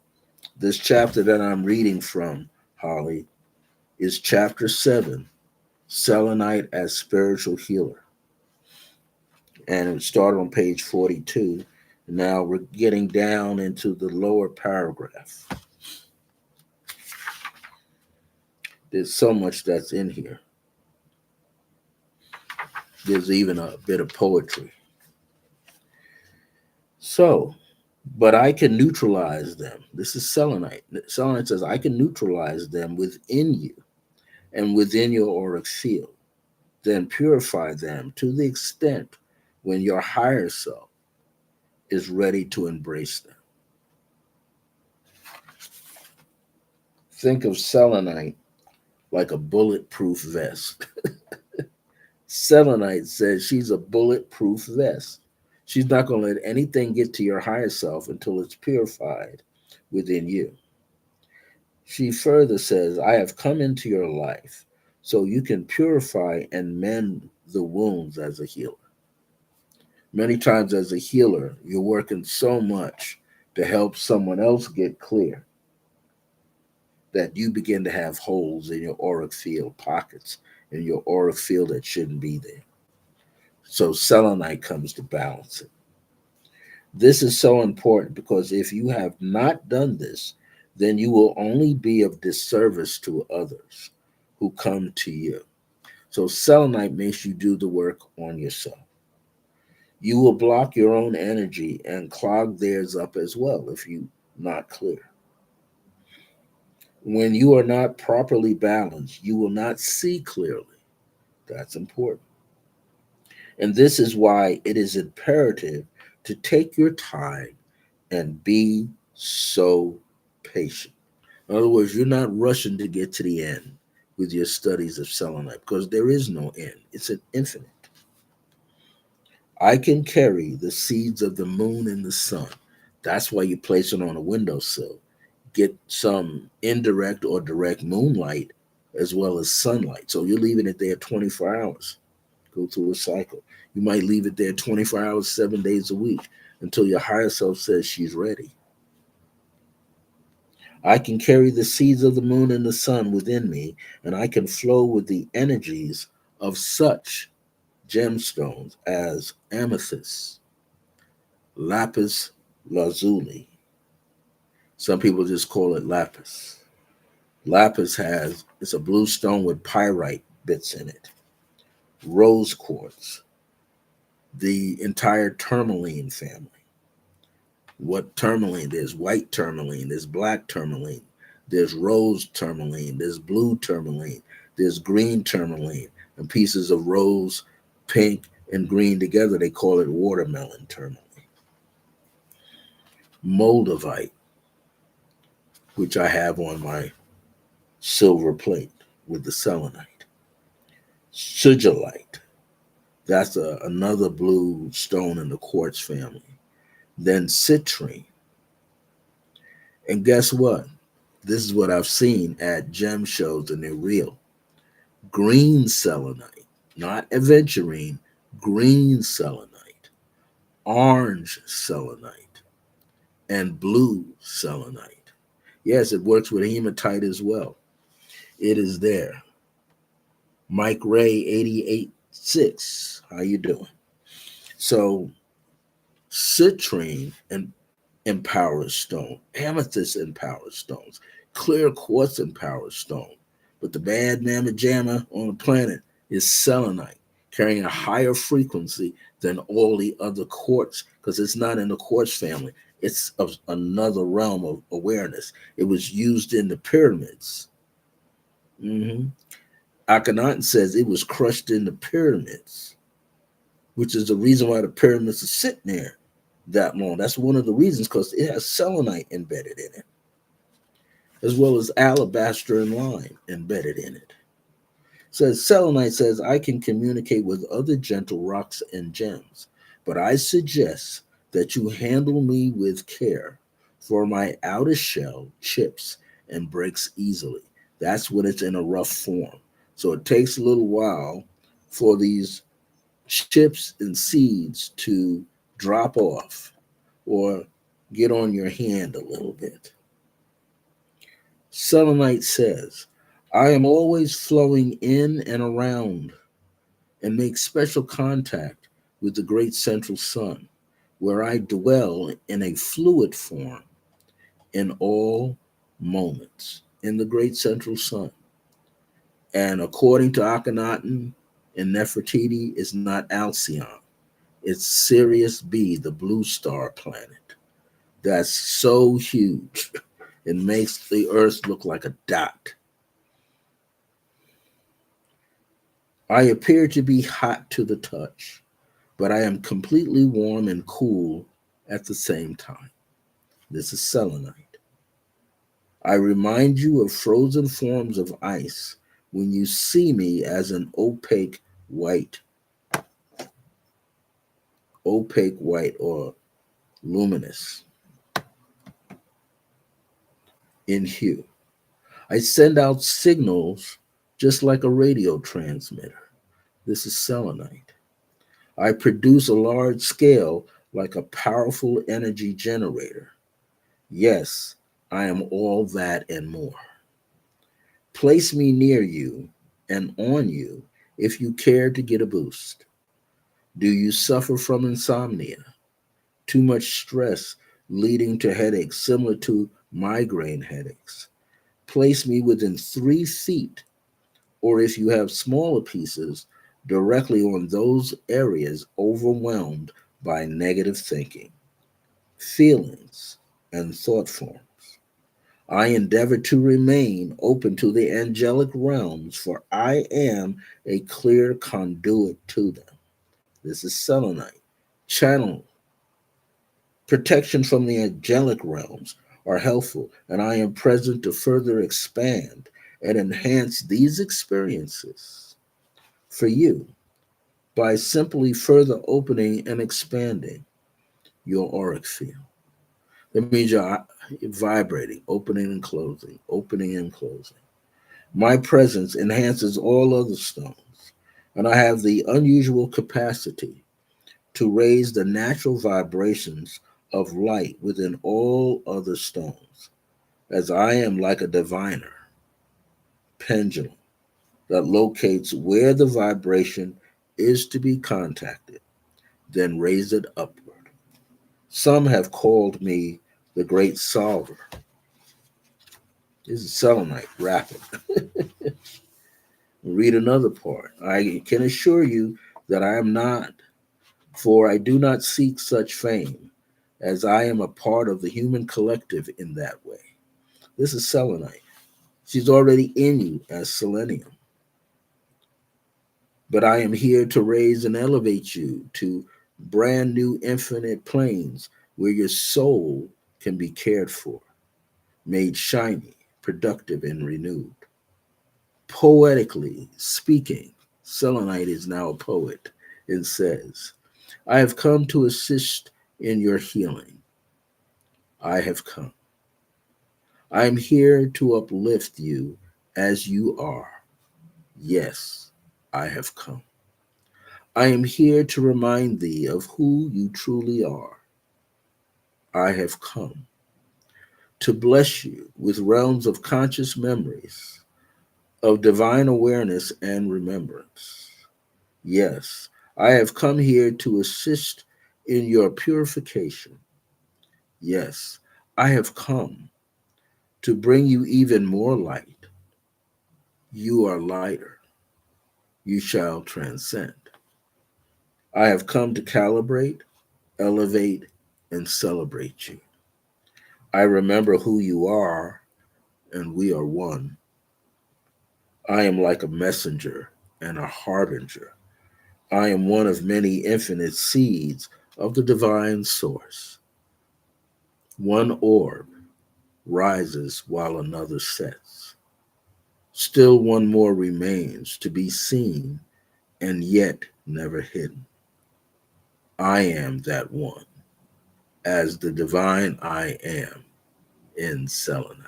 S1: this chapter that I'm reading from, Holly, is chapter 7, Selenite as Spiritual Healer. And it started on page 42. Now we're getting down into the lower paragraph. There's so much that's in here. There's even a bit of poetry. So, but I can neutralize them. This is selenite. Selenite says, I can neutralize them within you and within your auric field, then purify them to the extent when your higher self is ready to embrace them. Think of selenite like a bulletproof vest. Selenite says she's a bulletproof vest. She's not going to let anything get to your higher self until it's purified within you. She further says, I have come into your life so you can purify and mend the wounds as a healer. Many times, as a healer, you're working so much to help someone else get clear that you begin to have holes in your auric field, pockets in your auric field that shouldn't be there. So selenite comes to balance it. This is so important because if you have not done this, then you will only be of disservice to others who come to you. So selenite makes you do the work on yourself. You will block your own energy and clog theirs up as well if you're not clear. When you are not properly balanced, you will not see clearly. That's important. And this is why it is imperative to take your time and be so patient. In other words, you're not rushing to get to the end with your studies of selenite because there is no end. It's an infinite. I can carry the seeds of the moon and the sun. That's why you place it on a windowsill. Get some indirect or direct moonlight as well as sunlight. So you're leaving it there 24 hours. Go through a cycle. You might leave it there 24 hours, 7 days a week until your higher self says she's ready. I can carry the seeds of the moon and the sun within me, and I can flow with the energies of such gemstones as amethyst, lapis lazuli. Some people just call it lapis. Lapis it's a blue stone with pyrite bits in it. Rose quartz, the entire tourmaline family. What tourmaline? There's white tourmaline, there's black tourmaline, there's rose tourmaline, there's blue tourmaline, there's green tourmaline, and pieces of rose, pink, and green together. They call it watermelon tourmaline. Moldavite, which I have on my silver plate with the selenite. Sugilite, that's another blue stone in the quartz family. Then citrine. And guess what? This is what I've seen at gem shows, and they're real. Green selenite, not aventurine, green selenite. orange selenite, and blue selenite. Yes, it works with hematite as well. It is there. Mike Ray 88.6. How you doing? So citrine and empowers stone, amethyst empowers stones, clear quartz empowers stone. But the bad mamma jamma on the planet is selenite, carrying a higher frequency than all the other quartz because it's not in the quartz family. It's of another realm of awareness. It was used in the pyramids. Mm-hmm. Akhenaten says it was crushed in the pyramids, which is the reason why the pyramids are sitting there that long. That's one of the reasons because it has selenite embedded in it, as well as alabaster and lime embedded in it. Says selenite says I can communicate with other gentle rocks and gems, but I suggest that you handle me with care, for my outer shell chips and breaks easily. That's when it's in a rough form. So it takes a little while for these chips and seeds to drop off or get on your hand a little bit. Selenite says, I am always flowing in and around and make special contact with the great central sun, where I dwell in a fluid form in all moments, in the great central sun. And according to Akhenaten and Nefertiti, it's not Alcyon. It's Sirius B, the blue star planet. That's so huge. It makes the Earth look like a dot. I appear to be hot to the touch, but I am completely warm and cool at the same time. This is selenite. I remind you of frozen forms of ice when you see me as an opaque white or luminous in hue. I send out signals just like a radio transmitter. This is selenite. I produce a large scale like a powerful energy generator. Yes, I am all that and more. Place me near you and on you if you care to get a boost. Do you suffer from insomnia? Too much stress leading to headaches similar to migraine headaches? Place me within 3 feet, or if you have smaller pieces, directly on those areas overwhelmed by negative thinking, feelings, and thought forms. I endeavor to remain open to the angelic realms, for I am a clear conduit to them. This is selenite. Channel protection from the angelic realms are helpful, and I am present to further expand and enhance these experiences for you by simply further opening and expanding your auric field. That means you're vibrating, opening and closing. My presence enhances all other stones, and I have the unusual capacity to raise the natural vibrations of light within all other stones, as I am like a diviner pendulum that locates where the vibration is to be contacted, then raise it upward. Some have called me the great solver. This is selenite, rapid. Read another part. I can assure you that I am not, for I do not seek such fame, as I am a part of the human collective in that way. This is selenite. She's already in you as selenium. But I am here to raise and elevate you to brand new infinite planes where your soul can be cared for, made shiny, productive, and renewed. Poetically speaking, selenite is now a poet and says, I have come to assist in your healing. I have come. I am here to uplift you as you are. Yes, I have come. I am here to remind thee of who you truly are. I have come to bless you with realms of conscious memories, of divine awareness and remembrance. Yes, I have come here to assist in your purification. Yes, I have come to bring you even more light. You are lighter. You shall transcend. I have come to calibrate, elevate, and celebrate you. I remember who you are, and we are one. I am like a messenger and a harbinger. I am one of many infinite seeds of the divine source. One orb rises while another sets. Still one more remains to be seen and yet never hidden. I am that one, as the divine I am in selenite.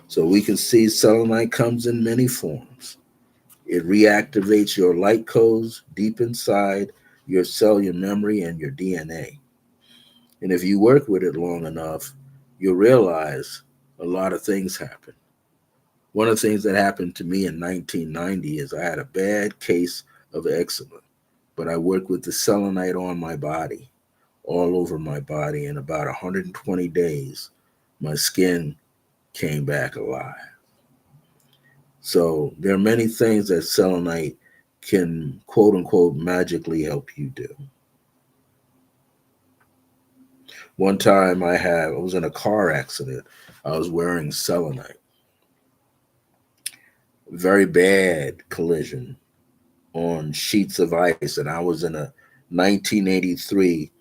S1: So we can see selenite comes in many forms. It reactivates your light codes deep inside your cellular memory and your DNA. And if you work with it long enough, you'll realize a lot of things happen. One of the things that happened to me in 1990 is I had a bad case of eczema, but I worked with the selenite on my body, all over my body. In about 120 days, my skin came back alive. So there are many things that selenite can quote unquote magically help you do. One time I was in a car accident. I was wearing selenite. Very bad collision on sheets of ice, and I was in a 1983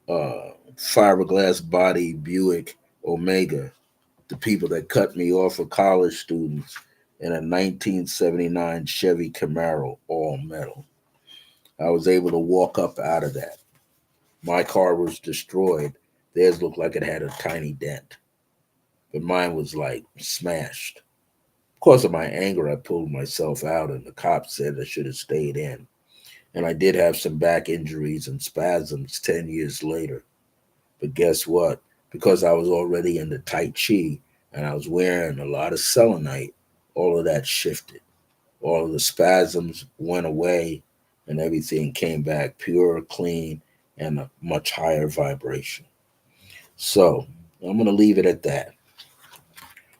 S1: fiberglass body Buick Omega. The people that cut me off were college students in a 1979 Chevy Camaro, all metal. I was able to walk up out of that. My car was destroyed. Theirs looked like it had a tiny dent, but mine was like smashed. Because of my anger, I pulled myself out, and the cops said I should have stayed in. And I did have some back injuries and spasms 10 years later. But guess what? Because I was already in the Tai Chi and I was wearing a lot of selenite, all of that shifted. All of the spasms went away and everything came back pure, clean, and a much higher vibration. So I'm going to leave it at that.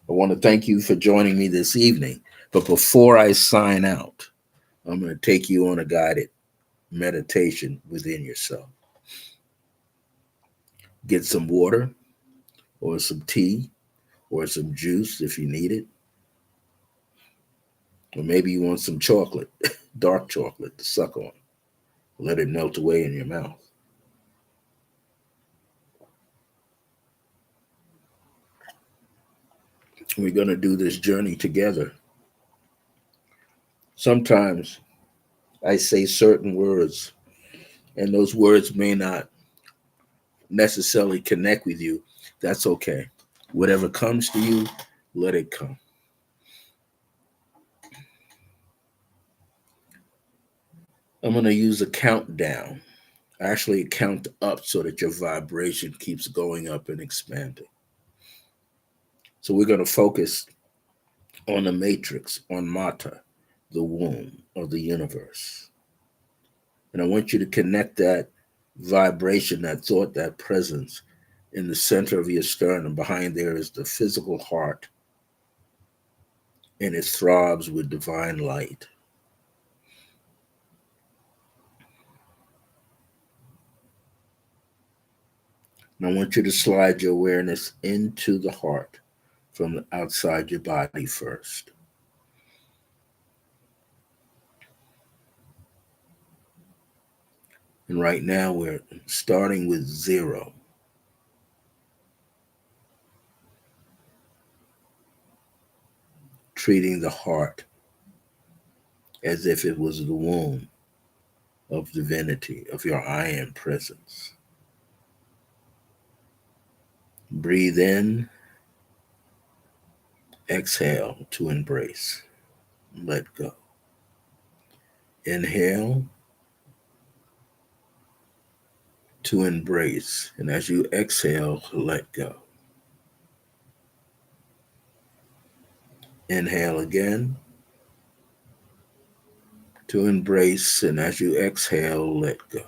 S1: I want to thank you for joining me this evening. But before I sign out, I'm going to take you on a guided meditation within yourself. Get some water or some tea or some juice if you need it. Or maybe you want some chocolate, dark chocolate to suck on. Let it melt away in your mouth. We're going to do this journey together. Sometimes I say certain words, and those words may not necessarily connect with you. That's okay. Whatever comes to you, let it come. I'm going to use a countdown. Actually, count up so that your vibration keeps going up and expanding. So we're going to focus on the matrix, on Mata, the womb of the universe. And I want you to connect that vibration, that thought, that presence in the center of your sternum. Behind there is the physical heart, and it throbs with divine light. And I want you to slide your awareness into the heart from outside your body first. And right now we're starting with 0. Treating the heart as if it was the womb of divinity, of your I am presence. Breathe in, exhale to embrace, let go. Inhale to embrace. And as you exhale, let go. Inhale again to embrace. And as you exhale, let go.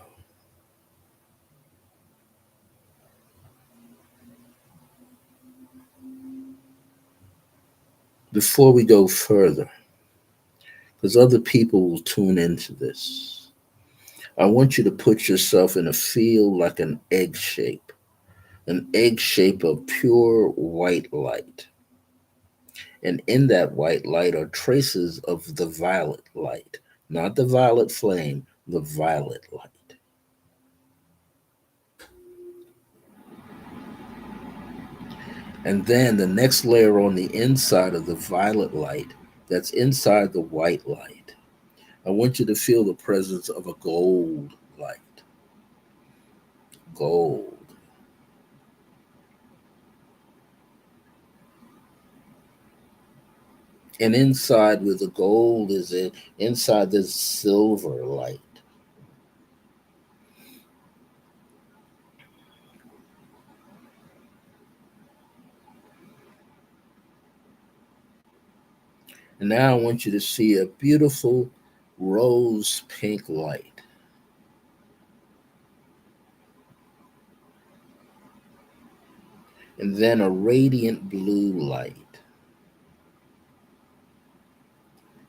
S1: Before we go further, because other people will tune into this, I want you to put yourself in a field like an egg shape of pure white light. And in that white light are traces of the violet light, not the violet flame, the violet light. And then the next layer on the inside of the violet light, that's inside the white light, I want you to feel the presence of a gold light. Gold. And inside where the gold is inside there's silver light. And now I want you to see a beautiful rose pink light. And then a radiant blue light.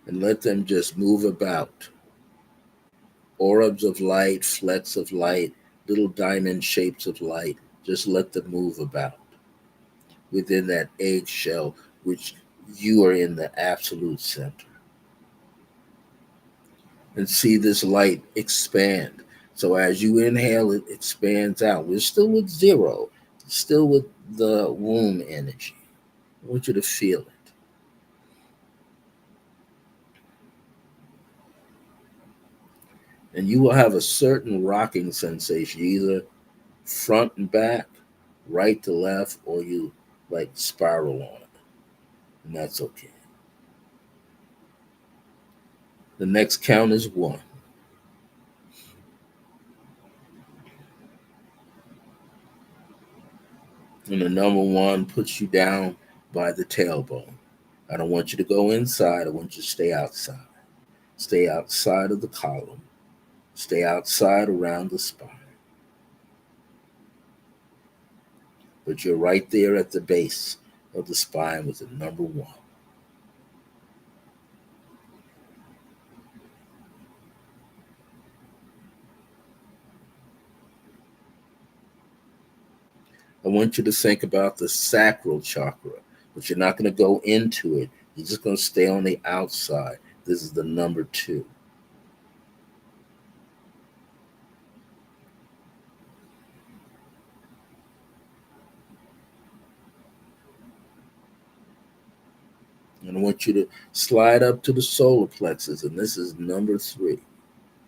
S1: And let them just move about. Orbs of light, flecks of light, little diamond shapes of light. Just let them move about within that eggshell, which you are in the absolute center. And see this light expand. So as you inhale, it expands out. We're still with zero, still with the womb energy. I want you to feel it. And you will have a certain rocking sensation, either front and back, right to left, or you like spiral on it. And that's okay. The next count is one. And the number one puts you down by the tailbone. I don't want you to go inside. I want you to stay outside. Stay outside of the column. Stay outside around the spine. But you're right there at the base of the spine with the number one. I want you to think about the sacral chakra, but you're not going to go into it. You're just going to stay on the outside. This is the number two. And I want you to slide up to the solar plexus, and this is number three,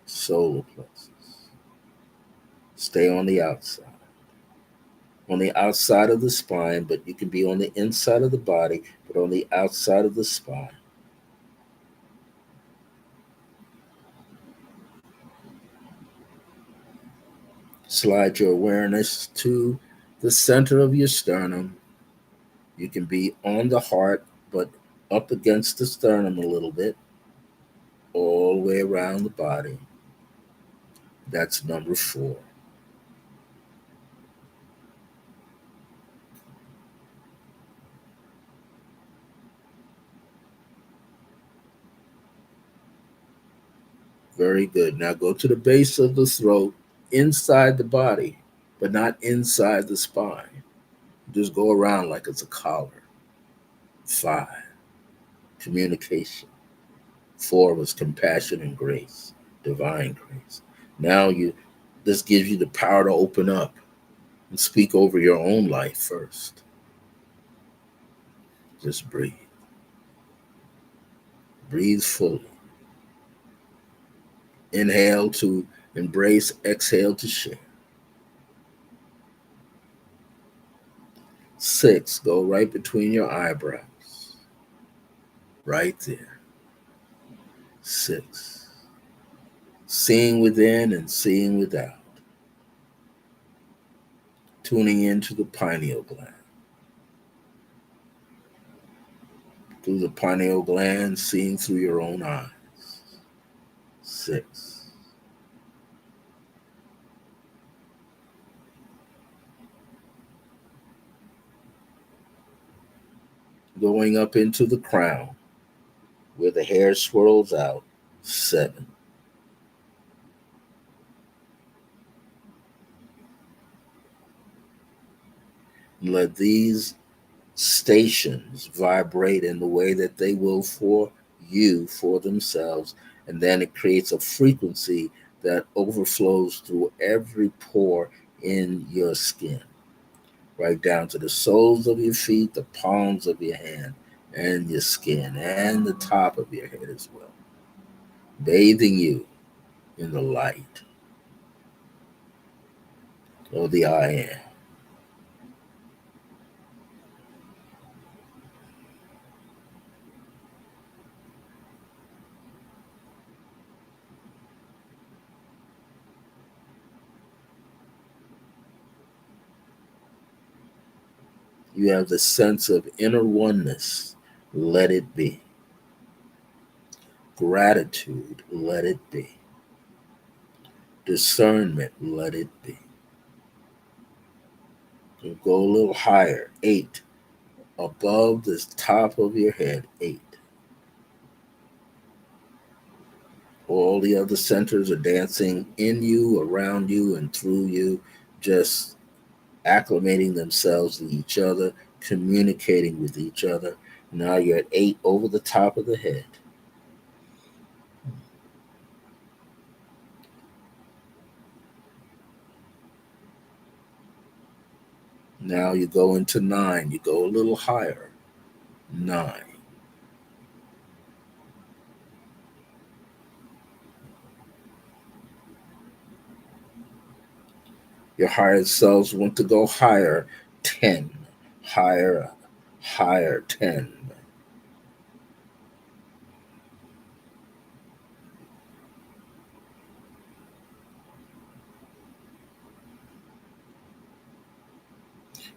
S1: solar plexus. Stay on the outside. On the outside of the spine, but you can be on the inside of the body, but on the outside of the spine. Slide your awareness to the center of your sternum. You can be on the heart, but up against the sternum a little bit, all the way around the body. That's number four. Very good. Now go to the base of the throat, inside the body, but not inside the spine. Just go around like it's a collar. Five, communication. Four was compassion and grace, divine grace. Now this gives you the power to open up and speak over your own life first. Just breathe. Breathe fully. Inhale to embrace, exhale to share. Six, go right between your eyebrows. Right there. Six. seeing within and seeing without, tuning into the pineal gland. Through the pineal gland, seeing through your own eyes. 6. Going up into the crown, where the hair swirls out. 7. Let these stations vibrate in the way that they will for you, for themselves, and then it creates a frequency that overflows through every pore in your skin, right down to the soles of your feet, the palms of your hand, and your skin, and the top of your head as well, bathing you in the light of the I am. You have the sense of inner oneness. Let it be. Gratitude. Let it be. Discernment. Let it be. You go a little higher. 8. Above the top of your head. 8. All the other centers are dancing in you, around you, and through you, just acclimating themselves to each other, communicating with each other. Now you're at 8 over the top of the head. Now you go into 9. You go a little higher. 9. Your higher selves want to go higher. 10. Higher, higher. 10.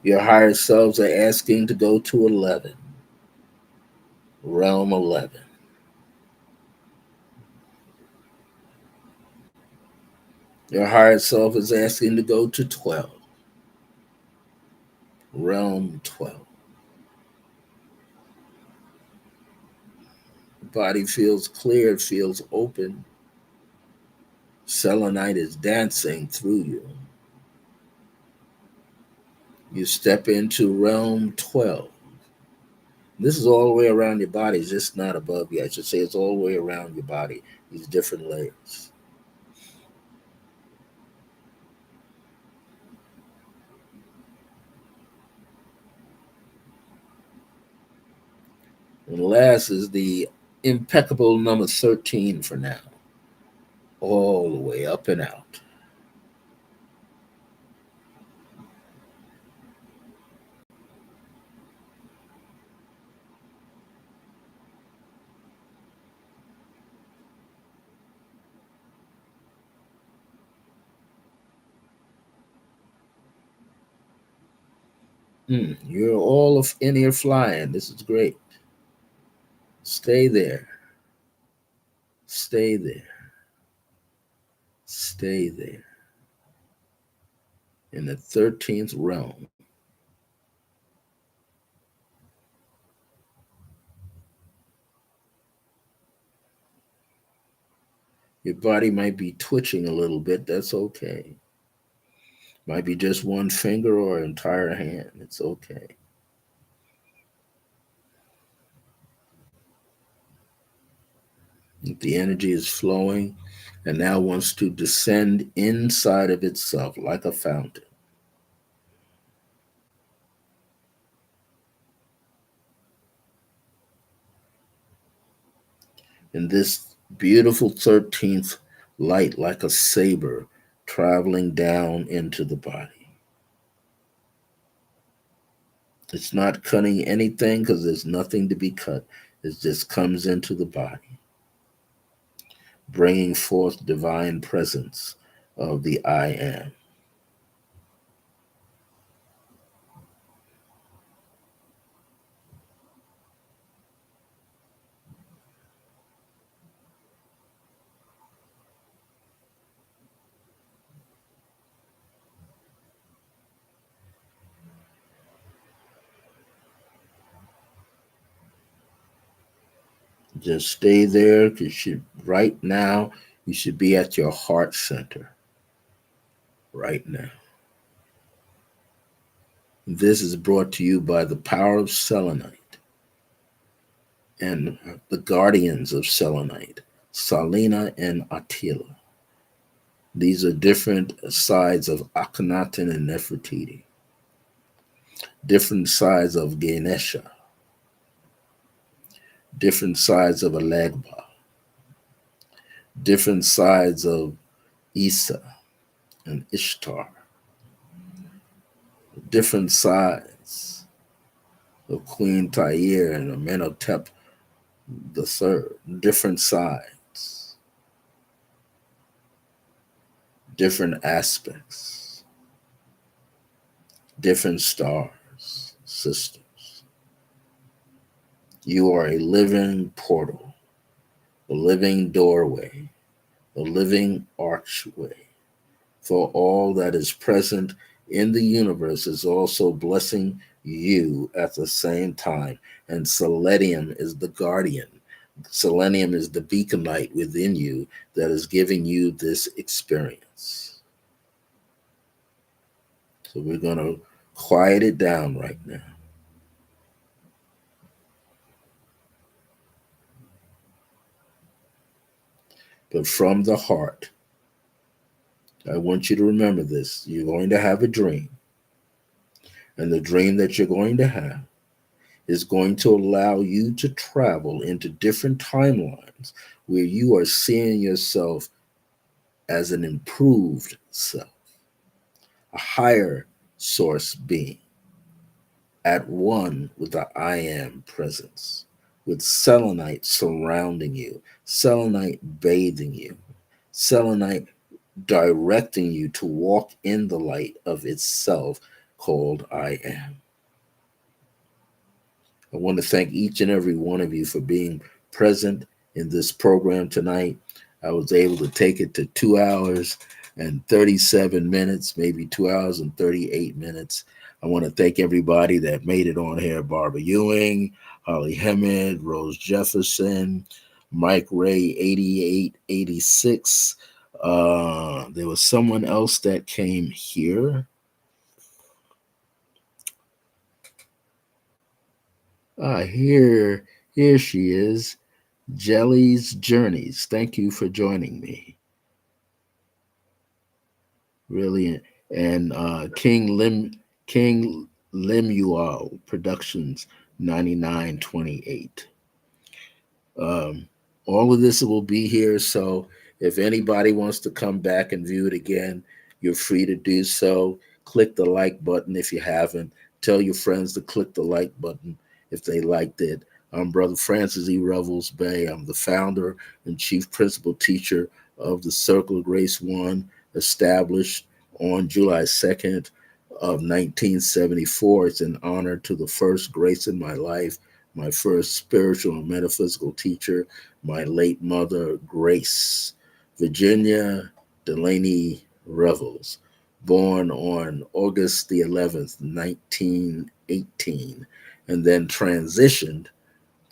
S1: Your higher selves are asking to go to 11. Realm 11. Your higher self is asking to go to 12. Realm 12. The body feels clear, it feels open. Selenite is dancing through you. You step into realm 12. This is all the way around your body. It's just not above you. I should say it's all the way around your body, these different layers. And last is the impeccable number 13 for now, all the way up and out. You're all in here flying. This is great. Stay there. Stay there. Stay there. In the 13th realm. Your body might be twitching a little bit. That's okay. Might be just one finger or entire hand. It's okay. The energy is flowing and now wants to descend inside of itself like a fountain. And this beautiful 13th light, like a saber, traveling down into the body. It's not cutting anything because there's nothing to be cut. It just comes into the body. bringing forth divine presence of the I am. Just stay there because right now you should be at your heart center right now. This is brought to you by the power of selenite and the guardians of selenite, Salina and Attila. These are different sides of Akhenaten and Nefertiti, different sides of Ganesha, different sides of Alegba, different sides of Isa and Ishtar, different sides of Queen Tyre and Amenhotep III, different sides, different aspects, different stars, systems. You are a living portal, a living doorway, a living archway. For all that is present in the universe is also blessing you at the same time. And selenium is the guardian. Selenium is the beacon light within you that is giving you this experience. So we're going to quiet it down right now. But from the heart, I want you to remember this. You're going to have a dream. And the dream that you're going to have is going to allow you to travel into different timelines where you are seeing yourself as an improved self, a higher source being, at one with the I am presence, with selenite surrounding you, selenite bathing you, selenite directing you to walk in the light of itself called I am. I want to thank each and every one of you for being present in this program tonight. I was able to take it to 2 hours and 37 minutes, maybe 2 hours and 38 minutes. I want to thank everybody that made it on here: Barbara Ewing, Holly Hemmett, Rose Jefferson, Mike Ray 8886. There was someone else that came here. Here she is. Jelly's Journeys. Thank you for joining me. Really, and King Lemuel Productions 9928. Um, all of this will be here, so if anybody wants to come back and view it again, you're free to do so. Click the like button if you haven't. Tell your friends to click the like button if they liked it. I'm Brother Francis E. Revels-Bey. I'm the founder and chief principal teacher of the Circle of Grace One, established on July 2nd of 1974. It's an honor to the first grace in my life, my first spiritual and metaphysical teacher, my late mother, Grace Virginia Delaney Revels, born on August the 11th, 1918, and then transitioned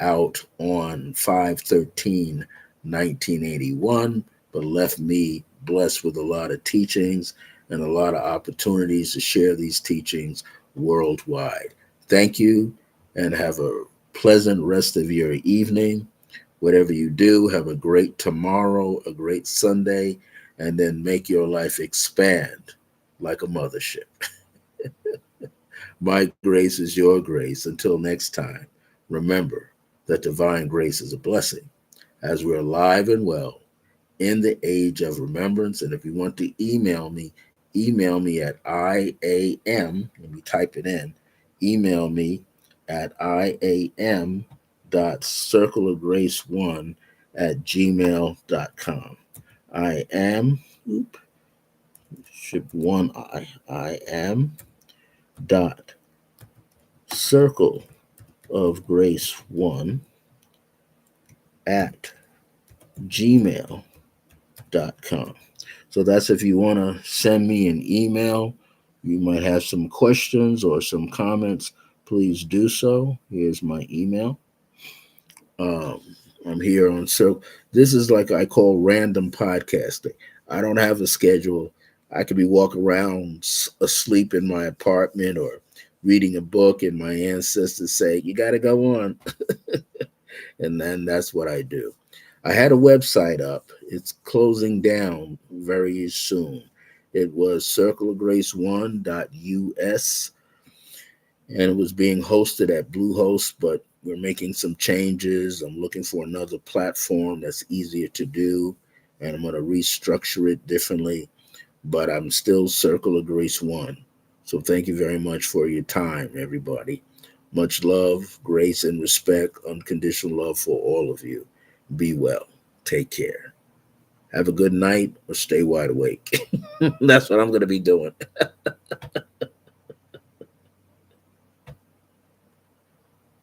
S1: out on 5/13/1981, but left me blessed with a lot of teachings and a lot of opportunities to share these teachings worldwide. Thank you, and have a pleasant rest of your evening. Whatever you do, have a great tomorrow, a great Sunday, and then make your life expand like a mothership. My grace is your grace. Until next time, remember that divine grace is a blessing as we're alive and well in the age of remembrance. And if you want to email me at IAM, let me type it in, email me at IAM.circleofgrace1 at gmail.com. I am, should one I am dot circle of grace one at gmail.com. So that's if you want to send me an email. You might have some questions or some comments. Please do so. Here's my email. Um, I'm here on so this is like I call random podcasting. I don't have a schedule. I could be walking around asleep in my apartment or reading a book, and my ancestors say, "You got to go on," and then that's what I do. I had a website up. It's closing down very soon. It was circleofgrace1.us, and it was being hosted at Bluehost, but we're making some changes. I'm looking for another platform that's easier to do, and I'm going to restructure it differently, but I'm still Circle of Grace 1. So thank you very much for your time, everybody. Much love, grace, and respect, unconditional love for all of you. Be well. Take care. Have a good night or stay wide awake. That's what I'm going to be doing.